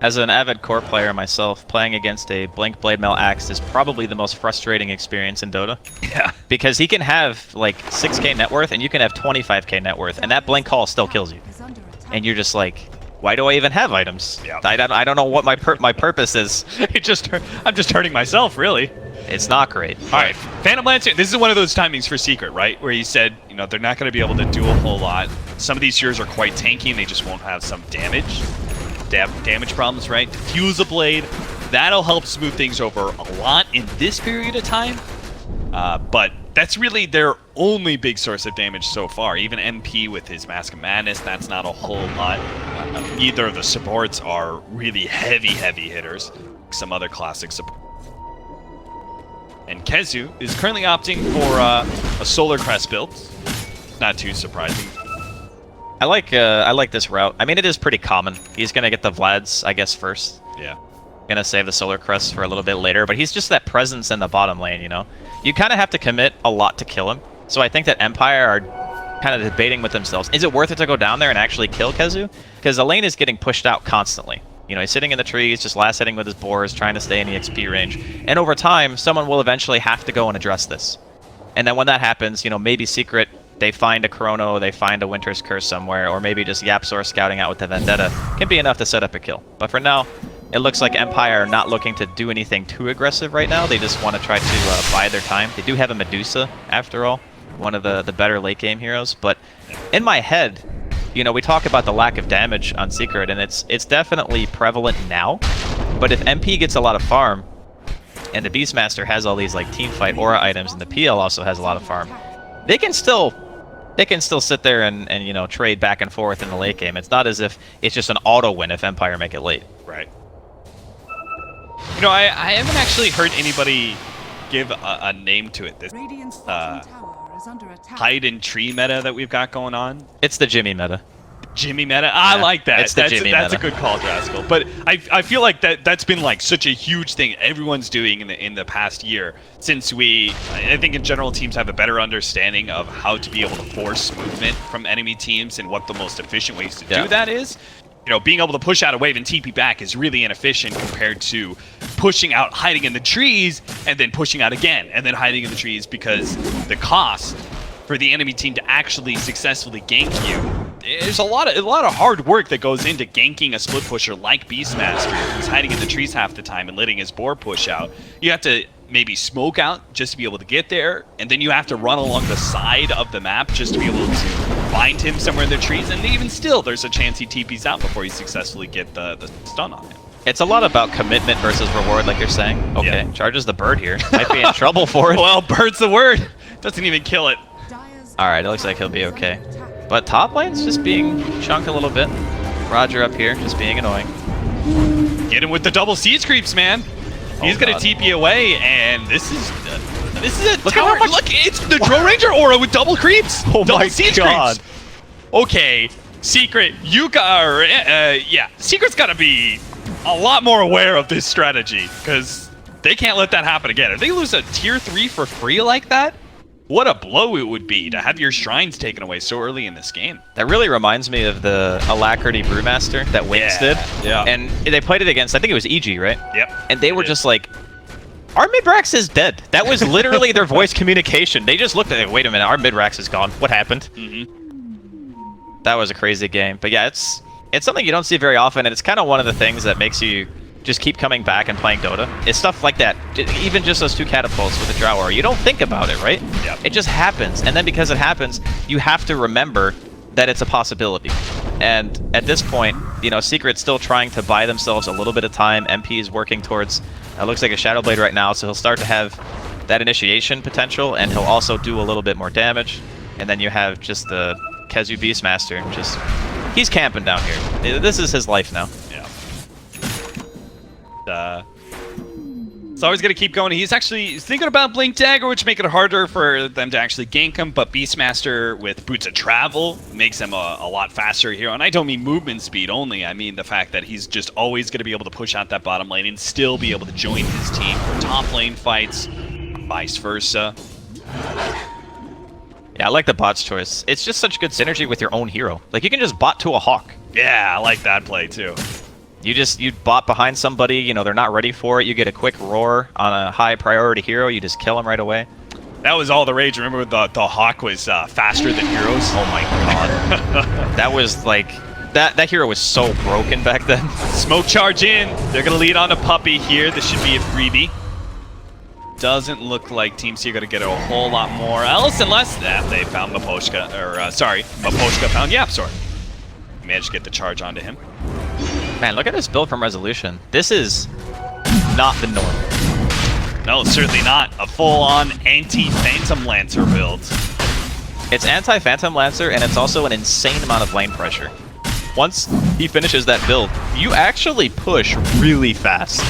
Speaker 1: As an avid core player myself, playing against a Blink Blade Mail Axe is probably the most frustrating experience in Dota.
Speaker 3: Yeah.
Speaker 1: Because he can have like 6k net worth and you can have 25k net worth, and that Blink Call still kills you. And you're just like, why do I even have items?
Speaker 3: Yeah.
Speaker 1: I don't know what my purpose is.
Speaker 3: I'm just hurting myself, really.
Speaker 1: It's not great.
Speaker 3: All right, Phantom Lancer, this is one of those timings for Secret, right? Where you said, you know, they're not going to be able to do a whole lot. Some of these heroes are quite tanky and they just won't have some damage problems, right? Diffuse a blade, that'll help smooth things over a lot in this period of time. But that's really their only big source of damage so far. Even MP with his Mask of Madness, that's not a whole lot. Neither of the supports are really heavy hitters. Some other classic support. And KheZu is currently opting for a Solar Crest build. Not too surprising.
Speaker 1: I like this route. I mean, it is pretty common. He's gonna get the Vlads, I guess, first.
Speaker 3: Yeah.
Speaker 1: Gonna save the Solar Crest for a little bit later, but he's just that presence in the bottom lane, you know? You kind of have to commit a lot to kill him. So I think that Empire are kind of debating with themselves. Is it worth it to go down there and actually kill KheZu? Because the lane is getting pushed out constantly. You know, he's sitting in the trees, just last hitting with his boars, trying to stay in the XP range. And over time, someone will eventually have to go and address this. And then when that happens, you know, maybe Secret, they find a Chrono, they find a Winter's Curse somewhere, or maybe just Yapsor scouting out with the Vendetta can be enough to set up a kill. But for now, it looks like Empire are not looking to do anything too aggressive right now. They just want to try to bide their time. They do have a Medusa, after all, one of the better late game heroes. But in my head, you know, we talk about the lack of damage on Secret, and it's definitely prevalent now. But if MP gets a lot of farm, and the Beastmaster has all these like teamfight aura items, and the PL also has a lot of farm, they can still sit there and you know, trade back and forth in the late game. It's not as if it's just an auto win if Empire make it late.
Speaker 3: Right. You know, I haven't actually heard anybody give a name to it. This hide and tree meta that we've got going on.
Speaker 1: It's the Jimmy meta.
Speaker 3: Jimmy meta? I like that.
Speaker 1: It's the Jimmy
Speaker 3: that's
Speaker 1: meta.
Speaker 3: a good call, Draskell. But I feel like that's been like such a huge thing everyone's doing in the past year, since I think in general teams have a better understanding of how to be able to force movement from enemy teams and what the most efficient ways to do that is. You know, being able to push out a wave and TP back is really inefficient compared to pushing out, hiding in the trees, and then pushing out again, and then hiding in the trees, because the cost for the enemy team to actually successfully gank you, there's a lot of hard work that goes into ganking a split pusher like Beastmaster, who's hiding in the trees half the time and letting his boar push out. You have to maybe smoke out just to be able to get there, and then you have to run along the side of the map just to be able to find him somewhere in the trees, and even still, there's a chance he TPs out before you successfully get the stun on him.
Speaker 1: It's a lot about commitment versus reward, like you're saying. Okay,
Speaker 3: Yeah.
Speaker 1: charges the bird here. Might be in trouble for it.
Speaker 3: Well, bird's the word. Doesn't even kill it.
Speaker 1: Alright, it looks like he'll be okay. But top lane's just being chunked a little bit. Roger up here, just being annoying.
Speaker 3: Get him with the double siege creeps, man. He's
Speaker 1: Oh,
Speaker 3: gonna
Speaker 1: God.
Speaker 3: TP away, and this is This is a
Speaker 1: Look at
Speaker 3: tower.
Speaker 1: how much-
Speaker 3: Look, it's the Drow Ranger aura with double creeps.
Speaker 1: Oh
Speaker 3: double
Speaker 1: my
Speaker 3: siege
Speaker 1: God.
Speaker 3: creeps. Okay, Secret, you got, yeah, Secret's got to be a lot more aware of this strategy because they can't let that happen again. If they lose a tier 3 for free like that, what a blow it would be to have your shrines taken away so early in this game.
Speaker 1: That really reminds me of the Alacrity Brewmaster that Wings did.
Speaker 3: Yeah.
Speaker 1: And they played it against, I think it was EG, right?
Speaker 3: Yep.
Speaker 1: And they were just like, our Midrax is dead. That was literally their voice communication. They just looked at it, wait a minute, our Midrax is gone. What happened? That was a crazy game. But yeah, it's something you don't see very often, and it's kind of one of the things that makes you just keep coming back and playing Dota. It's stuff like that. Even just those 2 catapults with the Drow Aura. You don't think about it, right?
Speaker 3: Yep.
Speaker 1: It just happens. And then because it happens, you have to remember that it's a possibility. And at this point, you know, Secret's still trying to buy themselves a little bit of time. MP is working towards, looks like a Shadow Blade right now, so he'll start to have that initiation potential, and he'll also do a little bit more damage. And then you have just the Kezu Beastmaster. Just, he's camping down here. This is his life now.
Speaker 3: It's always going to keep going. He's thinking about Blink Dagger, which make it harder for them to actually gank him, but Beastmaster with Boots of Travel makes him a lot faster here. And I don't mean movement speed only, I mean the fact that he's just always going to be able to push out that bottom lane and still be able to join his team for top lane fights, vice versa.
Speaker 1: Yeah, I like the bot's choice. It's just such good synergy with your own hero. Like, you can just bot to a Hawk.
Speaker 3: Yeah, I like that play too.
Speaker 1: You bot behind somebody, you know, they're not ready for it. You get a quick roar on a high priority hero, you just kill them right away.
Speaker 3: That was all the rage. Remember the Hawk was faster than heroes?
Speaker 1: Oh my god. That was like, that hero was so broken back then.
Speaker 3: Smoke charge in. They're going to lead on to Puppy here. This should be a freebie. Doesn't look like Team C are going to get a whole lot more else unless they found Maposhka, Maposhka found Yapsor. Managed to get the charge onto him.
Speaker 1: Man, look at this build from Resolution. This is not the norm.
Speaker 3: No, certainly not. A full-on anti-Phantom Lancer build.
Speaker 1: It's anti-Phantom Lancer, and it's also an insane amount of lane pressure. Once he finishes that build, you actually push really fast.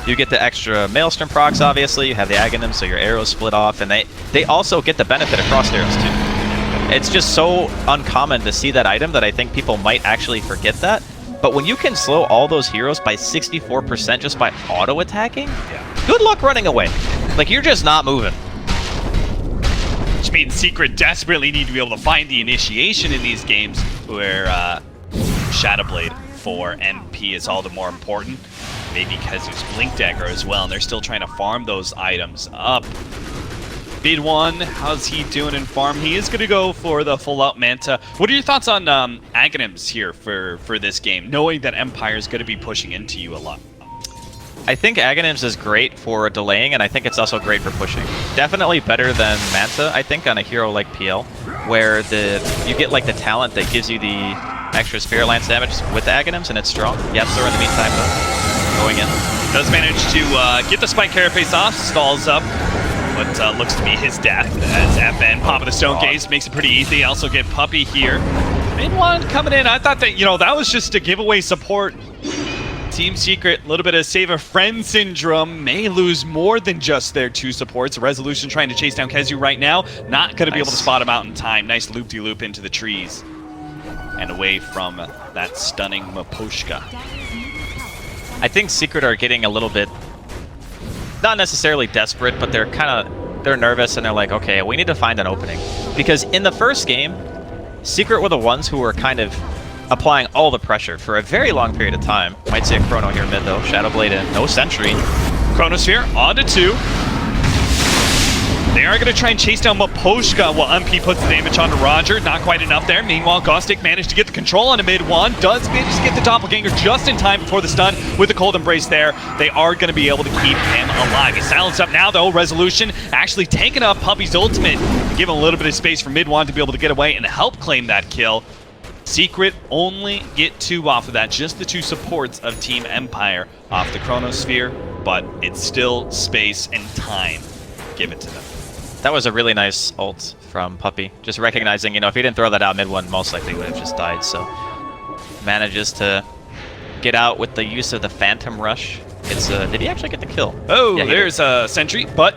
Speaker 1: You get the extra Maelstrom procs, obviously. You have the Aghanim, so your arrows split off, and they also get the benefit of crossed arrows, too. It's just so uncommon to see that item that I think people might actually forget that. But when you can slow all those heroes by 64% just by auto-attacking, good luck running away. Like, you're just not moving.
Speaker 3: Which means Secret desperately need to be able to find the initiation in these games where Shadowblade for MP is all the more important. Maybe Kezu's Blink Dagger as well, and they're still trying to farm those items up. MidOne, how's he doing in farm? He is going to go for the full-out Manta. What are your thoughts on Aghanims here for this game, knowing that Empire is going to be pushing into you a lot?
Speaker 1: I think Aghanims is great for delaying, and I think it's also great for pushing. Definitely better than Manta, I think, on a hero like PL, where you get like the talent that gives you the extra Spirit Lance damage with the Aghanims, and it's strong. Yapsor in the meantime, though, going in.
Speaker 3: Does manage to get the Spike Carapace off, stalls up. What looks to be his death as FN Pop of the Stone Gaze makes it pretty easy. Also get Puppy here. MidOne coming in. I thought that, you know, that was just a giveaway support. Team Secret, a little bit of save a friend syndrome, may lose more than just their 2 supports. Resolution trying to chase down Kezu right now. Not going to be able to spot him out in time. Nice loop-de-loop into the trees. And away from that stunning Maposhka.
Speaker 1: I think Secret are getting a little bit, not necessarily desperate, but they're nervous, and they're like, okay, we need to find an opening. Because in the first game, Secret were the ones who were kind of applying all the pressure for a very long period of time. Might see a Chrono here mid, though. Shadowblade in. No Sentry.
Speaker 3: Chronosphere on to 2. They are going to try and chase down Maposhka while MP puts the damage onto Roger. Not quite enough there. Meanwhile, Gostic managed to get the control onto MidOne. Does manage to get the Doppelganger just in time before the stun with the Cold Embrace there. They are going to be able to keep him alive. He's silenced up now, though. Resolution actually taking up Puppy's ultimate to give him a little bit of space for MidOne to be able to get away and help claim that kill. Secret only get 2 off of that. Just the 2 supports of Team Empire off the Chronosphere, but it's still space and time. Give it to them.
Speaker 1: That was a really nice ult from Puppy. Just recognizing, you know, if he didn't throw that out, MidOne most likely would have just died, so manages to get out with the use of the Phantom Rush. It's did he actually get the kill?
Speaker 3: Oh,
Speaker 1: Yeah,
Speaker 3: there's a sentry, but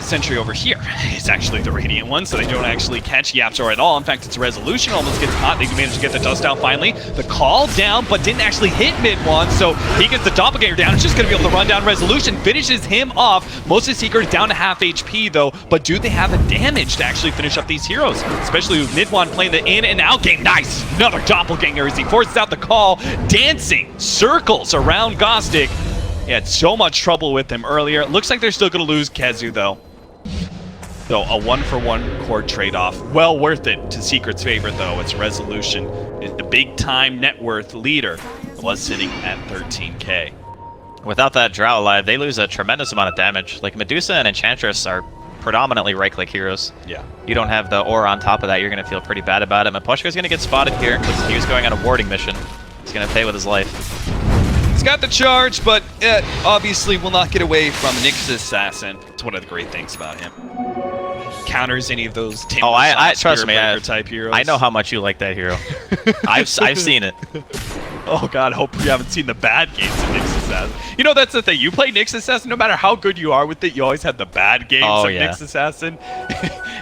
Speaker 3: Sentry over here is actually the Radiant one, so they don't actually catch Yapzor at all. In fact, it's Resolution almost gets caught. They manage to get the dust down finally. The call down, but didn't actually hit MidOne, so he gets the Doppelganger down. It's just going to be able to run down Resolution, finishes him off. Most of Secret down to half HP though, but do they have the damage to actually finish up these heroes? Especially with MidOne playing the in and out game. Nice! Another Doppelganger as he forces out the call, dancing circles around Gostic. He had so much trouble with him earlier. Looks like they're still going to lose Kezu, though. So a 1-for-1 core trade-off. Well worth it to Secret's favor, though. It's Resolution. The big-time net worth leader was sitting at 13K.
Speaker 1: Without that Drow alive, they lose a tremendous amount of damage. Like, Medusa and Enchantress are predominantly right-click heroes.
Speaker 3: Yeah.
Speaker 1: You don't have the aura on top of that, you're going to feel pretty bad about it. Mapushka's going to get spotted here because he was going on a warding mission. He's going to pay with his life.
Speaker 3: He's got the charge, but it obviously will not get away from Nyx's Assassin. It's one of the great things about him. Counters any of those
Speaker 1: I trust me,
Speaker 3: type heroes.
Speaker 1: I know how much you like that hero. I've seen it.
Speaker 3: Oh god, hope you haven't seen the bad games of Nyx's Assassin. You know, that's the thing. You play Nyx's Assassin, no matter how good you are with it, you always have the bad games of Nyx's Assassin.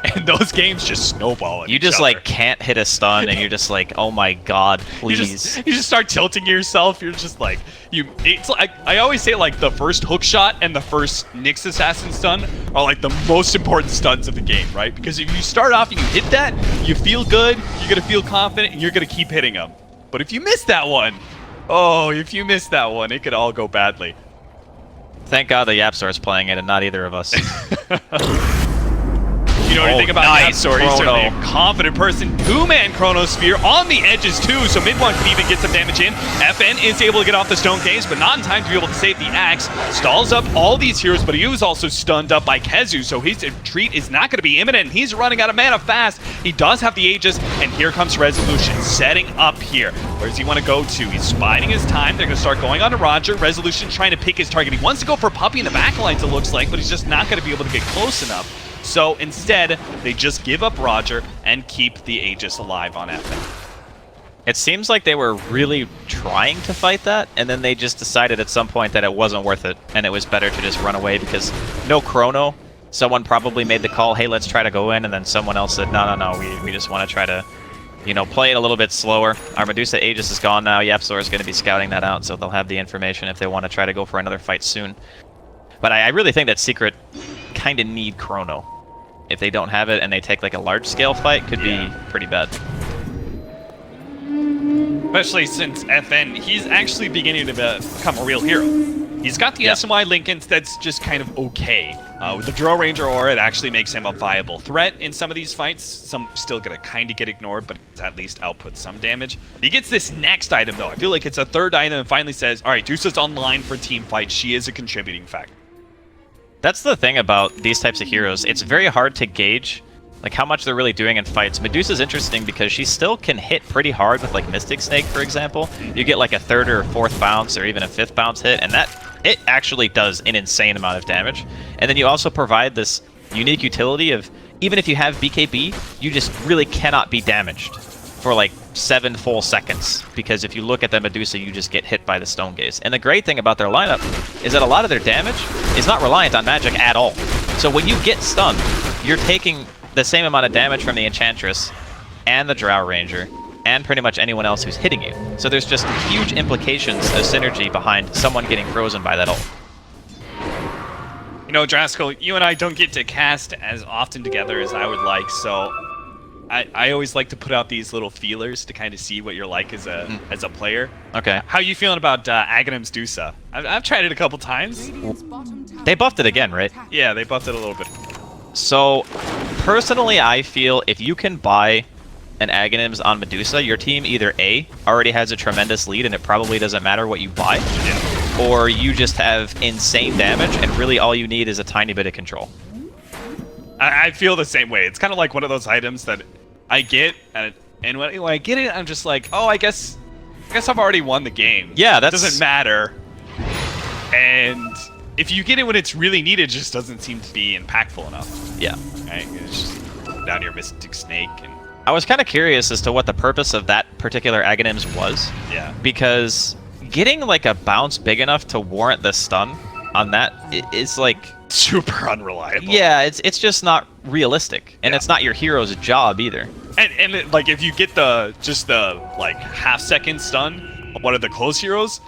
Speaker 3: And those games just snowball.
Speaker 1: You just like can't hit a stun, and you're just like, oh my god, please.
Speaker 3: You just start tilting yourself. You're just like, it's like I always say, like the first hook shot and the first Nyx Assassin stun are like the most important stuns of the game, right? Because if you start off and you hit that, you feel good, you're gonna feel confident, and you're gonna keep hitting them. But if you miss that one, it could all go badly.
Speaker 1: Thank God the Yapzor is playing it and not either of us.
Speaker 3: You know anything about Yapzor? He's certainly a confident person. Two-man Chronosphere on the edges too, so MidOne can even get some damage in. FN is able to get off the Stone Case, but not in time to be able to save the Axe. Stalls up all these heroes, but he was also stunned up by Kezu, so his retreat is not going to be imminent. He's running out of mana fast. He does have the Aegis, and here comes Resolution setting up here. Where does he want to go to? He's biding his time. They're going to start going on to Roger. Resolution trying to pick his target. He wants to go for Puppey in the backlines, it looks like, but he's just not going to be able to get close enough. So instead, they just give up Roger and keep the Aegis alive on FN.
Speaker 1: It seems like they were really trying to fight that, and then they just decided at some point that it wasn't worth it, and it was better to just run away because no chrono. Someone probably made the call, hey, let's try to go in, and then someone else said, no, we just want to try to, you know, play it a little bit slower. Our Medusa Aegis is gone now. Yapzor is going to be scouting that out, so they'll have the information if they want to try to go for another fight soon. But I really think that Secret kind of need chrono. If they don't have it and they take like a large-scale fight, could be pretty bad.
Speaker 3: Especially since FN, he's actually beginning to become a real hero. He's got the SMY Lincolns that's just kind of okay. With the Drill Ranger aura, it actually makes him a viable threat in some of these fights. Some still gonna kind of get ignored, but it's at least output some damage. He gets this next item though. I feel like it's a third item and finally says, all right, Deuce's online for team fight. She is a contributing factor.
Speaker 1: That's the thing about these types of heroes. It's very hard to gauge like how much they're really doing in fights. Medusa's interesting because she still can hit pretty hard with like Mystic Snake, for example. You get like a third or fourth bounce or even a fifth bounce hit, and it actually does an insane amount of damage. And then you also provide this unique utility of even if you have BKB, you just really cannot be damaged for like 7 full seconds, because if you look at the Medusa, you just get hit by the Stone Gaze. And the great thing about their lineup is that a lot of their damage is not reliant on magic at all. So when you get stunned, you're taking the same amount of damage from the Enchantress and the Drow Ranger and pretty much anyone else who's hitting you. So there's just huge implications of synergy behind someone getting frozen by that ult.
Speaker 3: You know, Draskell, you and I don't get to cast as often together as I would like, so I always like to put out these little feelers to kind of see what you're like as a player.
Speaker 1: Okay.
Speaker 3: How you feeling about Aghanim's Dusa? I've tried it a couple times.
Speaker 1: They buffed it again, right?
Speaker 3: Yeah, they buffed it a little bit.
Speaker 1: So, personally, I feel if you can buy an Aghanims on Medusa, your team either A, already has a tremendous lead and it probably doesn't matter what you buy, or you just have insane damage and really all you need is a tiny bit of control.
Speaker 3: I feel the same way. It's kind of like one of those items that I get, and when I get it, I'm just like, oh, I guess I've already won the game.
Speaker 1: Yeah,
Speaker 3: it doesn't matter. And if you get it when it's really needed, it just doesn't seem to be impactful enough.
Speaker 1: Yeah.
Speaker 3: Right? It's just down your Mystic Snake. And
Speaker 1: I was kind of curious as to what the purpose of that particular Aghanims was.
Speaker 3: Yeah.
Speaker 1: Because getting like a bounce big enough to warrant the stun on that is like
Speaker 3: super unreliable.
Speaker 1: yeah, it's just not realistic, and it's not your hero's job either.
Speaker 3: And like if you get just the like half-second stun of one of the close heroes,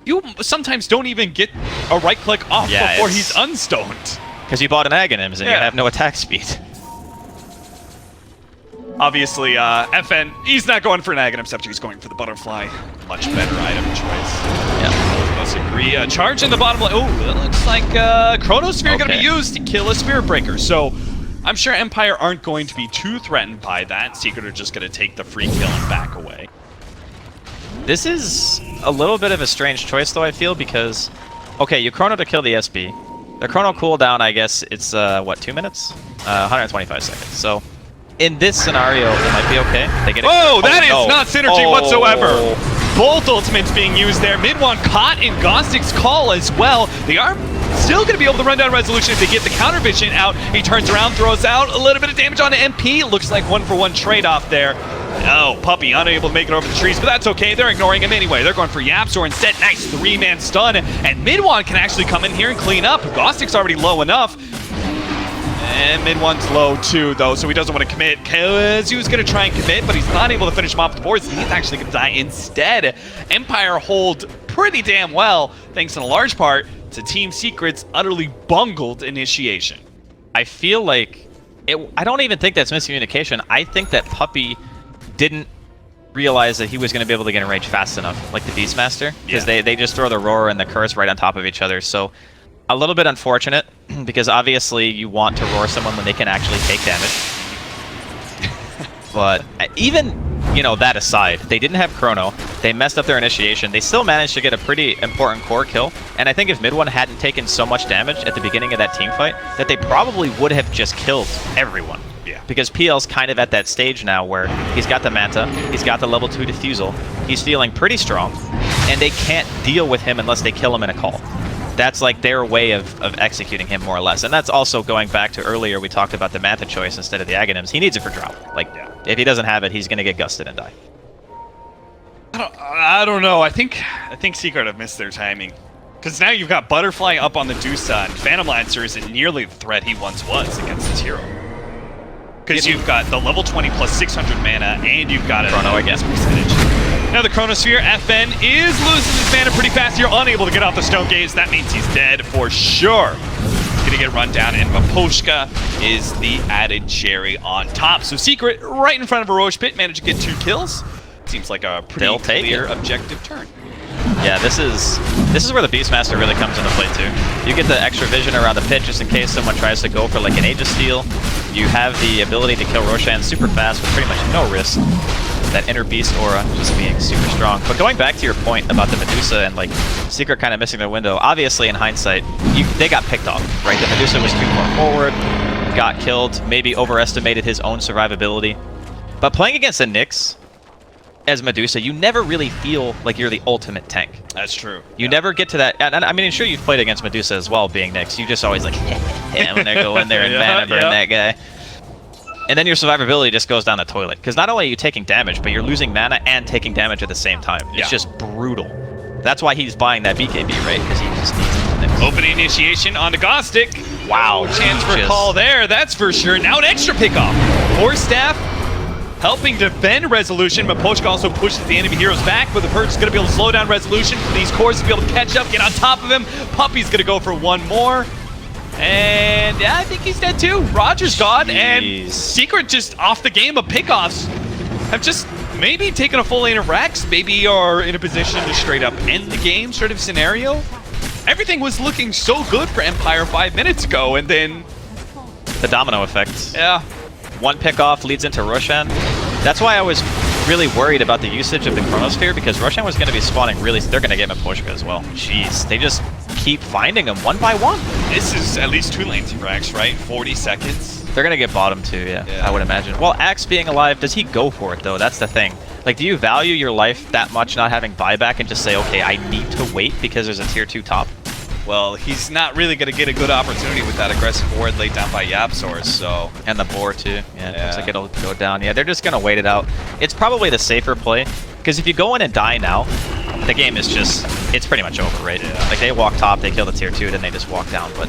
Speaker 3: you sometimes don't even get a right click off before he's unstoned.
Speaker 1: Because you bought an Aghanims and you have no attack speed.
Speaker 3: Obviously, FN, he's not going for an Aghanim Scepter, he's going for the Butterfly. Much better item choice.
Speaker 1: Yeah.
Speaker 3: Most agree. Charge in the bottom lane. Oh, it looks like Chronosphere going to be used to kill a Spirit Breaker. So I'm sure Empire aren't going to be too threatened by that. Secret are just going to take the free kill and back away.
Speaker 1: This is a little bit of a strange choice, though, I feel, because, okay, you Chrono to kill the SB. The Chrono cooldown, I guess, it's, what, 2 minutes? 125 seconds. So, in this scenario, it might be okay. They get
Speaker 3: that is not synergy whatsoever! Both ultimates being used there. MidOne caught in Ghostic's call as well. They are still going to be able to run down Resolution if they get the counter vision out. He turns around, throws out a little bit of damage on the MP. Looks like 1-for-1 trade-off there. Oh, Puppy unable to make it over the trees, but that's okay. They're ignoring him anyway. They're going for Yaps, or instead, nice 3-man stun. And MidOne can actually come in here and clean up. Ghostic's already low enough. And MidOne's low too, though, so he doesn't want to commit, because he was going to try and commit, but he's not able to finish him off the boards. He's actually going to die instead. Empire hold pretty damn well, thanks in a large part to Team Secret's utterly bungled initiation.
Speaker 1: I feel like I don't even think that's miscommunication. I think that Puppy didn't realize that he was going to be able to get in range fast enough, like the Beastmaster, because they just throw the Roar and the Curse right on top of each other. So a little bit unfortunate, because obviously you want to roar someone when they can actually take damage. But even, you know, that aside, they didn't have Chrono. They messed up their initiation. They still managed to get a pretty important core kill. And I think if MidOne hadn't taken so much damage at the beginning of that team fight, that they probably would have just killed everyone.
Speaker 3: Yeah.
Speaker 1: Because PL's kind of at that stage now where he's got the Manta, he's got the level 2 Diffusal, he's feeling pretty strong, and they can't deal with him unless they kill him in a call. That's like their way of executing him, more or less. And that's also going back to earlier, we talked about the Manta choice instead of the Aghanims. He needs it for drop. Like, if he doesn't have it, he's going to get gusted and die.
Speaker 3: I don't know. I think Secret have missed their timing. Because now you've got Butterfly up on the Dusa, and Phantom Lancer isn't nearly the threat he once was against this hero. Because you've got the level 20 plus 600 mana, and you've got a
Speaker 1: Chrono again.
Speaker 3: Percentage. Now the Chronosphere, FN is losing his mana pretty fast. You're unable to get off the Stone Gaze. That means he's dead for sure. He's gonna get run down, and Maposhka is the added cherry on top. So Secret, right in front of a Roche Pit, managed to get 2 kills. Seems like a pretty clear objective turn.
Speaker 1: Yeah, this is where the Beastmaster really comes into play too. You get the extra vision around the pit just in case someone tries to go for like an Aegis steal. You have the ability to kill Roshan super fast with pretty much no risk. That inner beast aura just being super strong. But going back to your point about the Medusa and like Secret kind of missing their window, obviously in hindsight, they got picked off, right? The Medusa was too far forward, got killed, maybe overestimated his own survivability. But playing against the Nyx as Medusa, you never really feel like you're the ultimate tank.
Speaker 3: That's true.
Speaker 1: You never get to that, and I mean, sure, you've played against Medusa as well, being Nyx. You just always like, when they go in there and mana burn that guy. And then your survivability just goes down the toilet. Because not only are you taking damage, but you're losing mana and taking damage at the same time. It's just brutal. That's why he's buying that BKB, right? Because he just needs it.
Speaker 3: Opening initiation on the Ghostic.
Speaker 1: Wow.
Speaker 3: Chance for a call there, that's for sure. Now an extra pickoff. Force Staff helping defend Resolution, but Poshka also pushes the enemy heroes back, but the Purge is going to be able to slow down Resolution for these cores to be able to catch up, get on top of him. Puppy's going to go for one more. And yeah, I think he's dead too. Roger's gone, and Secret just off the game of pickoffs have just maybe taken a full lane of Rex, maybe are in a position to straight up end the game sort of scenario. Everything was looking so good for Empire 5 minutes ago, and then
Speaker 1: the domino effect.
Speaker 3: Yeah.
Speaker 1: One pickoff leads into Roshan. That's why I was really worried about the usage of the Chronosphere, because Roshan was going to be spawning really. They're going to get Maposhka as well. Jeez, they just keep finding him one by one.
Speaker 3: This is at least 2 lanes of Rex, right? 40 seconds.
Speaker 1: They're going to get bottom too, yeah, I would imagine. Well, Axe being alive, does he go for it though? That's the thing. Like, do you value your life that much not having buyback and just say, okay, I need to wait because there's a tier 2 top?
Speaker 2: Well, he's not really going to get a good opportunity with that aggressive ward laid down by Yapsource, so...
Speaker 1: And the boar, too. Yeah, it looks like it'll go down. Yeah, they're just going to wait it out. It's probably the safer play, because if you go in and die now, the game is just, it's pretty much over, right?
Speaker 3: Yeah.
Speaker 1: Like, they walk top, they kill the tier 2, then they just walk down, but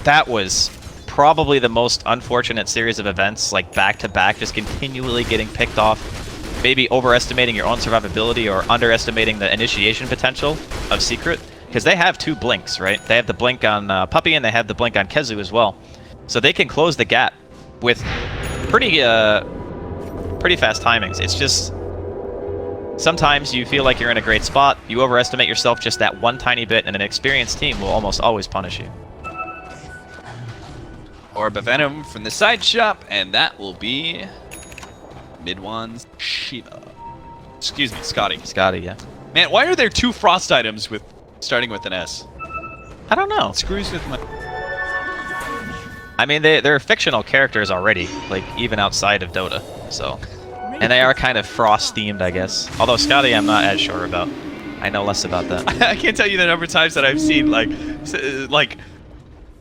Speaker 1: that was probably the most unfortunate series of events, like back-to-back, just continually getting picked off, maybe overestimating your own survivability or underestimating the initiation potential of Secret, because they have 2 blinks, right? They have the blink on Puppy, and they have the blink on Kezu as well. So they can close the gap with pretty fast timings. It's just, sometimes you feel like you're in a great spot, you overestimate yourself just that one tiny bit, and an experienced team will almost always punish you.
Speaker 3: Orb of Venom from the side shop, and that will be MidOne's Shiva. Excuse me, Scotty.
Speaker 1: Scotty, yeah.
Speaker 3: Man, why are there 2 frost items with starting with an S?
Speaker 1: I don't know.
Speaker 3: It screws with my...
Speaker 1: I mean, they're fictional characters already, like, even outside of Dota, so... And they are kind of frost-themed, I guess. Although Scotty, I'm not as sure about. I know less about that.
Speaker 3: I can't tell you the number of times that I've seen, like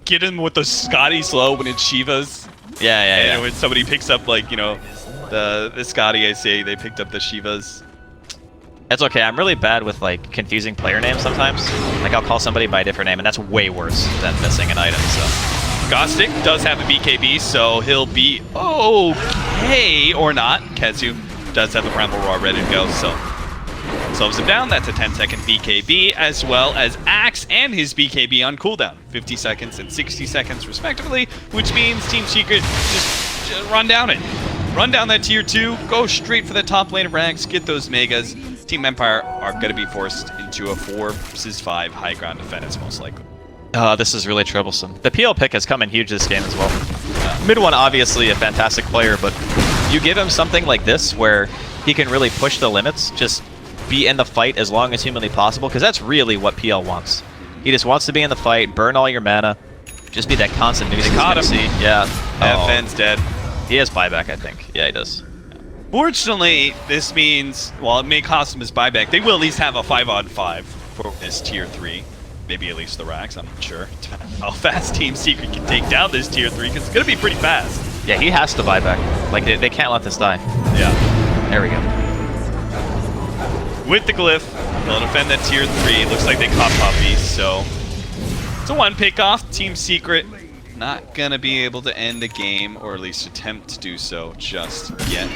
Speaker 3: get him with the Scotty slow when it's Shiva's.
Speaker 1: Yeah.
Speaker 3: And when somebody picks up, like, you know, the Scotty, I say they picked up the Shivas.
Speaker 1: That's okay. I'm really bad with, like, confusing player names sometimes. Like, I'll call somebody by a different name, and that's way worse than missing an item, so...
Speaker 3: Gostic does have a BKB, so he'll be okay or not. Kezu does have a Bramble Roar ready to go, so slows him down. That's a 10-second BKB, as well as Axe and his BKB on cooldown. 50 seconds and 60 seconds, respectively, which means Team Secret just run down it. Run down that tier 2, go straight for the top lane of ranks, get those megas. Team Empire are going to be forced into a 4 versus 5 high ground defense, most likely.
Speaker 1: This is really troublesome. The PL pick has come in huge this game as well. MidOne, obviously a fantastic player, but you give him something like this where he can really push the limits, just be in the fight as long as humanly possible, because that's really what PL wants. He just wants to be in the fight, burn all your mana, just be that constant nuisance he's gonna see. Yeah.
Speaker 3: FN's dead.
Speaker 1: He has buyback, I think. Yeah, he does.
Speaker 3: Fortunately, this means, while it may cost him his buyback, they will at least have a 5-on-5 for this tier 3. Maybe at least the racks, I'm not sure. How fast Team Secret can take down this tier 3, because it's going to be pretty fast.
Speaker 1: Yeah, he has to buy back. Like, they can't let this die.
Speaker 3: Yeah.
Speaker 1: There we go.
Speaker 3: With the glyph, they'll defend that tier 3. Looks like they caught Puppy, so it's a 1 pick off. Team Secret not going to be able to end the game, or at least attempt to do so just yet.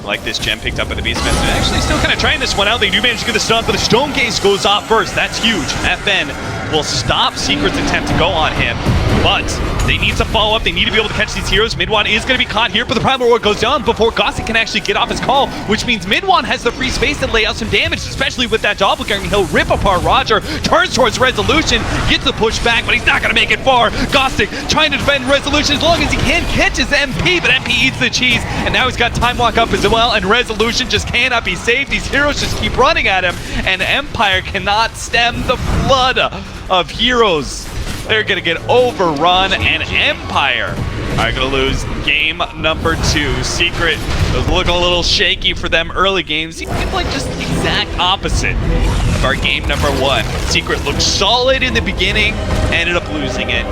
Speaker 3: Like this gem picked up by the Beastmaster. They're actually still kind of trying this one out. They do manage to get the stun, but the Stone Gaze goes off first. That's huge. FN will stop Secret's attempt to go on him, but they need some follow-up. They need to be able to catch these heroes. MidOne is going to be caught here, but the Primal Roar goes down before Gossip can actually get off his call, which means MidOne has the free space to lay out some damage, especially with that Doppelganger. He'll rip apart Roger, turns towards Resolution, gets the push back, but he's not going to make it far. Gossip trying to defend Resolution as long as he can, catches MP, but MP eats the cheese, and now he's got Time Walk up as well, and Resolution just cannot be saved. These heroes just keep running at him, and Empire cannot stem the flood of heroes. They're going to get overrun, and Empire are going to lose game number 2. Secret was looking a little shaky for them early games. Seems like just the exact opposite of our game number 1. Secret looked solid in the beginning, ended up losing it.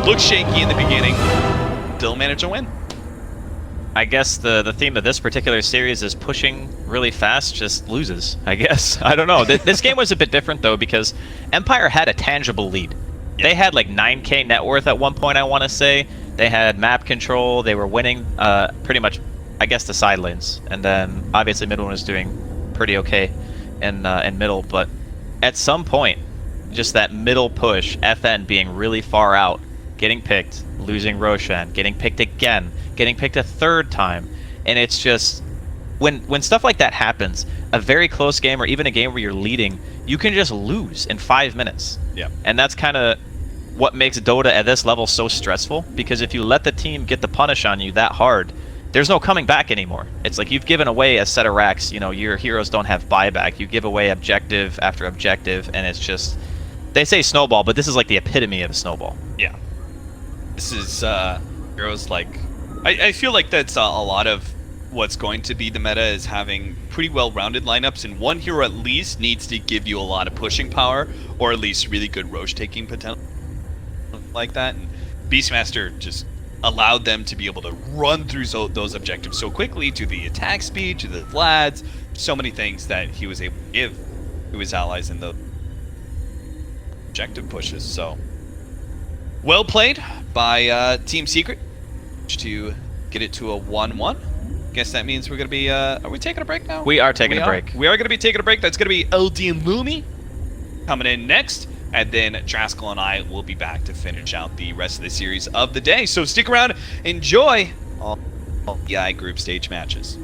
Speaker 3: Looked shaky in the beginning, still managed to win.
Speaker 1: I guess the theme of this particular series is pushing really fast just loses, I guess. I don't know. This game was a bit different, though, because Empire had a tangible lead. Yep. They had like 9k net worth at one point, I want to say. They had map control. They were winning pretty much, I guess, the side lanes. And then, obviously, MidOne was doing pretty okay in middle. But at some point, just that middle push, FN being really far out, getting picked, losing Roshan, getting picked again, getting picked a 3rd time, and it's just when stuff like that happens, a very close game or even a game where you're leading, you can just lose in 5 minutes.
Speaker 3: Yeah.
Speaker 1: And that's kind of what makes Dota at this level so stressful, because if you let the team get the punish on you that hard, there's no coming back anymore. It's like you've given away a set of racks, you know, your heroes don't have buyback, you give away objective after objective, and it's just, they say snowball, but this is like the epitome of a snowball.
Speaker 3: Yeah. This is heroes like, I feel like that's a lot of what's going to be the meta, is having pretty well-rounded lineups, and one hero at least needs to give you a lot of pushing power, or at least really good roche-taking potential like that. And Beastmaster just allowed them to be able to run through those objectives so quickly, to the attack speed, to the Vlads, so many things that he was able to give to his allies in the objective pushes. So well played by Team Secret to get it to a 1-1. Guess that means we're going to be... are we taking a break now?
Speaker 1: We are taking a break.
Speaker 3: We are going to be taking a break. That's going to be LD and Lumi coming in next. And then Draskell and I will be back to finish out the rest of the series of the day. So stick around. Enjoy all the group stage matches.